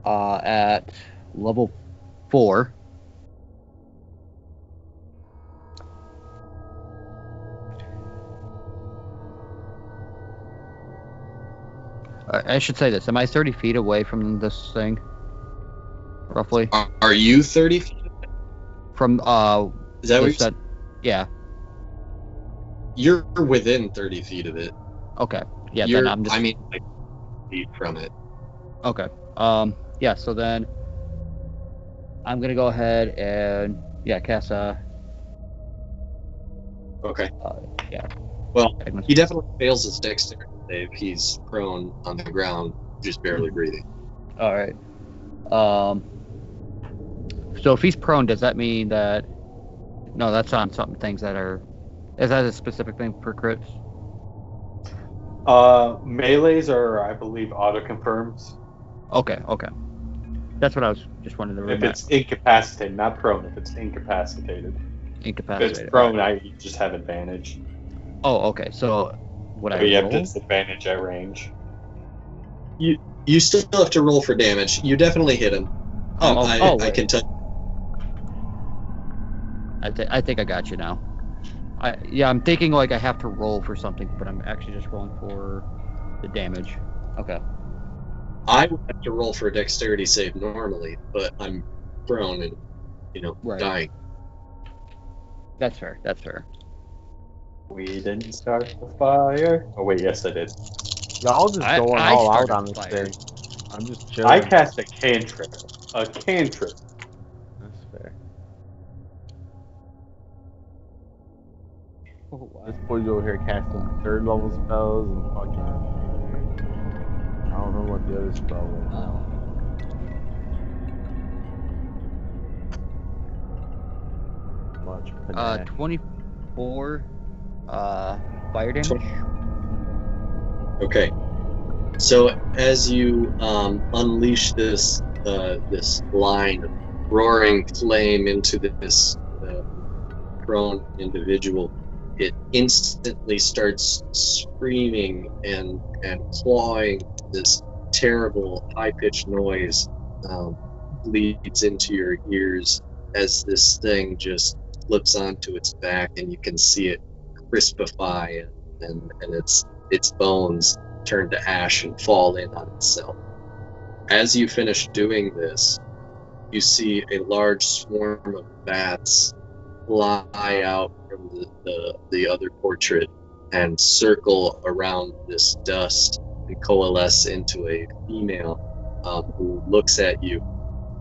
[SPEAKER 4] At level 4. I should say this. Am I 30 feet away from this thing? Roughly?
[SPEAKER 3] Are you 30 feet?
[SPEAKER 4] From,
[SPEAKER 3] Is that what you said?
[SPEAKER 4] Yeah.
[SPEAKER 3] You're within 30 feet of it.
[SPEAKER 4] Okay. Yeah,
[SPEAKER 3] You're,
[SPEAKER 4] then I'm just...
[SPEAKER 3] I mean, like, feet from it.
[SPEAKER 4] Okay. Yeah, so then I'm going to go ahead and, cast
[SPEAKER 3] Okay.
[SPEAKER 4] yeah.
[SPEAKER 3] Well, he definitely fails his dexterity save. He's prone on the ground, just barely breathing.
[SPEAKER 4] All right. So if he's prone, does that mean that... No, that's on something things that are... Is that a specific thing for crits?
[SPEAKER 7] Melees are, I believe, auto-confirms.
[SPEAKER 4] Okay. That's what I was just wanting to remember.
[SPEAKER 7] If it's incapacitated, not prone, if it's incapacitated.
[SPEAKER 4] Incapacitated.
[SPEAKER 7] If it's prone, you just have advantage.
[SPEAKER 4] Oh, okay. So would I
[SPEAKER 7] You
[SPEAKER 4] roll?
[SPEAKER 7] have disadvantage at range.
[SPEAKER 3] You still have to roll for damage. You definitely hit him. I can tell.
[SPEAKER 4] I think I got you now. I'm thinking like I have to roll for something, but I'm actually just rolling for the damage. Okay.
[SPEAKER 3] I would have to roll for a dexterity save normally, but I'm prone and, dying.
[SPEAKER 4] That's fair.
[SPEAKER 7] We didn't start the fire. Oh wait, yes I did.
[SPEAKER 1] Y'all just going
[SPEAKER 4] I
[SPEAKER 1] all out
[SPEAKER 4] started
[SPEAKER 1] on
[SPEAKER 4] the
[SPEAKER 1] this
[SPEAKER 4] fire.
[SPEAKER 1] thing. I'm just chilling.
[SPEAKER 7] I cast a cantrip.
[SPEAKER 1] That's fair.
[SPEAKER 4] Oh, wow.
[SPEAKER 1] This boy's over here casting 3rd level spells and fucking... I don't know what the other spell was now. Much panache.
[SPEAKER 4] 24 fire damage.
[SPEAKER 3] Okay. So as you unleash this line of roaring flame into this prone individual, it instantly starts screaming and clawing. This terrible high-pitched noise bleeds into your ears as this thing just flips onto its back, and you can see it crispify and its bones turn to ash and fall in on itself. As you finish doing this, you see a large swarm of bats fly out from the other portrait and circle around this dust and coalesce into a female who looks at you,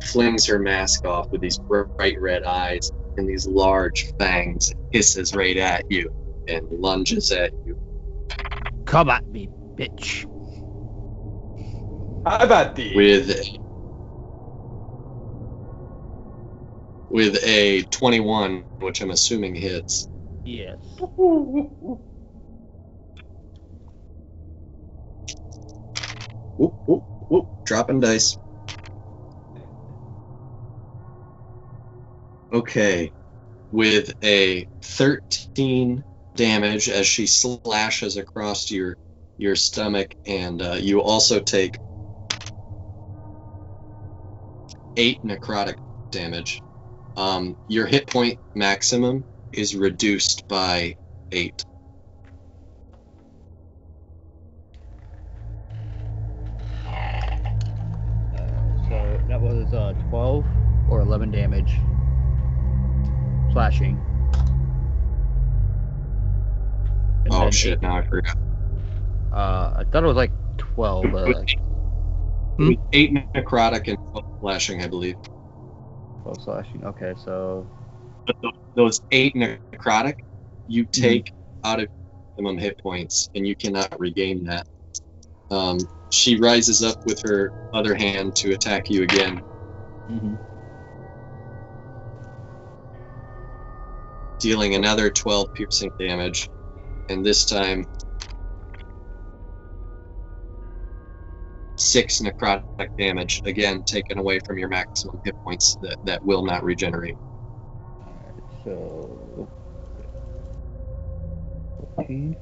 [SPEAKER 3] flings her mask off with these bright red eyes and these large fangs, hisses right at you and lunges at you.
[SPEAKER 6] Come at me, bitch.
[SPEAKER 2] How about thee?
[SPEAKER 3] With a 21, which I'm assuming hits.
[SPEAKER 6] Yes.
[SPEAKER 3] Whoop, whoop, whoop. Dropping dice. Okay. With a 13 damage as she slashes across your stomach, and you also take 8 necrotic damage. Your hit point maximum is reduced by 8.
[SPEAKER 4] So that was 12 or 11 damage. Slashing. And
[SPEAKER 3] Oh
[SPEAKER 4] then
[SPEAKER 3] shit, now I forgot.
[SPEAKER 4] I thought it was like 12.
[SPEAKER 3] With 8 necrotic and 12 slashing, I believe.
[SPEAKER 4] 12 slashing. Okay, so
[SPEAKER 3] But those 8 necrotic, you take out of minimum hit points, and you cannot regain that. She rises up with her other hand to attack you again. Dealing another 12 piercing damage, and this time 6 necrotic damage, again taken away from your maximum hit points that will not regenerate.
[SPEAKER 4] So 14.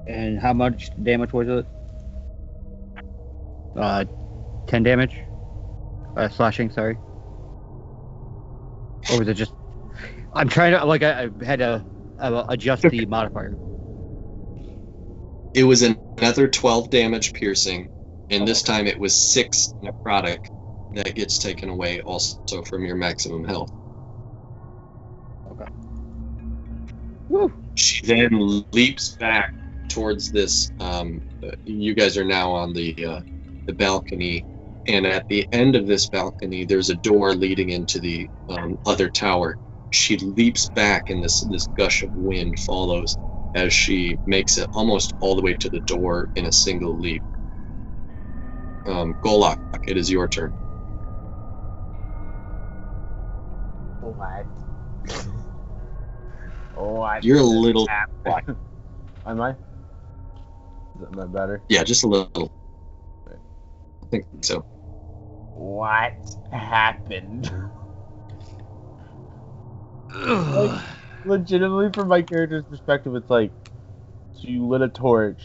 [SPEAKER 4] And how much damage was it? 10 damage? Slashing, sorry. Or was it just... I'm trying to... Like, I had to adjust the modifier.
[SPEAKER 3] It was another 12 damage piercing, and this time it was 6 necrotic that gets taken away also from your maximum health.
[SPEAKER 4] Okay. Woo!
[SPEAKER 3] She then leaps back towards this. You guys are now on the balcony, and at the end of this balcony, there's a door leading into the other tower. She leaps back, and this gush of wind follows as she makes it almost all the way to the door in a single leap. Golok, it is your turn.
[SPEAKER 1] What? What?
[SPEAKER 3] You're a little...
[SPEAKER 1] Am I? Is that better?
[SPEAKER 3] Yeah, just a little. I think so.
[SPEAKER 1] What happened? Like, legitimately, from my character's perspective, it's like, so you lit a torch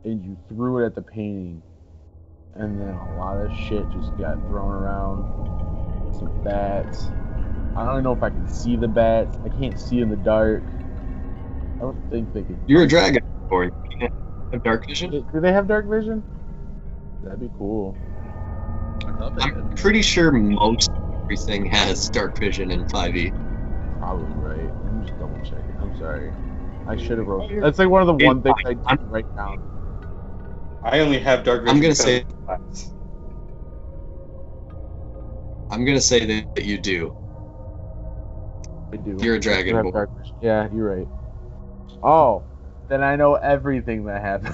[SPEAKER 1] and you threw it at the painting, and then a lot of shit just got thrown around. Some bats. I don't even know if I can see the bats. I can't see in the dark. I don't think they can.
[SPEAKER 3] You're a dragon, or you can't have dark vision?
[SPEAKER 1] Do they have dark vision? That'd be cool.
[SPEAKER 3] I'm pretty sure most everything has dark vision in 5e.
[SPEAKER 1] Probably right. Let me just double check it. I'm sorry. I should have wrote. That's like one of the one things I didn't write down.
[SPEAKER 2] I only have dark vision.
[SPEAKER 3] I'm gonna say that you do.
[SPEAKER 1] I do.
[SPEAKER 3] You're a dragon
[SPEAKER 1] I have
[SPEAKER 3] boy.
[SPEAKER 1] dark vision. Yeah, you're right. Oh, then I know everything that happened.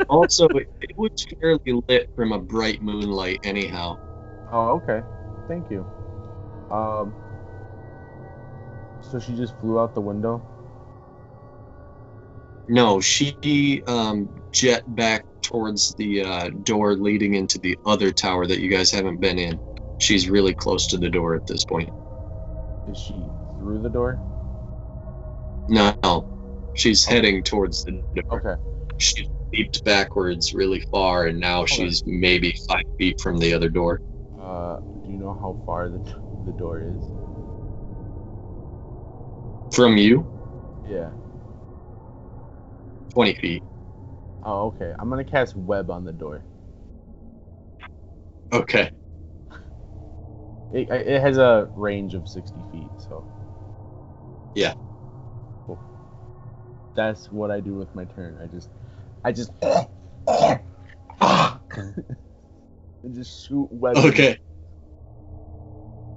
[SPEAKER 3] Also, it was fairly lit from a bright moonlight anyhow.
[SPEAKER 1] Oh, okay. Thank you. So she just flew out the window?
[SPEAKER 3] No, she jet back towards the door leading into the other tower that you guys haven't been in. She's really close to the door at this point.
[SPEAKER 1] Is she through the door?
[SPEAKER 3] No, she's heading towards the door.
[SPEAKER 1] Okay.
[SPEAKER 3] She leaped backwards really far, and now she's maybe 5 feet from the other door.
[SPEAKER 1] Do you know how far the door is?
[SPEAKER 3] From you,
[SPEAKER 1] Yeah.
[SPEAKER 3] 20 feet.
[SPEAKER 1] Oh, okay. I'm gonna cast web on the door.
[SPEAKER 3] Okay.
[SPEAKER 1] It has a range of 60 feet, so.
[SPEAKER 3] Yeah.
[SPEAKER 1] Cool. That's what I do with my turn. I just and just shoot web.
[SPEAKER 3] Okay.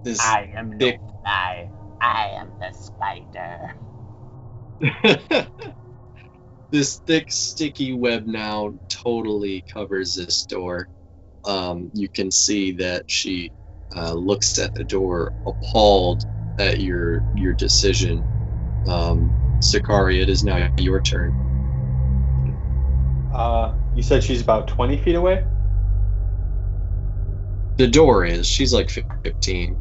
[SPEAKER 3] This
[SPEAKER 5] I am no
[SPEAKER 3] thick-
[SPEAKER 5] fly. I am the spider.
[SPEAKER 3] This thick, sticky web now totally covers this door. You can see that she looks at the door, appalled at your decision. Sakari, it is now your turn.
[SPEAKER 7] You said she's about 20 feet away?
[SPEAKER 3] The door is. She's like 15.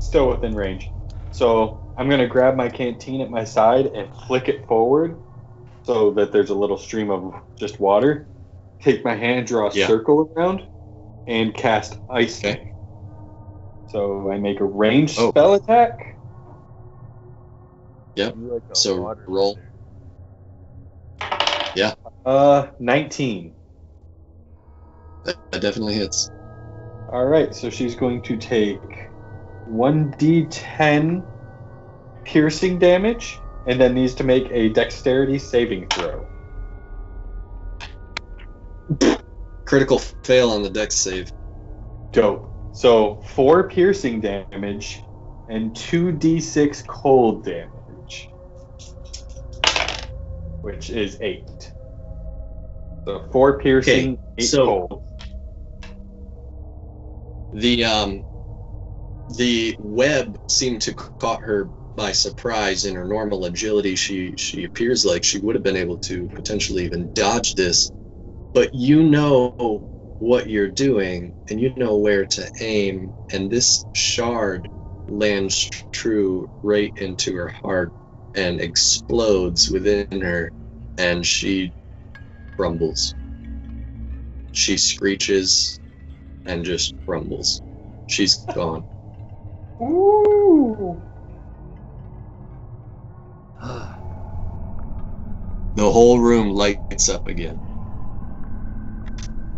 [SPEAKER 7] Still within range. So I'm going to grab my canteen at my side and flick it forward so that there's a little stream of just water. Take my hand, draw a circle around, and cast Ice.
[SPEAKER 3] Okay.
[SPEAKER 7] So I make a ranged spell attack.
[SPEAKER 3] Yep.
[SPEAKER 1] Like
[SPEAKER 3] So roll. Yeah.
[SPEAKER 7] 19.
[SPEAKER 3] That definitely hits.
[SPEAKER 7] All right, so she's going to take 1d10 piercing damage, and then needs to make a dexterity saving throw.
[SPEAKER 3] Critical fail on the dex save.
[SPEAKER 7] Dope. So 4 piercing damage and 2d6 cold damage, which is 8. So 4 piercing,
[SPEAKER 3] Okay,
[SPEAKER 7] 8
[SPEAKER 3] so-
[SPEAKER 7] cold.
[SPEAKER 3] The web seemed to caught her by surprise. In her normal agility, she appears like she would have been able to potentially even dodge this, but you know what you're doing and you know where to aim, and this shard lands true right into her heart and explodes within her, and she crumbles. She screeches and just crumbles. She's gone.
[SPEAKER 7] Ooh.
[SPEAKER 3] The whole room lights up again.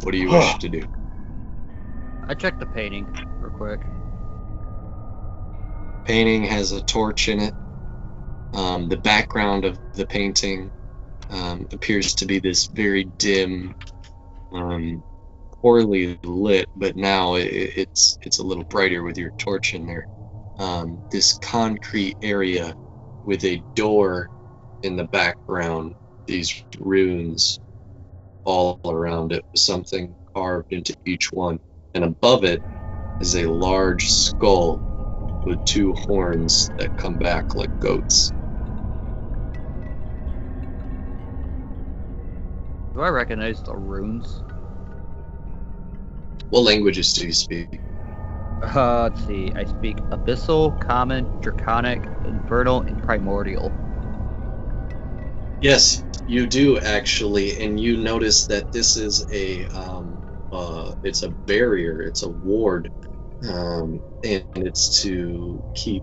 [SPEAKER 3] What do you wish to do?
[SPEAKER 4] I checked the painting real quick.
[SPEAKER 3] Painting has a torch in it. The background of the painting appears to be this very dim, poorly lit, but now it's a little brighter with your torch in there. This concrete area with a door in the background, these runes all around it, with something carved into each one, and above it is a large skull with 2 horns that come back like goats.
[SPEAKER 4] Do I recognize the runes?
[SPEAKER 3] What languages do you speak?
[SPEAKER 4] Let's see. I speak Abyssal, Common, Draconic, Infernal, and Primordial.
[SPEAKER 3] Yes, you do actually, and you notice that this is it's a barrier, it's a ward, and it's to keep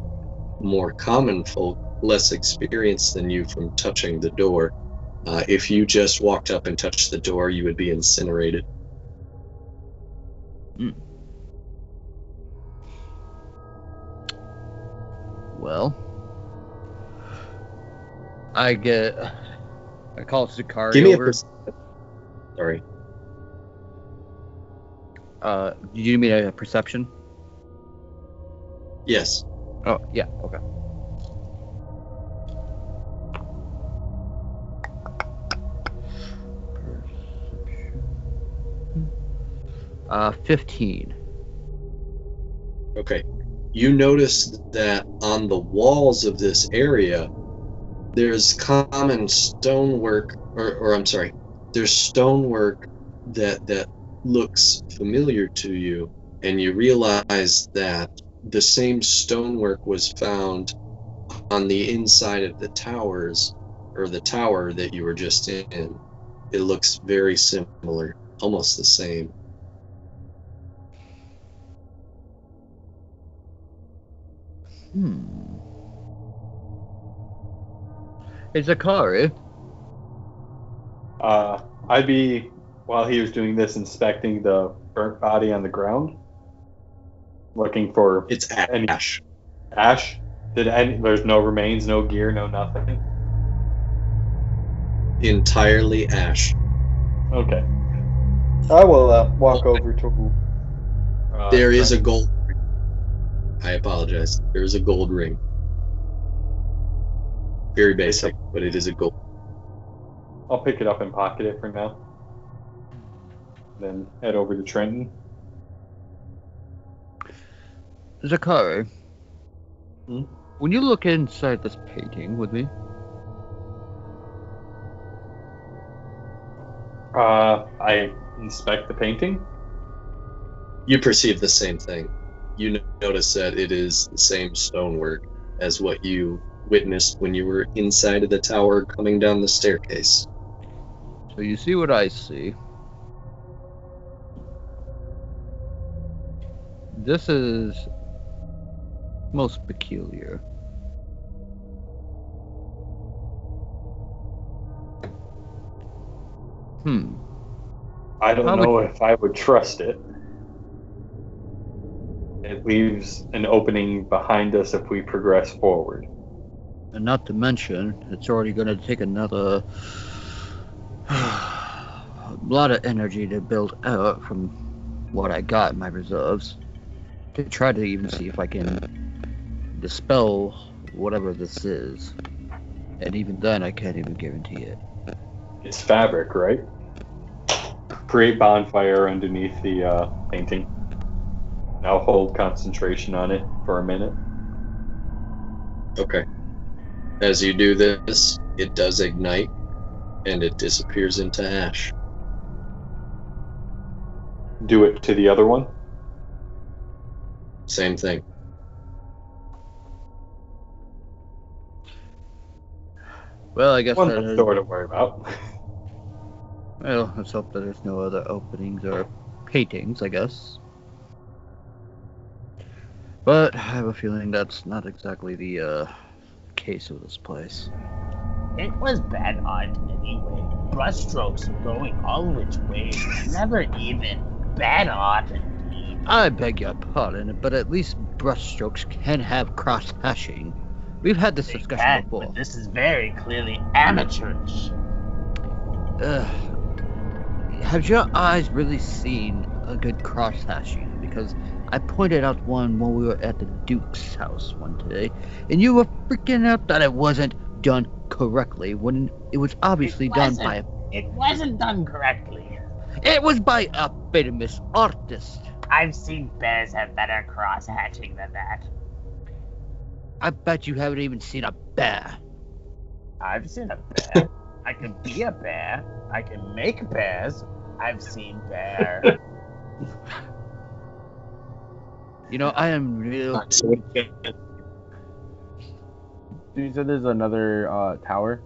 [SPEAKER 3] more common folk, less experienced than you, from touching the door. If you just walked up and touched the door, you would be incinerated.
[SPEAKER 4] Well, I call Sakari
[SPEAKER 3] Give me
[SPEAKER 4] over.
[SPEAKER 3] Sorry.
[SPEAKER 4] Do you mean a perception?
[SPEAKER 3] Yes.
[SPEAKER 4] Oh, yeah, okay. Perception. 15.
[SPEAKER 3] Okay. You notice that on the walls of this area, there's common stonework, or I'm sorry, there's stonework that looks familiar to you, and you realize that the same stonework was found on the inside of the towers, or the tower that you were just in. It looks very similar, almost the same.
[SPEAKER 4] Hey, Zakari.
[SPEAKER 7] I'd be, while he was doing this, inspecting the burnt body on the ground, looking for
[SPEAKER 3] It's
[SPEAKER 7] any
[SPEAKER 3] ash.
[SPEAKER 7] ash. There's no remains, no gear, no nothing.
[SPEAKER 3] Entirely ash.
[SPEAKER 7] Okay. I will walk over to.
[SPEAKER 3] There is a
[SPEAKER 7] Trent.
[SPEAKER 3] gold. I apologize. There is a gold ring. Very basic, but it is a gold.
[SPEAKER 7] I'll pick it up and pocket it for now. Then head over to Trenton.
[SPEAKER 4] Zakari.
[SPEAKER 7] Hmm?
[SPEAKER 4] When you look inside this painting with me,
[SPEAKER 7] I inspect the painting.
[SPEAKER 3] You perceive the same thing. You notice that it is the same stonework as what you witnessed when you were inside of the tower coming down the staircase.
[SPEAKER 4] so you see what I see. This is most peculiar.
[SPEAKER 7] I don't
[SPEAKER 4] How
[SPEAKER 7] know if I would trust it. It leaves an opening behind us if we progress forward.
[SPEAKER 4] And not to mention, it's already going to take another lot of energy to build out from what I got in my reserves to try to even see if I can dispel whatever this is. And even then, I can't even guarantee it.
[SPEAKER 7] It's fabric, right? Create bonfire underneath the painting. Now hold concentration on it for a minute.
[SPEAKER 3] Okay. As you do this, it does ignite, and it disappears into ash.
[SPEAKER 7] Do it to the other one.
[SPEAKER 3] Same thing.
[SPEAKER 4] Well, I guess
[SPEAKER 7] One
[SPEAKER 4] that
[SPEAKER 7] less
[SPEAKER 4] is...
[SPEAKER 7] door to worry about.
[SPEAKER 4] Well, let's hope that there's no other openings or paintings, I guess. But I have a feeling that's not exactly the case of this place.
[SPEAKER 5] It was bad art anyway. Brushstrokes going all which way. Never even. Bad art indeed.
[SPEAKER 4] I beg your pardon, but at least brushstrokes can have cross-hashing. We've had this
[SPEAKER 5] They
[SPEAKER 4] discussion
[SPEAKER 5] can,
[SPEAKER 4] before.
[SPEAKER 5] but this is very clearly amateurish.
[SPEAKER 4] Have your eyes really seen a good cross-hashing? Because I pointed out one when we were at the Duke's house one day, and you were freaking out that it wasn't done correctly when it was obviously done by
[SPEAKER 5] It wasn't done correctly.
[SPEAKER 4] It was by a famous artist.
[SPEAKER 5] I've seen bears have better cross-hatching than that.
[SPEAKER 4] I bet you haven't even seen a bear.
[SPEAKER 5] I've seen a bear. I can be a bear. I can make bears. I've seen bear.
[SPEAKER 4] You know, I am real.
[SPEAKER 1] You said there's another tower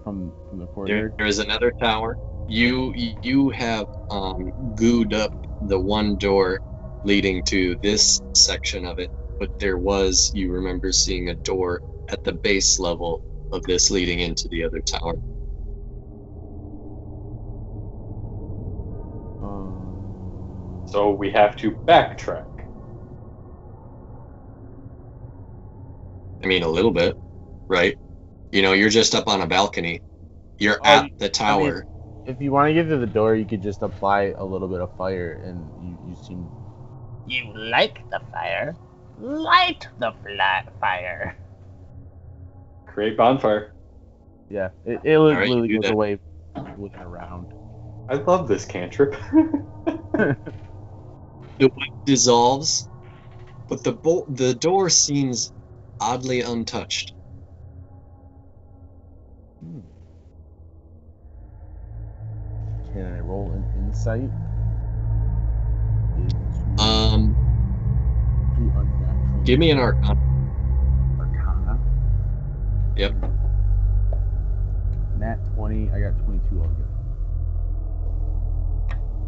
[SPEAKER 1] from the courtyard.
[SPEAKER 3] There is another tower. You have gooed up the one door leading to this section of it, but you remember seeing a door at the base level of this leading into the other tower.
[SPEAKER 7] So we have to backtrack.
[SPEAKER 3] I mean, a little bit, right? You know, you're just up on a balcony. You're at the tower.
[SPEAKER 1] If you want to get to the door, you could just apply a little bit of fire, and you seem.
[SPEAKER 5] You like the fire? Light the fire.
[SPEAKER 7] Create bonfire.
[SPEAKER 1] Yeah, it
[SPEAKER 3] right,
[SPEAKER 1] literally
[SPEAKER 3] you do
[SPEAKER 1] goes
[SPEAKER 3] that.
[SPEAKER 1] away looking around.
[SPEAKER 7] I love this cantrip.
[SPEAKER 3] The wick dissolves, but the door seems oddly untouched.
[SPEAKER 1] Can I roll an insight?
[SPEAKER 3] Um,
[SPEAKER 1] To
[SPEAKER 3] Give me an Arcana.
[SPEAKER 1] Arcana.
[SPEAKER 3] Yep.
[SPEAKER 1] Nat 20. I got 22 altogether.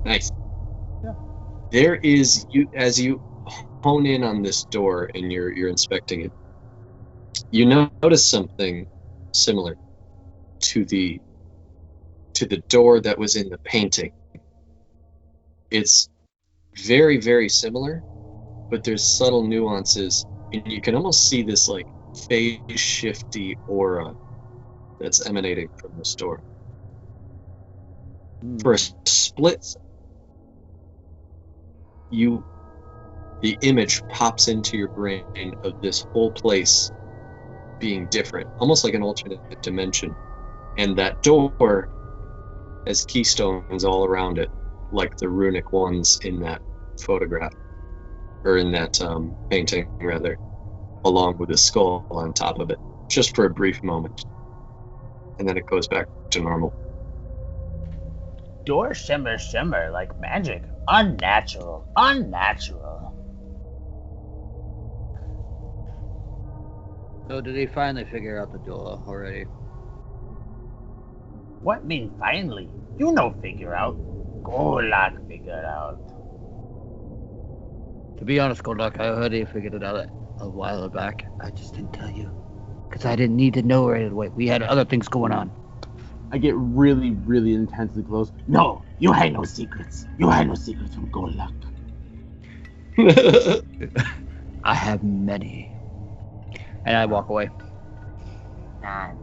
[SPEAKER 3] Nice.
[SPEAKER 1] Yeah.
[SPEAKER 3] There is as you hone in on this door and you're inspecting it. You notice something similar to the door that was in the painting. It's very, very similar, but there's subtle nuances, and you can almost see this like phase shifty aura that's emanating from this door. For a split, the image pops into your brain of this whole place being different, almost like an alternate dimension, and that door has keystones all around it, like the runic ones in that photograph, or in that painting, rather, along with a skull on top of it, just for a brief moment, and then it goes back to normal.
[SPEAKER 5] Door shimmer shimmer like magic. Unnatural. Unnatural.
[SPEAKER 4] So did he finally figure out the door already?
[SPEAKER 5] What mean finally? You no figure out. Golak figure out.
[SPEAKER 4] To be honest, Golduck, I already figured it out a while back. I just didn't tell you. Because I didn't need to know right away. We had other things going on.
[SPEAKER 1] I get really, really intensely close.
[SPEAKER 5] No, you hide no secrets. You hide no secrets from Golak.
[SPEAKER 4] I have many. And I walk away.
[SPEAKER 5] None.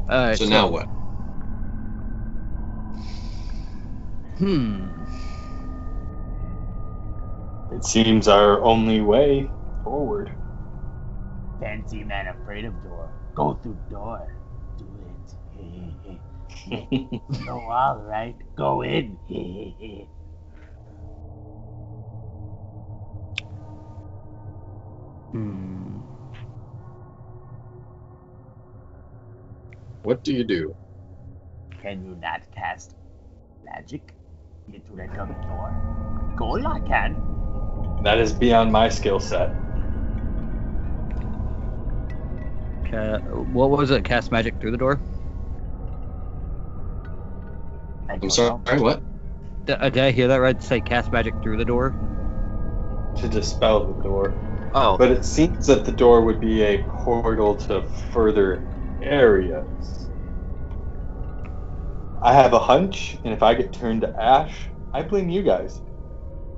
[SPEAKER 4] Alright,
[SPEAKER 3] So now what?
[SPEAKER 7] It seems our only way forward.
[SPEAKER 5] Fancy man afraid of door. Go through door. Do it. No, all right. Go in.
[SPEAKER 3] What do you do?
[SPEAKER 5] Can you not cast magic into that other door? Golak can.
[SPEAKER 7] That is beyond my skill set.
[SPEAKER 4] What was it? Cast magic through the door?
[SPEAKER 3] I'm sorry, what?
[SPEAKER 4] Did I hear that right? Say cast magic through the door?
[SPEAKER 7] To dispel the door.
[SPEAKER 4] Oh.
[SPEAKER 7] But it seems that the door would be a portal to further areas. I have a hunch, and if I get turned to ash, I blame you guys.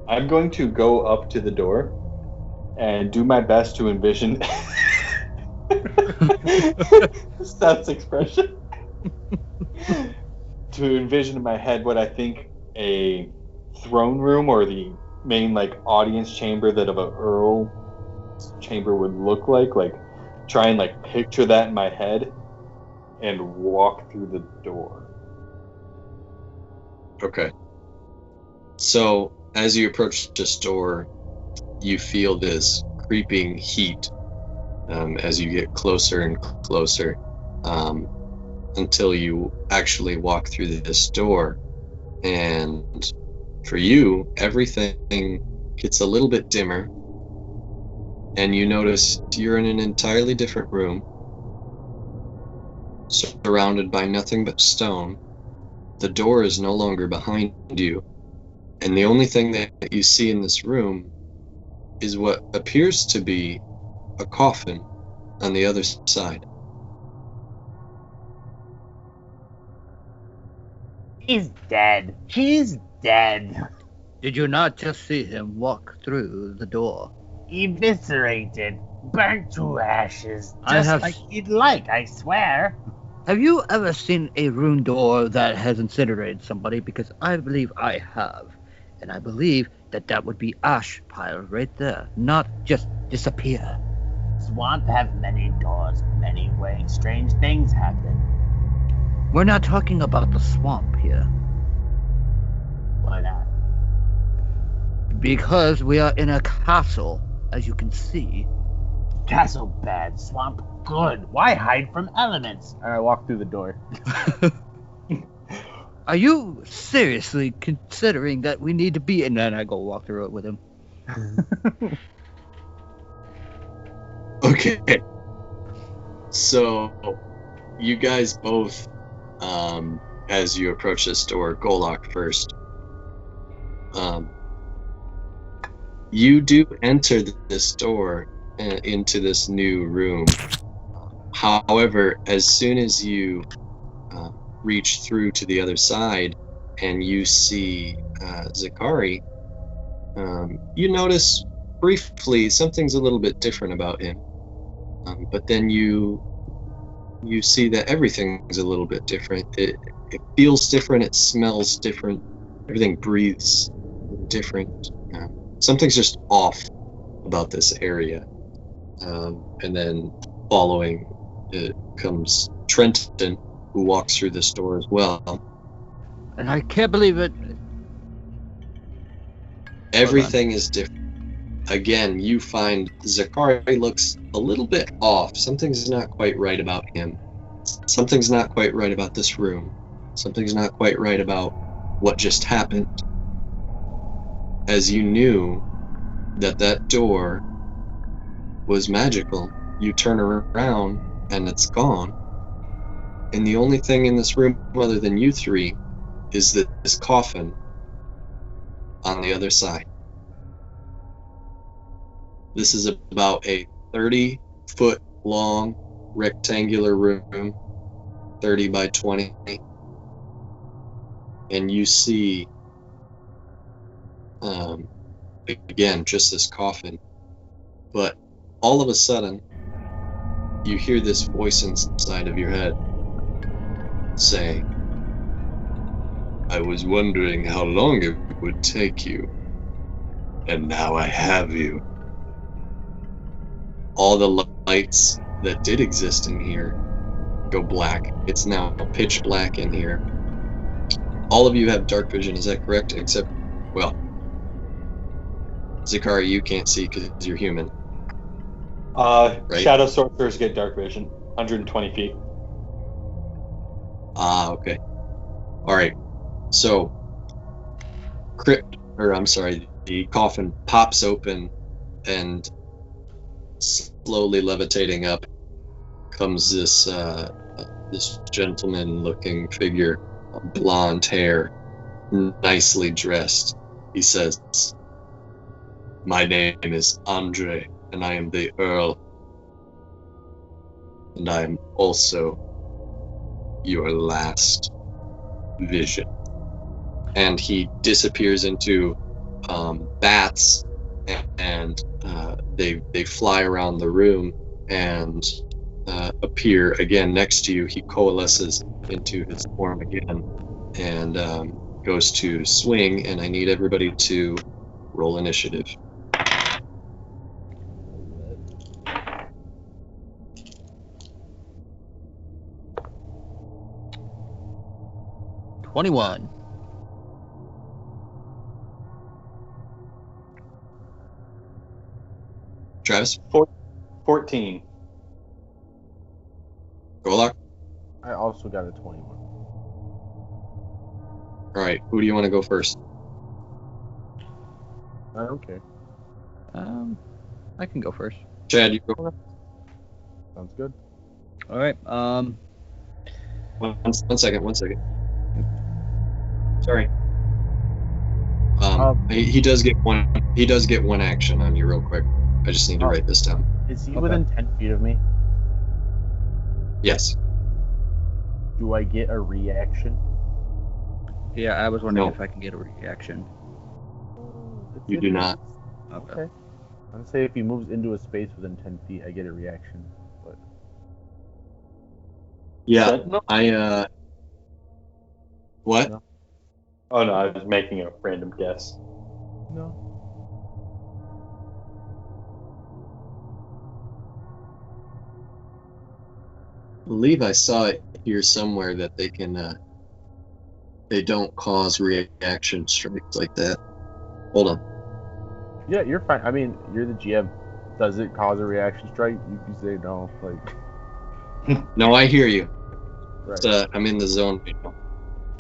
[SPEAKER 7] I'm going to go up to the door and do my best to envision Seth's expression. To envision in my head what I think a throne room or the main audience chamber that of a earl chamber would look like try and picture that in my head and walk through the door.
[SPEAKER 3] Okay. So as you approach this door, you feel this creeping heat as you get closer and closer, until you actually walk through this door. And for you, everything gets a little bit dimmer, and you notice you're in an entirely different room, surrounded by nothing but stone. The door is no longer behind you, and the only thing that you see in this room is what appears to be a coffin on the other side.
[SPEAKER 5] He's dead. He's dead.
[SPEAKER 4] Did you not just see him walk through the door?
[SPEAKER 5] Eviscerated. Burnt to ashes.
[SPEAKER 4] I
[SPEAKER 5] Just
[SPEAKER 4] have-
[SPEAKER 5] like he'd like, I swear.
[SPEAKER 4] Have you ever seen a rune door that has incinerated somebody? Because I believe I have. And I believe that would be ash pile right there, not just disappear.
[SPEAKER 5] Swamp have many doors, many ways. Strange things happen.
[SPEAKER 4] We're not talking about the swamp here.
[SPEAKER 5] Why not?
[SPEAKER 4] Because we are in a castle, as you can see.
[SPEAKER 5] Castle bad, swamp good. Why hide from elements?
[SPEAKER 1] And I walk through the door.
[SPEAKER 4] Are you seriously considering that we need to be? And then I go walk through it with him.
[SPEAKER 3] Okay. So, you guys both, as you approach this door, Golok first, you do enter this door into this new room. However, as soon as you reach through to the other side and you see Zakari, you notice briefly something's a little bit different about him. But then you see that everything's a little bit different. It feels different. It smells different. Everything breathes different. Something's just off about this area. And then following it comes Trenton, who walks through this door as well.
[SPEAKER 4] And I can't believe it.
[SPEAKER 3] Everything is different. Again, you find Zakari looks a little bit off. Something's not quite right about him. Something's not quite right about this room. Something's not quite right about what just happened. As you knew that door was magical, you turn around and it's gone. And the only thing in this room other than you three is this coffin on the other side. This is about a 30-foot long rectangular room, 30 by 20. And you see, again, just this coffin. But all of a sudden, you hear this voice inside of your head say, "I was wondering how long it would take you, and now I have you." All the lights that did exist in here go black. It's now pitch black in here. All of you have dark vision, is that correct? Except, well, Zakari, you can't see because you're human. Right?
[SPEAKER 7] Shadow sorcerers get dark vision, 120 feet.
[SPEAKER 3] Ah, okay. Alright. So, the coffin pops open, and slowly levitating up comes this gentleman-looking figure, blonde hair, nicely dressed. He says, "My name is Andre, and I am the Earl. And I am also your last vision." And he disappears into bats, and they fly around the room and appear again next to you. He coalesces into his form again and goes to swing, and I need everybody to roll initiative.
[SPEAKER 4] $21.
[SPEAKER 3] Travis?
[SPEAKER 7] 14.
[SPEAKER 3] Golok?
[SPEAKER 1] I also got a 21.
[SPEAKER 3] Alright, who do you want to go first?
[SPEAKER 1] I don't care.
[SPEAKER 4] I can go first.
[SPEAKER 3] Chad, you go.
[SPEAKER 1] Sounds good.
[SPEAKER 4] All right.
[SPEAKER 3] One second. Sorry. He does get one. He does get one action on you, real quick. I just need to write this down.
[SPEAKER 1] Is he within 10 feet of me?
[SPEAKER 3] Yes.
[SPEAKER 1] Do I get a reaction?
[SPEAKER 4] Yeah, I was wondering
[SPEAKER 3] No.
[SPEAKER 4] if I can get a reaction.
[SPEAKER 3] You do not.
[SPEAKER 4] Okay.
[SPEAKER 1] I'm gonna say if he moves into a space within 10 feet, I get a reaction. But
[SPEAKER 3] Yeah.
[SPEAKER 7] No.
[SPEAKER 3] What?
[SPEAKER 1] No.
[SPEAKER 7] Oh no, I was making a random guess.
[SPEAKER 1] no.
[SPEAKER 3] I believe I saw it here somewhere that they can. They don't cause reaction strikes like that. Hold on.
[SPEAKER 1] Yeah, you're fine. I mean, you're the GM. Does it cause a reaction strike? You can say no. Like,
[SPEAKER 3] No, I hear you.
[SPEAKER 1] right.
[SPEAKER 3] I'm in the zone right now.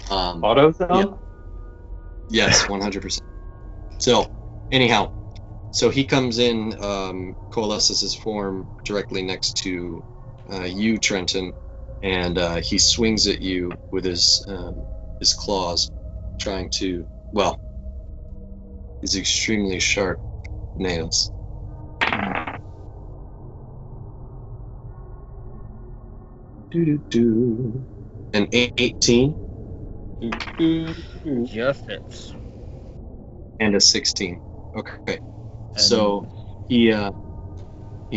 [SPEAKER 7] Auto zone?
[SPEAKER 3] Yes, 100%. So, anyhow, so he comes in, coalesces his form directly next to you, Trenton, and he swings at you with his claws, trying to, well, his extremely sharp nails. An 18
[SPEAKER 4] Just hits.
[SPEAKER 3] and a 16. Okay. So he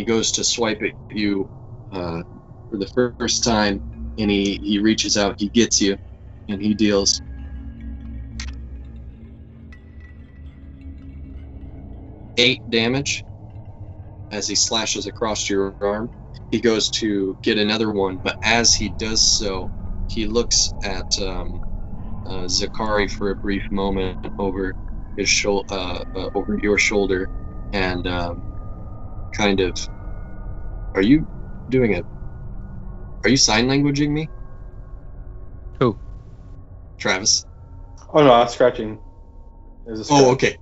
[SPEAKER 3] goes to swipe at you for the first time, and he reaches out, he gets you, and he deals 8 damage as he slashes across your arm. He goes to get another one, but as he does so, he looks at Zakari for a brief moment over his over your shoulder, and kind of, are you sign languaging me?
[SPEAKER 4] Who?
[SPEAKER 3] Travis?
[SPEAKER 7] Oh no, I'm scratching. There's a scratch.
[SPEAKER 3] Oh, okay.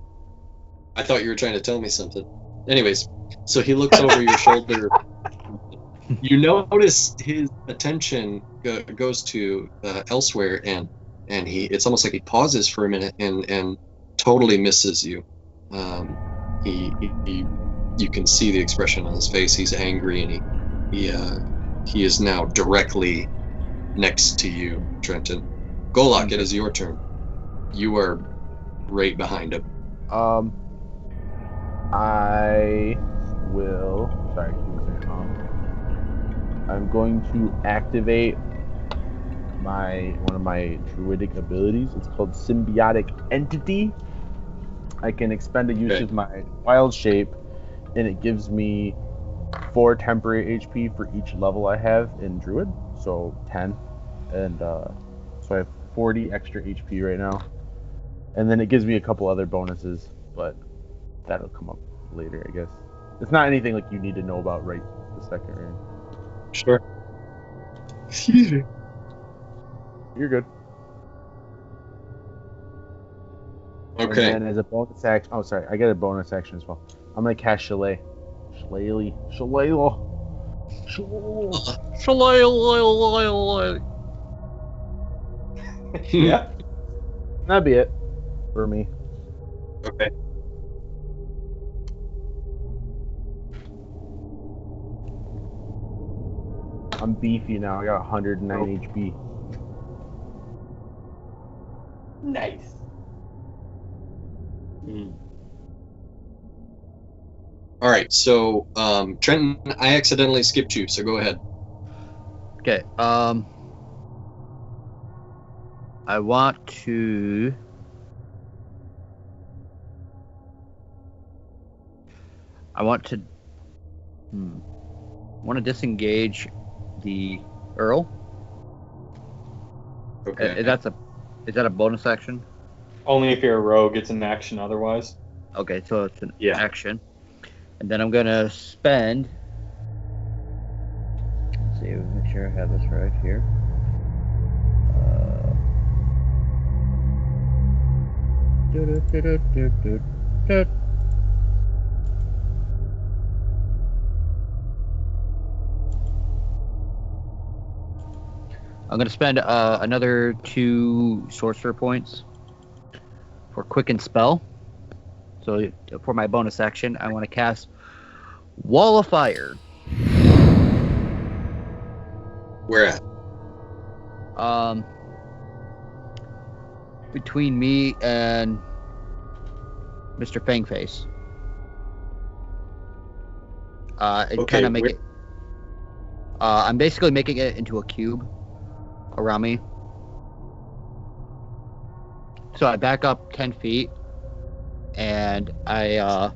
[SPEAKER 3] I thought you were trying to tell me something. Anyways, so he looks over your shoulder. You notice his attention goes to elsewhere, and it's almost like he pauses for a minute and totally misses you. You can see the expression on his face. He's angry, and he is now directly next to you, Trenton. Golok, it is your turn. You are right behind him.
[SPEAKER 1] I will. Sorry, I'm going to activate one of my druidic abilities. It's called Symbiotic Entity. I can expend a use of my wild shape, and it gives me 4 temporary HP for each level I have in Druid, so 10, and so I have 40 extra HP right now, and then it gives me a couple other bonuses, but that'll come up later, I guess. It's not anything like you need to know about right this second, right?
[SPEAKER 3] Sure. Excuse me.
[SPEAKER 1] You're good.
[SPEAKER 3] Okay.
[SPEAKER 1] And then as a bonus action, oh sorry, I get a bonus action as well. I'm gonna cast Shillelagh.
[SPEAKER 7] Yeah.
[SPEAKER 1] That'd be it for me.
[SPEAKER 3] Okay.
[SPEAKER 1] I'm beefy now. I got 109 HP.
[SPEAKER 7] Nice.
[SPEAKER 3] All right, so Trenton, I accidentally skipped you, so go ahead.
[SPEAKER 4] Okay. I want to. I want to disengage the Earl.
[SPEAKER 3] Okay.
[SPEAKER 4] Is that a bonus action?
[SPEAKER 7] Only if you're a rogue, it's an action otherwise.
[SPEAKER 4] Okay, so it's an
[SPEAKER 3] Yeah.
[SPEAKER 4] action. And then I'm gonna spend. Let's see, make sure I have this right here. I'm gonna spend another 2 sorcerer points for quicken spell. So for my bonus action, I want to cast Wall of Fire.
[SPEAKER 3] Where at?
[SPEAKER 4] Between me and Mr. Fangface. And kind of make it. I'm basically making it into a cube around me. So I back up 10 feet, and I,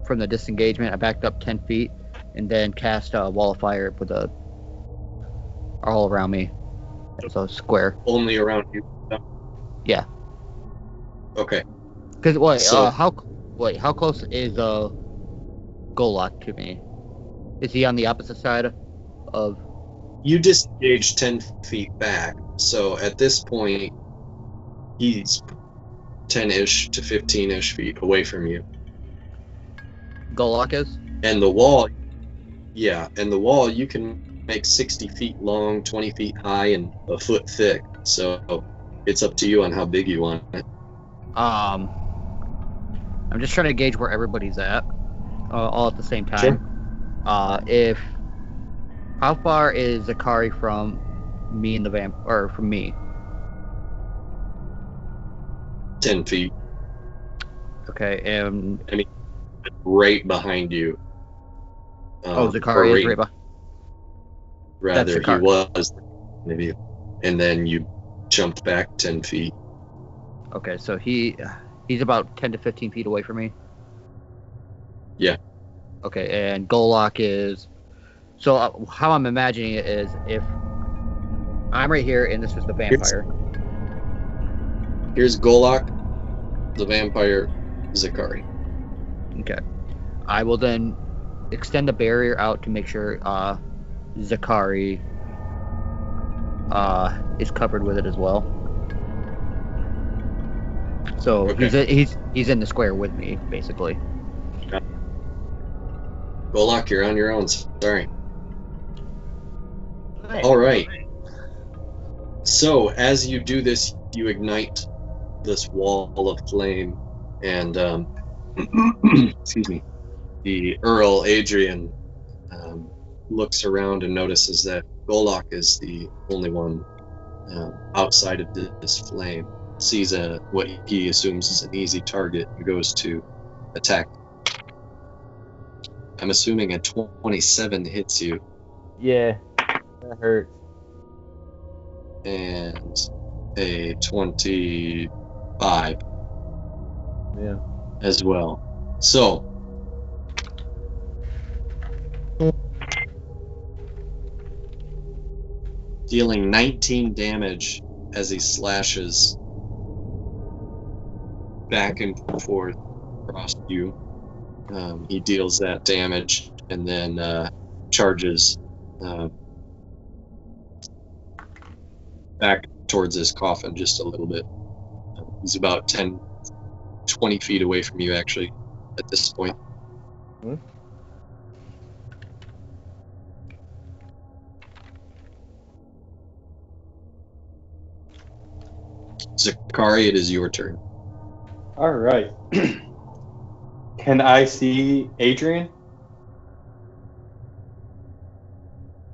[SPEAKER 4] from the disengagement, I backed up 10 feet, and then cast a Wall of Fire with all around me. It's a square.
[SPEAKER 3] Only around you.
[SPEAKER 4] Yeah.
[SPEAKER 3] Okay.
[SPEAKER 4] Because
[SPEAKER 3] So-
[SPEAKER 4] how close is Golok to me? Is he on the opposite side of?
[SPEAKER 3] You disengage 10 feet back, So at this point, he's 10-ish to 15-ish feet away from you.
[SPEAKER 4] Golok is?
[SPEAKER 3] And the wall, yeah, and the wall you can make 60 feet long, 20 feet high, and a foot thick. So it's up to you on how big you want it.
[SPEAKER 4] I'm just trying to gauge where everybody's at, all at the same time.
[SPEAKER 3] Sure.
[SPEAKER 4] How far is Zakari from me and the or from me?
[SPEAKER 3] 10 feet.
[SPEAKER 4] Okay, and
[SPEAKER 3] Right behind you.
[SPEAKER 4] Zakari is right behind.
[SPEAKER 3] Rather,
[SPEAKER 4] That's
[SPEAKER 3] he
[SPEAKER 4] Zakari.
[SPEAKER 3] was maybe, and then you jumped back 10 feet.
[SPEAKER 4] Okay, so he's about 10 to 15 feet away from me.
[SPEAKER 3] Yeah.
[SPEAKER 4] Okay, and Golok is. So how I'm imagining it is if I'm right here and this is the vampire.
[SPEAKER 3] Here's Golok, the vampire, Zakari.
[SPEAKER 4] Okay. I will then extend the barrier out to make sure Zakari is covered with it as well. So
[SPEAKER 3] Okay.
[SPEAKER 4] he's in the square with me, basically.
[SPEAKER 3] Golok, you're on your own. Sorry. All right. So as you do this, you ignite this wall of flame, and excuse me, the Earl Adrian looks around and notices that Golok is the only one outside of this flame. Sees what he assumes is an easy target and goes to attack. I'm assuming a 27 hits you.
[SPEAKER 1] Yeah, that hurts.
[SPEAKER 3] And a 25
[SPEAKER 1] Yeah.
[SPEAKER 3] as well. So dealing 19 damage as he slashes back and forth across you. He deals that damage and then charges back towards his coffin just a little bit. He's about 10, 20 feet away from you, actually, at this point. Zakari, it is your turn.
[SPEAKER 7] All right. Can I see Adrian?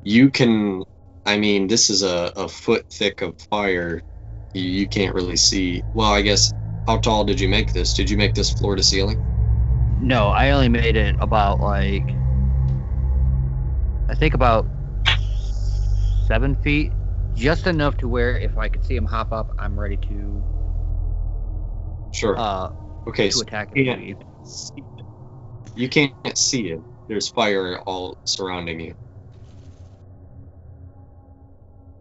[SPEAKER 3] You can, I mean, this is a foot thick of fire. You can't really see. Well, I guess, how tall did you make this? Did you make this floor to ceiling?
[SPEAKER 4] No, I only made it about I think about 7 feet, just enough to where if I could see him hop up, I'm ready to
[SPEAKER 3] Sure. Okay,
[SPEAKER 4] to
[SPEAKER 3] so
[SPEAKER 4] attack
[SPEAKER 3] you
[SPEAKER 4] him.
[SPEAKER 3] can't see it. There's fire all surrounding you.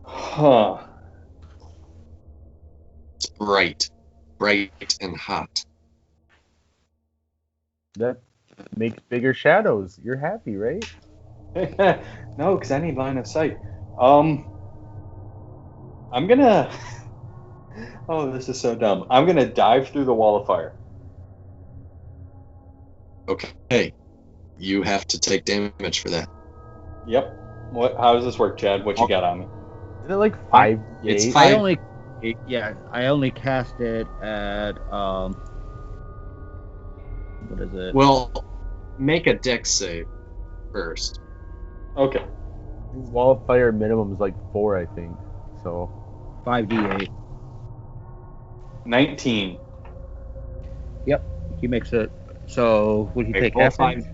[SPEAKER 7] Huh.
[SPEAKER 3] It's bright and hot.
[SPEAKER 1] That makes bigger shadows. You're happy, right?
[SPEAKER 7] No, because I need line of sight. I'm gonna. Oh, this is so dumb. I'm gonna dive through the wall of fire.
[SPEAKER 3] Okay, you have to take damage for that.
[SPEAKER 7] Yep. What? How does this work, Chad? What you got on me?
[SPEAKER 1] Isn't it like 5?
[SPEAKER 3] It's
[SPEAKER 1] eight?
[SPEAKER 3] five.
[SPEAKER 4] I only cast it at what is it?
[SPEAKER 3] Well, make a dex save first.
[SPEAKER 7] Okay.
[SPEAKER 1] Wall of fire minimum is like 4, I think. So
[SPEAKER 4] 5d8.
[SPEAKER 7] 19.
[SPEAKER 4] Yep, he makes it. So would he
[SPEAKER 3] Okay,
[SPEAKER 4] take
[SPEAKER 3] roll
[SPEAKER 4] half
[SPEAKER 3] five.
[SPEAKER 4] damage?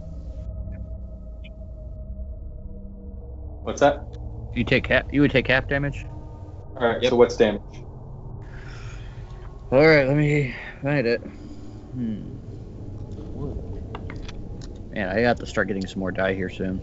[SPEAKER 7] What's that?
[SPEAKER 4] You would take half damage.
[SPEAKER 7] All right.
[SPEAKER 3] Yep.
[SPEAKER 7] So what's damage?
[SPEAKER 4] All right, let me find it. Man, I got to start getting some more die here soon.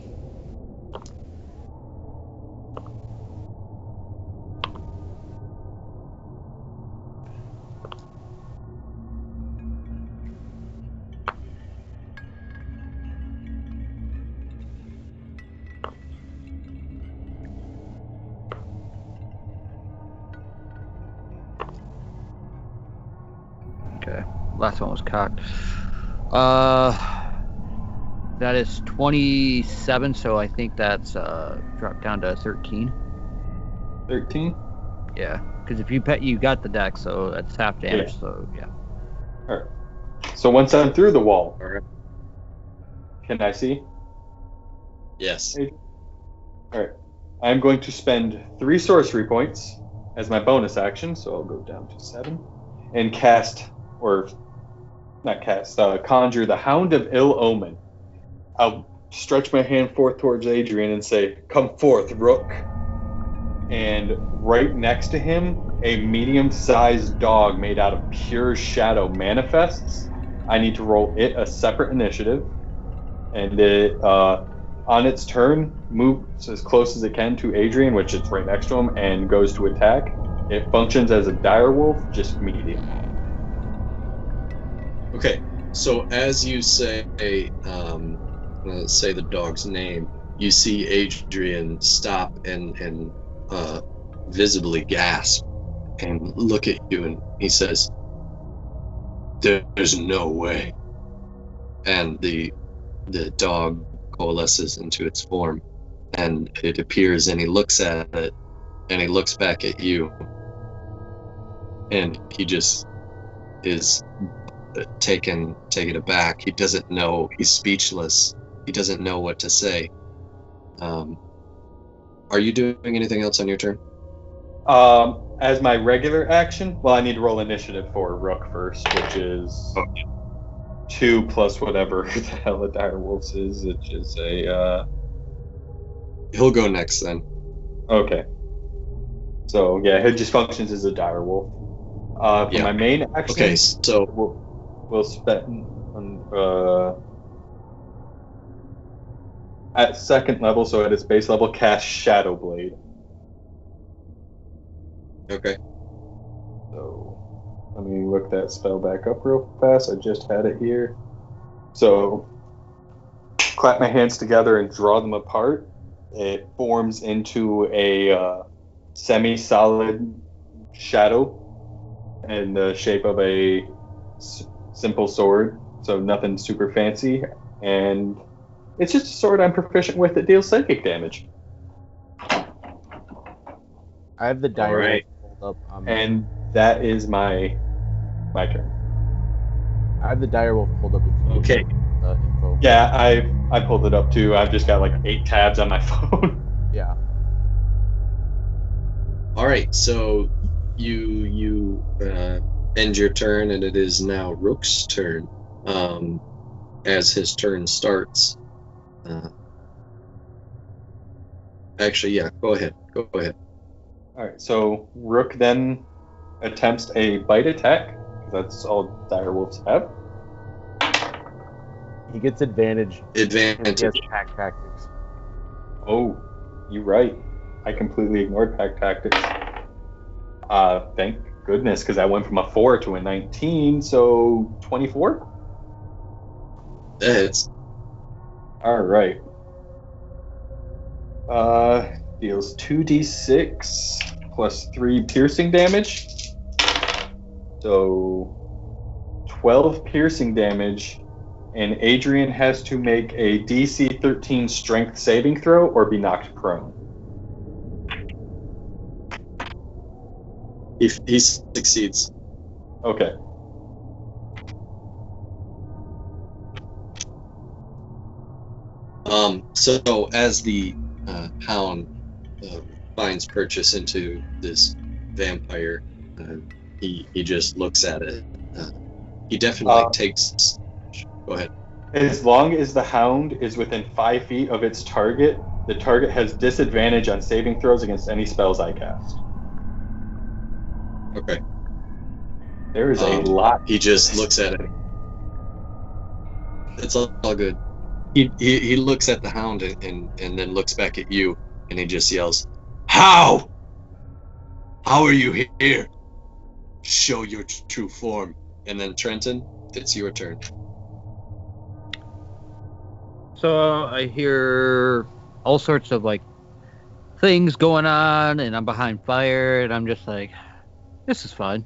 [SPEAKER 4] last one was cocked. That is 27, so I think that's dropped down to 13.
[SPEAKER 7] 13.
[SPEAKER 4] Yeah, because if you got the deck, so that's half damage.
[SPEAKER 7] Yeah.
[SPEAKER 4] So yeah.
[SPEAKER 7] All right. So once I'm through the wall,
[SPEAKER 3] All right.
[SPEAKER 7] can I see?
[SPEAKER 3] Yes.
[SPEAKER 7] All right. I'm going to spend 3 sorcery points as my bonus action, so I'll go down to 7, and conjure the Hound of Ill Omen. I'll stretch my hand forth towards Adrian and say, "Come forth, Rook." And right next to him, a medium-sized dog made out of pure shadow manifests. I need to roll it a separate initiative, and it on its turn moves as close as it can to Adrian, which is right next to him, and goes to attack. It functions as a direwolf, just medium.
[SPEAKER 3] Okay. So as you say the dog's name, you see Adrian stop and visibly gasp and look at you, and he says, "There's no way." And the dog coalesces into its form, and it appears, and he looks at it, and he looks back at you, and he just is taken aback. He doesn't know. He's speechless. He doesn't know what to say. Are you doing anything else on your turn?
[SPEAKER 7] As my regular action, well, I need to roll initiative for Rook first, which is 2 plus whatever the hell a direwolf is, which is a.
[SPEAKER 3] He'll go next then.
[SPEAKER 7] Okay. So yeah, he just functions as a direwolf. For my main action,
[SPEAKER 3] Okay, so
[SPEAKER 7] we'll spend at second level, so at its base level, cast Shadow Blade.
[SPEAKER 3] okay.
[SPEAKER 7] So let me look that spell back up real fast. I just had it here. So clap my hands together and draw them apart. It forms into a semi-solid shadow in the shape of a simple sword, so nothing super fancy. And it's just a sword I'm proficient with that deals psychic damage.
[SPEAKER 1] I have the diary
[SPEAKER 3] Alright.
[SPEAKER 1] pulled up.
[SPEAKER 7] And that is my turn.
[SPEAKER 1] I have the direwolf pulled up.
[SPEAKER 3] Okay.
[SPEAKER 1] Info.
[SPEAKER 7] Yeah, I pulled it up too. I've just got like 8 tabs on my phone.
[SPEAKER 1] Yeah.
[SPEAKER 3] All right. So you end your turn, and it is now Rook's turn. As his turn starts. Actually, yeah. Go ahead. Go ahead.
[SPEAKER 7] All right, so Rook then attempts a bite attack. That's all direwolves have.
[SPEAKER 1] He gets advantage.
[SPEAKER 3] Advantage.
[SPEAKER 1] He has pack tactics.
[SPEAKER 7] Oh, you're right. I completely ignored pack tactics. Thank goodness, because I went from a 4 to a 19, so 24?
[SPEAKER 3] That's
[SPEAKER 7] All right. Deals 2d6 plus 3 piercing damage. So 12 piercing damage, and Adrian has to make a DC 13 strength saving throw or be knocked prone.
[SPEAKER 3] he succeeds.
[SPEAKER 7] Okay.
[SPEAKER 3] So as the hound finds purchase into this vampire, he just looks at it. He definitely takes. Go ahead.
[SPEAKER 7] As long as the hound is within 5 feet of its target, the target has disadvantage on saving throws against any spells I cast.
[SPEAKER 3] Okay.
[SPEAKER 7] There is a lot.
[SPEAKER 3] He just looks at it. It's all good. He looks at the hound and then looks back at you, and he just yells, "How? How are you here? Show your true form." And then Trenton, it's your turn.
[SPEAKER 4] So I hear all sorts of like things going on, and I'm behind fire, and I'm just like, this is fun.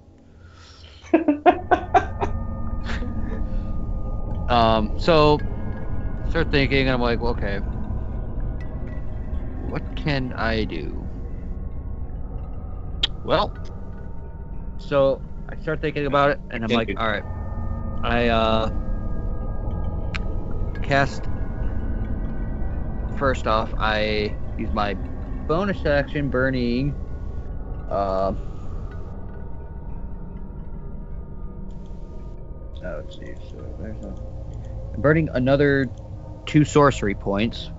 [SPEAKER 4] So start thinking, and I'm like, well, okay, what can I do? Well, so I start thinking about it, and I'm like, all right, I cast. First off, I use my bonus action, burning. Let's see. So I'm burning another 2 sorcery points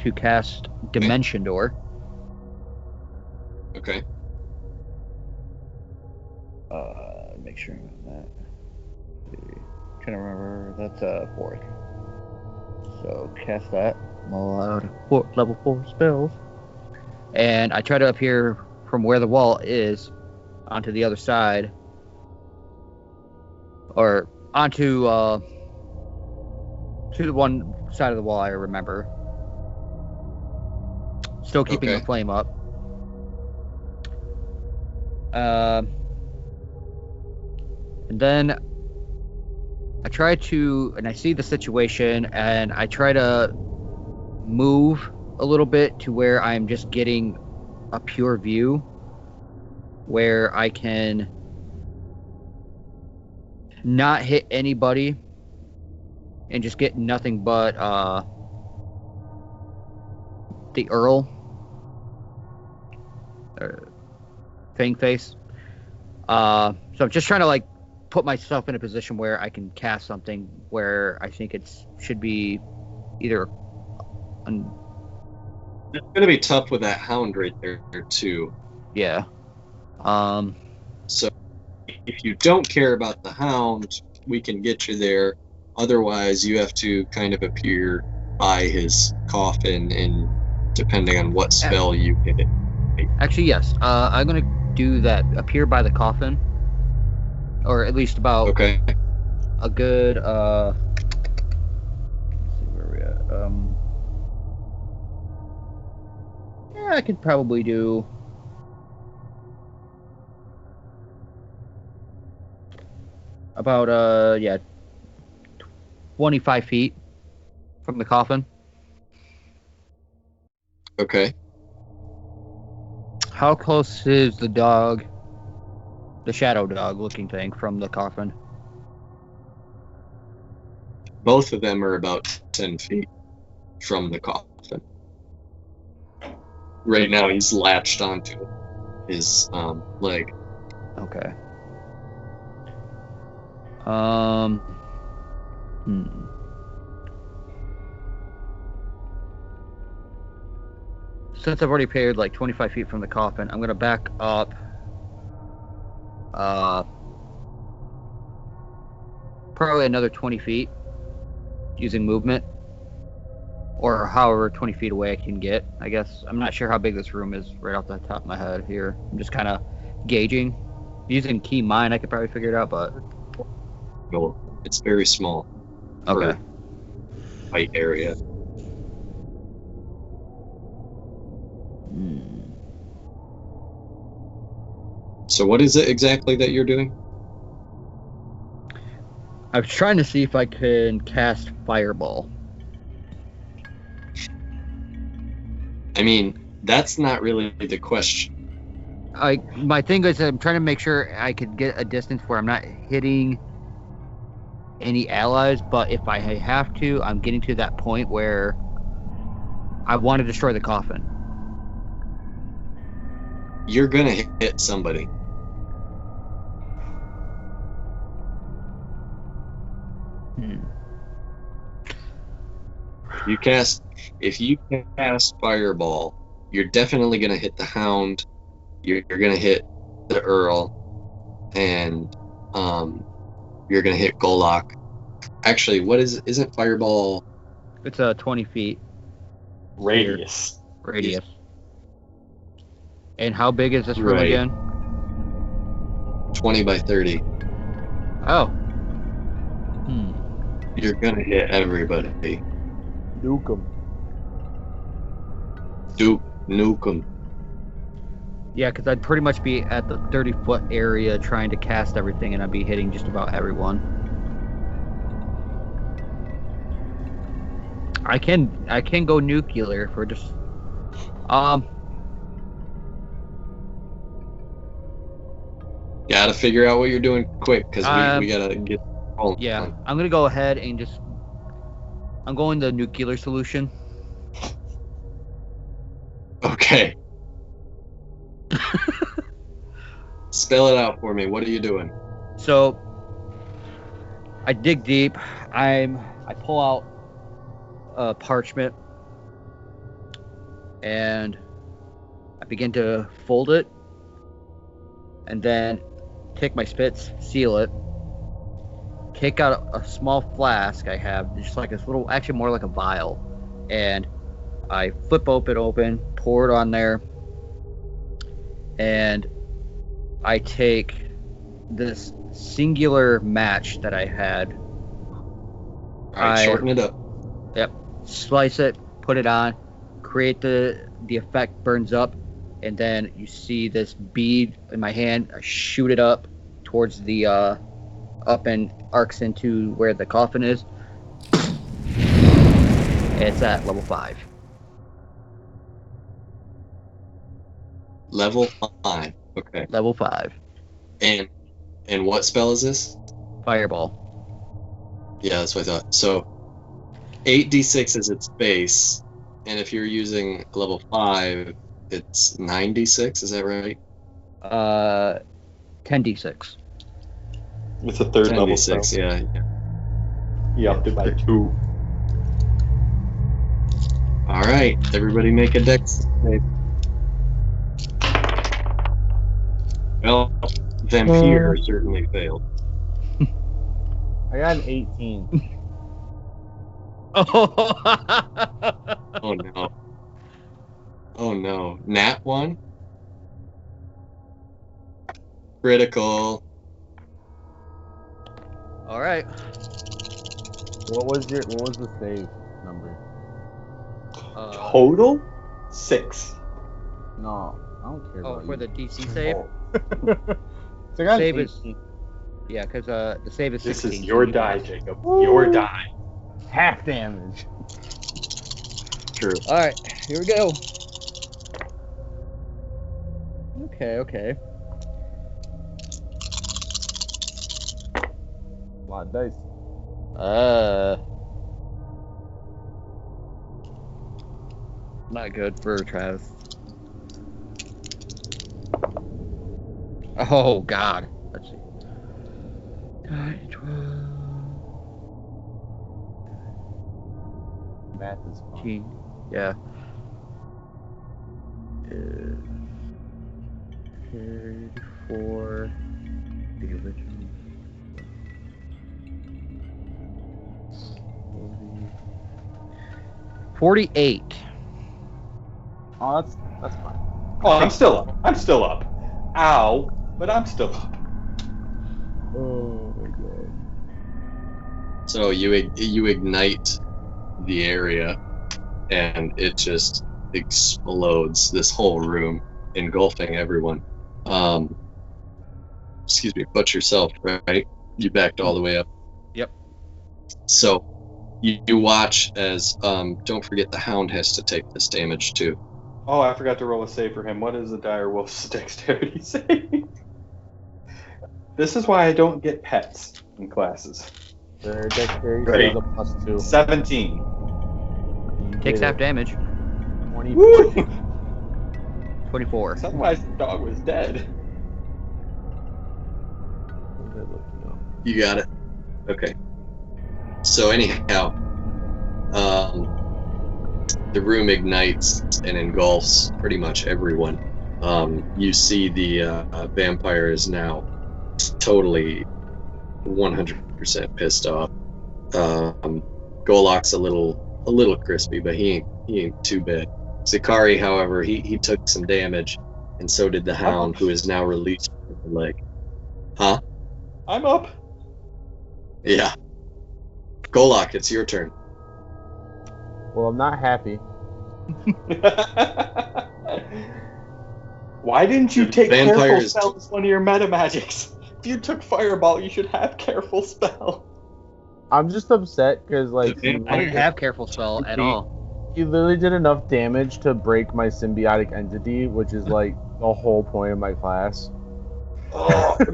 [SPEAKER 4] to cast Dimension Door.
[SPEAKER 3] Okay.
[SPEAKER 4] Make sure I'm on that. Trying to remember, that's 4th. So cast that. I'm allowed level 4 spells, and I try to appear from where the wall is onto the other side, or onto to the one side of the wall I remember. Still keeping the flame up. And then I try to, and I see the situation, and I try to move a little bit to where I'm just getting a pure view, where I can not hit anybody and just get nothing but the Earl, Fang Face. So I'm just trying to like put myself in a position where I can cast something where I think it should be either.
[SPEAKER 3] It's gonna be tough with that hound right there too.
[SPEAKER 4] Yeah.
[SPEAKER 3] So if you don't care about the hound, we can get you there. Otherwise, you have to kind of appear by his coffin, and depending on what spell you hit.
[SPEAKER 4] Actually, yes. I'm gonna do that. Appear by the coffin, or at least about a good. Let's see where we at. Yeah, I could probably do. About 25 feet from the coffin.
[SPEAKER 3] Okay.
[SPEAKER 4] How close is the dog, the shadow dog looking thing, from the coffin?
[SPEAKER 3] Both of them are about 10 feet from the coffin. Right now he's latched onto his leg.
[SPEAKER 4] Okay. Since I've already appeared like 25 feet from the coffin, I'm gonna back up. Probably another 20 feet using movement, or however 20 feet away I can get. I guess I'm not sure how big this room is right off the top of my head here. I'm just kind of gauging. Using key mind, I could probably figure it out, but
[SPEAKER 3] No, it's very small.
[SPEAKER 4] okay.
[SPEAKER 3] Height area. So what is it exactly that you're doing?
[SPEAKER 4] I was trying to see if I can cast Fireball.
[SPEAKER 3] I mean, that's not really the question.
[SPEAKER 4] My thing is I'm trying to make sure I could get a distance where I'm not hitting any allies, but if I have to, I'm getting to that point where I want to destroy the coffin.
[SPEAKER 3] You're gonna hit somebody. If you cast Fireball, you're definitely gonna hit the Hound. You're gonna hit the Earl, and you're gonna hit Golok. Actually, isn't Fireball?
[SPEAKER 4] It's a 20 feet
[SPEAKER 7] radius.
[SPEAKER 4] And how big is this room again?
[SPEAKER 3] 20 by 30.
[SPEAKER 4] Oh.
[SPEAKER 3] You're gonna hit everybody.
[SPEAKER 1] Nuke 'em.
[SPEAKER 3] Nuke 'em.
[SPEAKER 4] Yeah, because I'd pretty much be at the 30-foot area trying to cast everything, and I'd be hitting just about everyone. I can go nuclear for just
[SPEAKER 3] Gotta figure out what you're doing quick because we gotta get.
[SPEAKER 4] Yeah, I'm gonna go ahead and just. I'm going the nuclear solution.
[SPEAKER 3] Okay. Spell it out for me. What are you doing?
[SPEAKER 4] So I dig deep. I pull out a parchment and I begin to fold it, and then take my spits, seal it, take out a small flask I have, just like this little, actually more like a vial, and I flip open, pour it on there, and I take this singular match that I had.
[SPEAKER 3] All right, shorten it up.
[SPEAKER 4] Yep. Slice it, put it on, create the effect, burns up, and then you see this bead in my hand. I shoot it up towards the up and arcs into where the coffin is. It's at level 5.
[SPEAKER 3] Level 5. Okay.
[SPEAKER 4] Level 5.
[SPEAKER 3] And what spell is this?
[SPEAKER 4] Fireball.
[SPEAKER 3] Yeah, that's what I thought. So 8d6 is its base, and if you're using level 5, it's 9d6. Is that right?
[SPEAKER 4] 10d6.
[SPEAKER 7] It's a third level
[SPEAKER 3] 10d6.
[SPEAKER 7] spell.
[SPEAKER 3] Yeah.
[SPEAKER 7] You upped it by 2.
[SPEAKER 3] All right, everybody make a dex save. Well, Vampire certainly failed.
[SPEAKER 1] I got an 18.
[SPEAKER 3] Oh no. Oh no. Nat 1? Critical.
[SPEAKER 4] All right.
[SPEAKER 1] What was the save number?
[SPEAKER 7] Total 6.
[SPEAKER 1] No, I don't care.
[SPEAKER 4] Oh,
[SPEAKER 1] about
[SPEAKER 4] for
[SPEAKER 1] you.
[SPEAKER 4] the DC save?
[SPEAKER 1] So I got
[SPEAKER 4] Save
[SPEAKER 1] an
[SPEAKER 4] is
[SPEAKER 1] 18.
[SPEAKER 4] Yeah, because the save is 16.
[SPEAKER 7] This is your die, Jacob. Your die.
[SPEAKER 1] Half damage.
[SPEAKER 3] True.
[SPEAKER 4] All right, here we go. Okay.
[SPEAKER 1] A lot of dice.
[SPEAKER 4] Not good for Travis. Oh God. Let's see. 9, 12,
[SPEAKER 1] Math is fun.
[SPEAKER 4] 15. Yeah. 34. The original. 48.
[SPEAKER 1] Oh, that's fine.
[SPEAKER 7] Oh, I'm still up. Ow. But I'm still up.
[SPEAKER 1] Oh my god.
[SPEAKER 3] So you ignite the area, and it just explodes this whole room, engulfing everyone. Excuse me, but yourself, right? You backed all the way up.
[SPEAKER 4] Yep.
[SPEAKER 3] So you watch as don't forget the hound has to take this damage too.
[SPEAKER 7] Oh, I forgot to roll a save for him. What is the dire wolf's dexterity save? This is why I don't get pets in classes.
[SPEAKER 1] Their dexterity
[SPEAKER 7] Great.
[SPEAKER 1] is a +2.
[SPEAKER 7] 17.
[SPEAKER 1] You
[SPEAKER 4] Takes
[SPEAKER 1] did
[SPEAKER 4] half
[SPEAKER 1] it.
[SPEAKER 4] damage.
[SPEAKER 1] 24.
[SPEAKER 4] 24.
[SPEAKER 7] Otherwise, the dog was dead.
[SPEAKER 3] You got it. Okay. So anyhow, the room ignites and engulfs pretty much everyone. You see the vampire is now totally 100% pissed off. Golok's a little crispy, but he ain't too bad. Zikari, however, he took some damage, and so did the hound, who is now released from the leg. Huh?
[SPEAKER 7] I'm up.
[SPEAKER 3] Yeah. Golok, it's your turn.
[SPEAKER 1] Well, I'm not happy.
[SPEAKER 7] Why didn't you
[SPEAKER 3] The
[SPEAKER 7] take careful
[SPEAKER 3] vampires-
[SPEAKER 7] spell as one of your meta magics? If you took fireball, you should have careful spell.
[SPEAKER 1] I'm just upset because like
[SPEAKER 3] The vampire-
[SPEAKER 4] I didn't have careful spell at all.
[SPEAKER 1] he literally did enough damage to break my symbiotic entity, which is like the whole point of my class.
[SPEAKER 2] Oh, I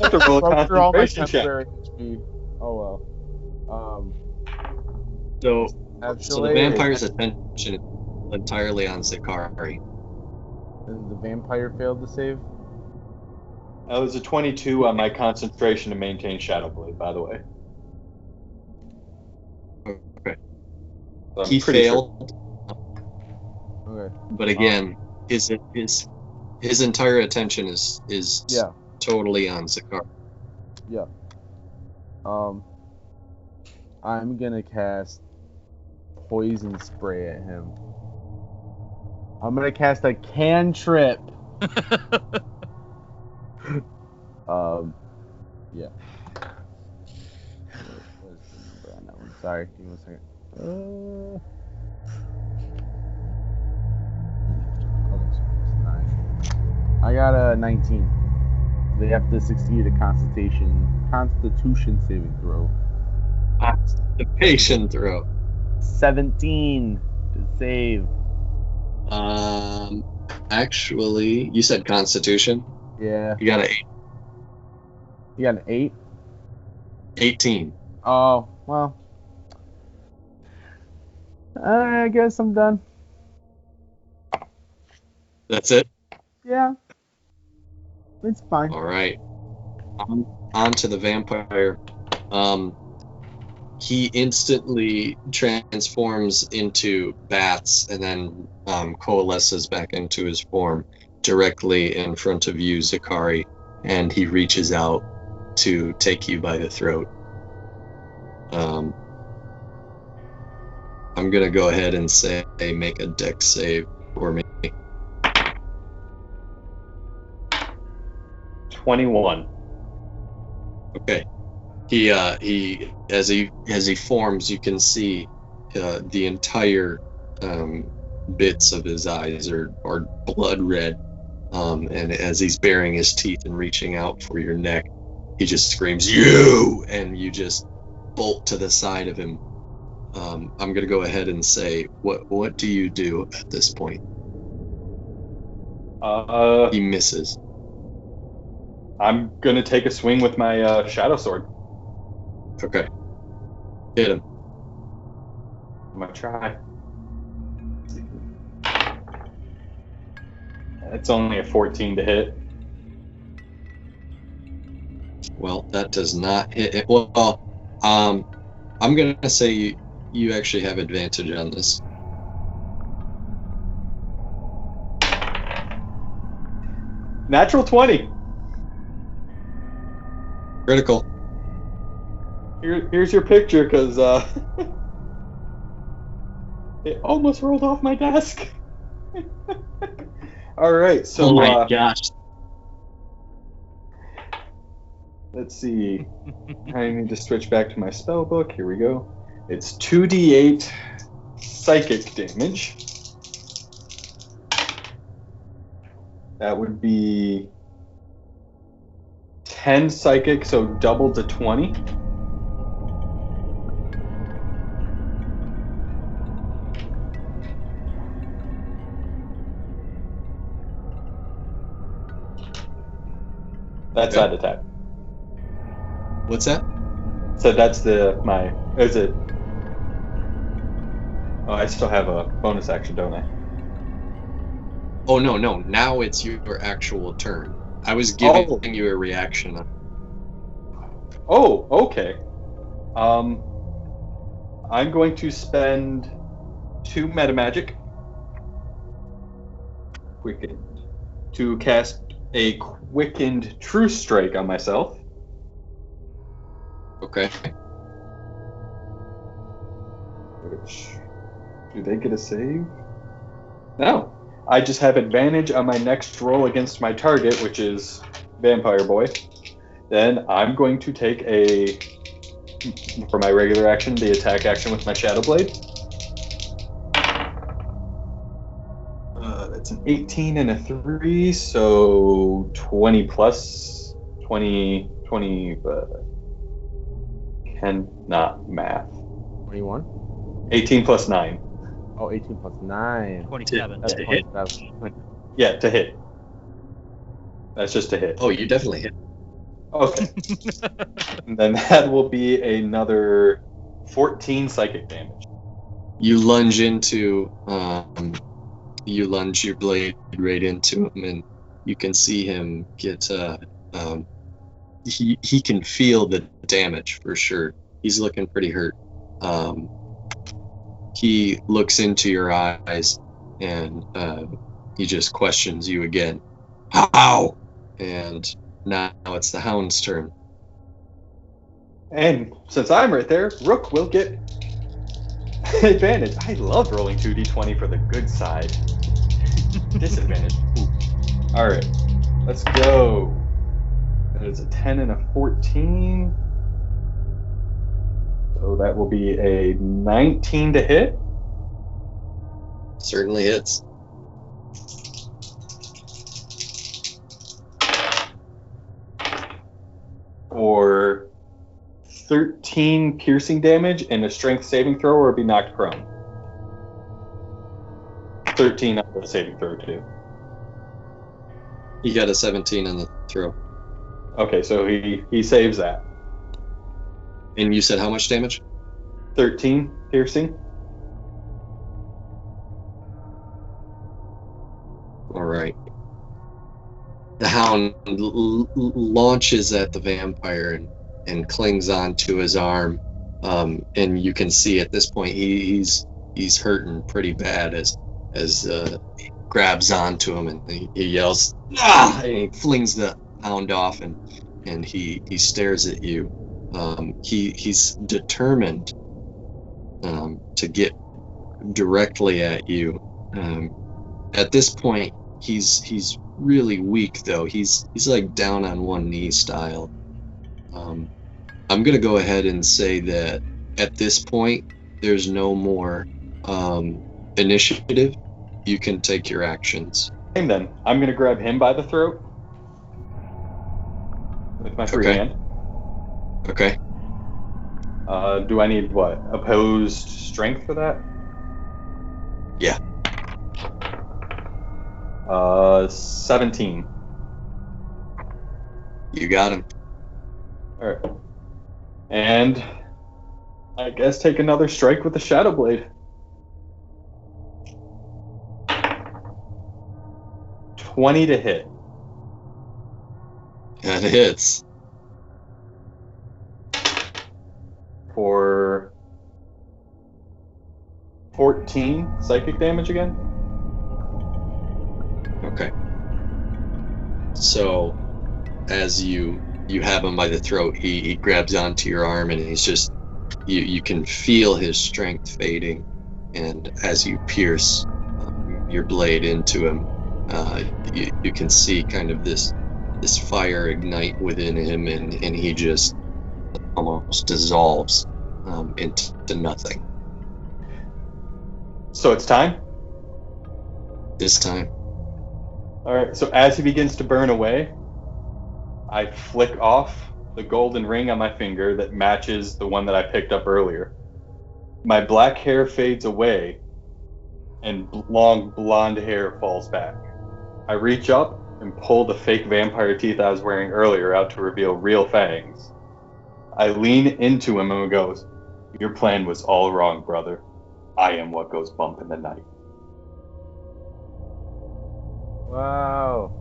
[SPEAKER 2] have to roll a
[SPEAKER 1] Broke through all my
[SPEAKER 2] concentration check.
[SPEAKER 1] temporary HP. Oh well.
[SPEAKER 3] So the
[SPEAKER 1] Actually,
[SPEAKER 3] vampire's attention is entirely on Zakari.
[SPEAKER 1] the vampire failed to save.
[SPEAKER 2] That was a 22 on my concentration to maintain Shadow Blade, by the way.
[SPEAKER 3] Okay.
[SPEAKER 2] So I'm
[SPEAKER 3] He
[SPEAKER 2] pretty sure.
[SPEAKER 3] failed,
[SPEAKER 1] Okay.
[SPEAKER 3] but again, his entire attention is
[SPEAKER 1] Yeah.
[SPEAKER 3] totally on Zakari.
[SPEAKER 1] Yeah. I'm gonna cast poison spray at him. I'm gonna cast a cantrip. Yeah. Where's the number on that one? Sorry, give me 1 second. Okay, so it's 9. I got a 19. They have to succeed a Constitution saving throw.
[SPEAKER 3] Constipation throw.
[SPEAKER 1] 17 to save.
[SPEAKER 3] Actually, you said Constitution.
[SPEAKER 1] Yeah.
[SPEAKER 3] You got an
[SPEAKER 1] You got an 8?
[SPEAKER 3] 18.
[SPEAKER 1] Oh, well. I guess I'm done.
[SPEAKER 3] That's it.
[SPEAKER 1] Yeah. It's fine.
[SPEAKER 3] All right. On to the vampire. He instantly transforms into bats and then coalesces back into his form directly in front of you, Zakari, and he reaches out to take you by the throat. I'm gonna go ahead and say make a dex save for me.
[SPEAKER 2] 21.
[SPEAKER 3] Okay. He as he forms, you can see the entire bits of his eyes are blood red, and as he's baring his teeth and reaching out for your neck, he just screams "You!" and you just bolt to the side of him. I'm gonna go ahead and say, what do you do at this point? He misses.
[SPEAKER 2] I'm gonna take a swing with my shadow sword.
[SPEAKER 3] Okay. Hit him.
[SPEAKER 2] I'm gonna try. It's only a 14 to hit.
[SPEAKER 3] Well, that does not hit it. Well, I'm gonna say you actually have advantage on this.
[SPEAKER 2] Natural 20.
[SPEAKER 3] Critical.
[SPEAKER 2] Here's your picture, because it almost rolled off my desk. All right, so
[SPEAKER 3] Oh my gosh.
[SPEAKER 2] let's see. I need to switch back to my spell book. Here we go. It's 2d8 psychic damage. That would be 10 psychic, so double to 20. That's
[SPEAKER 3] Okay.
[SPEAKER 2] that attack.
[SPEAKER 3] What's that?
[SPEAKER 2] So that's is it? Oh, I still have a bonus action, don't I?
[SPEAKER 3] Oh no. Now it's your actual turn. I was giving you a reaction.
[SPEAKER 2] Oh, okay. I'm going to spend 2 meta magic to cast a quickened true strike on myself.
[SPEAKER 3] Okay.
[SPEAKER 2] Which, do they get a save? No. I just have advantage on my next roll against my target, which is Vampire Boy. Then I'm going to take for my regular action, the attack action with my Shadow Blade. That's an 18 and a 3, so 20 plus 20.
[SPEAKER 7] cannot math.
[SPEAKER 1] 21?
[SPEAKER 7] 18 plus 9.
[SPEAKER 1] Oh, 18 plus 9.
[SPEAKER 4] 27.
[SPEAKER 1] That's
[SPEAKER 3] To hit?
[SPEAKER 1] 27.
[SPEAKER 7] Yeah, to hit. That's just a hit.
[SPEAKER 3] Oh, you definitely hit.
[SPEAKER 7] Okay. And then that will be another 14 psychic damage.
[SPEAKER 3] You lunge your blade right into him, and you can see him get. He can feel the damage for sure. He's looking pretty hurt. He looks into your eyes, and he just questions you again. How? And now it's the Hound's turn.
[SPEAKER 7] And since I'm right there, Rook will get advantage. I love rolling 2d20 for the good side. Disadvantage. Ooh. All right, let's go. That is a 10 and a 14. So that will be a 19 to hit.
[SPEAKER 3] Certainly hits.
[SPEAKER 7] For 13 piercing damage and a strength saving throw, or be knocked prone. 13 on the saving throw too.
[SPEAKER 3] He got a 17 on the throw.
[SPEAKER 7] Okay, so he saves that.
[SPEAKER 3] And you said how much damage?
[SPEAKER 7] 13 piercing.
[SPEAKER 3] All right. The Hound launches at the vampire and clings onto his arm, and you can see at this point he's hurting pretty bad as he grabs onto him and he yells, "Ah!" and he flings the Hound off and he stares at you. He's determined to get directly at you. At this point, he's really weak though. He's like down on one knee style. I'm gonna go ahead and say that at this point there's no more initiative. You can take your actions.
[SPEAKER 7] And then I'm gonna grab him by the throat with my free
[SPEAKER 3] Okay.
[SPEAKER 7] hand.
[SPEAKER 3] Okay.
[SPEAKER 7] Do I need what? Opposed strength for that?
[SPEAKER 3] Yeah.
[SPEAKER 7] 17.
[SPEAKER 3] You got him.
[SPEAKER 7] All right. And I guess take another strike with the Shadow Blade. 20 to hit.
[SPEAKER 3] That hits.
[SPEAKER 7] For 14 psychic damage again.
[SPEAKER 3] Okay. So, as you have him by the throat, he grabs onto your arm, and he's just you can feel his strength fading, and as you pierce your blade into him, you can see kind of this fire ignite within him, and he just almost dissolves into nothing.
[SPEAKER 7] So it's time.
[SPEAKER 3] This time.
[SPEAKER 7] All right. So as he begins to burn away, I flick off the golden ring on my finger that matches the one that I picked up earlier. My black hair fades away, and long blonde hair falls back. I reach up and pull the fake vampire teeth I was wearing earlier out to reveal real fangs. I lean into him and goes, "Your plan was all wrong, brother. I am what goes bump in the night."
[SPEAKER 1] Wow.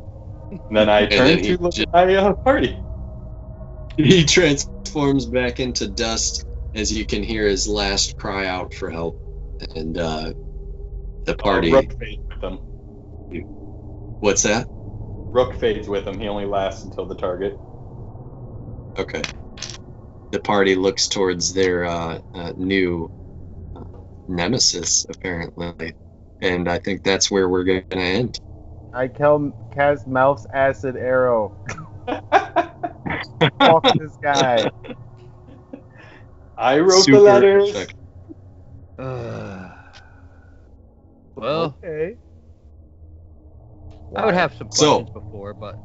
[SPEAKER 7] And then I turn
[SPEAKER 3] then he
[SPEAKER 7] to look
[SPEAKER 3] just-
[SPEAKER 7] at my party.
[SPEAKER 3] He transforms back into dust as you can hear his last cry out for help, and the party.
[SPEAKER 7] Rook fades with him.
[SPEAKER 3] What's that?
[SPEAKER 7] Rook fades with him. He only lasts until the target.
[SPEAKER 3] Okay. The party looks towards their new nemesis, apparently, and I think that's where we're going to end.
[SPEAKER 1] I cast Mouth's acid arrow. Fuck this guy.
[SPEAKER 7] I wrote
[SPEAKER 3] Super
[SPEAKER 7] the letters.
[SPEAKER 3] effective.
[SPEAKER 4] Well,
[SPEAKER 1] Okay.
[SPEAKER 4] I would have some
[SPEAKER 3] So-
[SPEAKER 4] questions before, but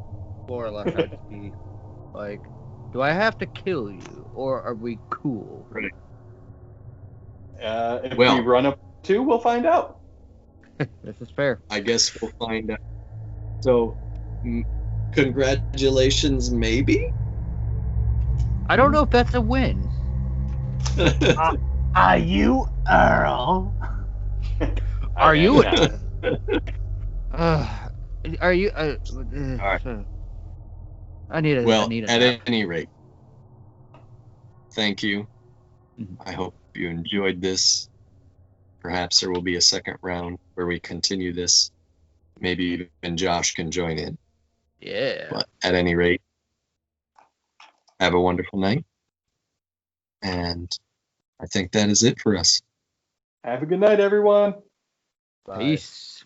[SPEAKER 4] more or less I'd just be like, Do I have to kill you, or are we cool?
[SPEAKER 2] If
[SPEAKER 3] Well-
[SPEAKER 2] we run up to, we'll find out.
[SPEAKER 4] This is fair.
[SPEAKER 3] I guess we'll find out. So, congratulations, maybe?
[SPEAKER 4] I don't know if that's a win.
[SPEAKER 5] Are you Earl?
[SPEAKER 4] Are you?
[SPEAKER 2] Yeah.
[SPEAKER 4] Are you?
[SPEAKER 3] right.
[SPEAKER 4] I need a.
[SPEAKER 3] Well,
[SPEAKER 4] I need a
[SPEAKER 3] at
[SPEAKER 4] nap.
[SPEAKER 3] any rate, thank you.
[SPEAKER 4] Mhm.
[SPEAKER 3] I hope you enjoyed this. Perhaps there will be a second round where we continue this. Maybe even Josh can join in.
[SPEAKER 4] Yeah.
[SPEAKER 3] But at any rate, have a wonderful night. And I think that is it for us.
[SPEAKER 2] Have a good night, everyone.
[SPEAKER 1] Bye.
[SPEAKER 4] Peace.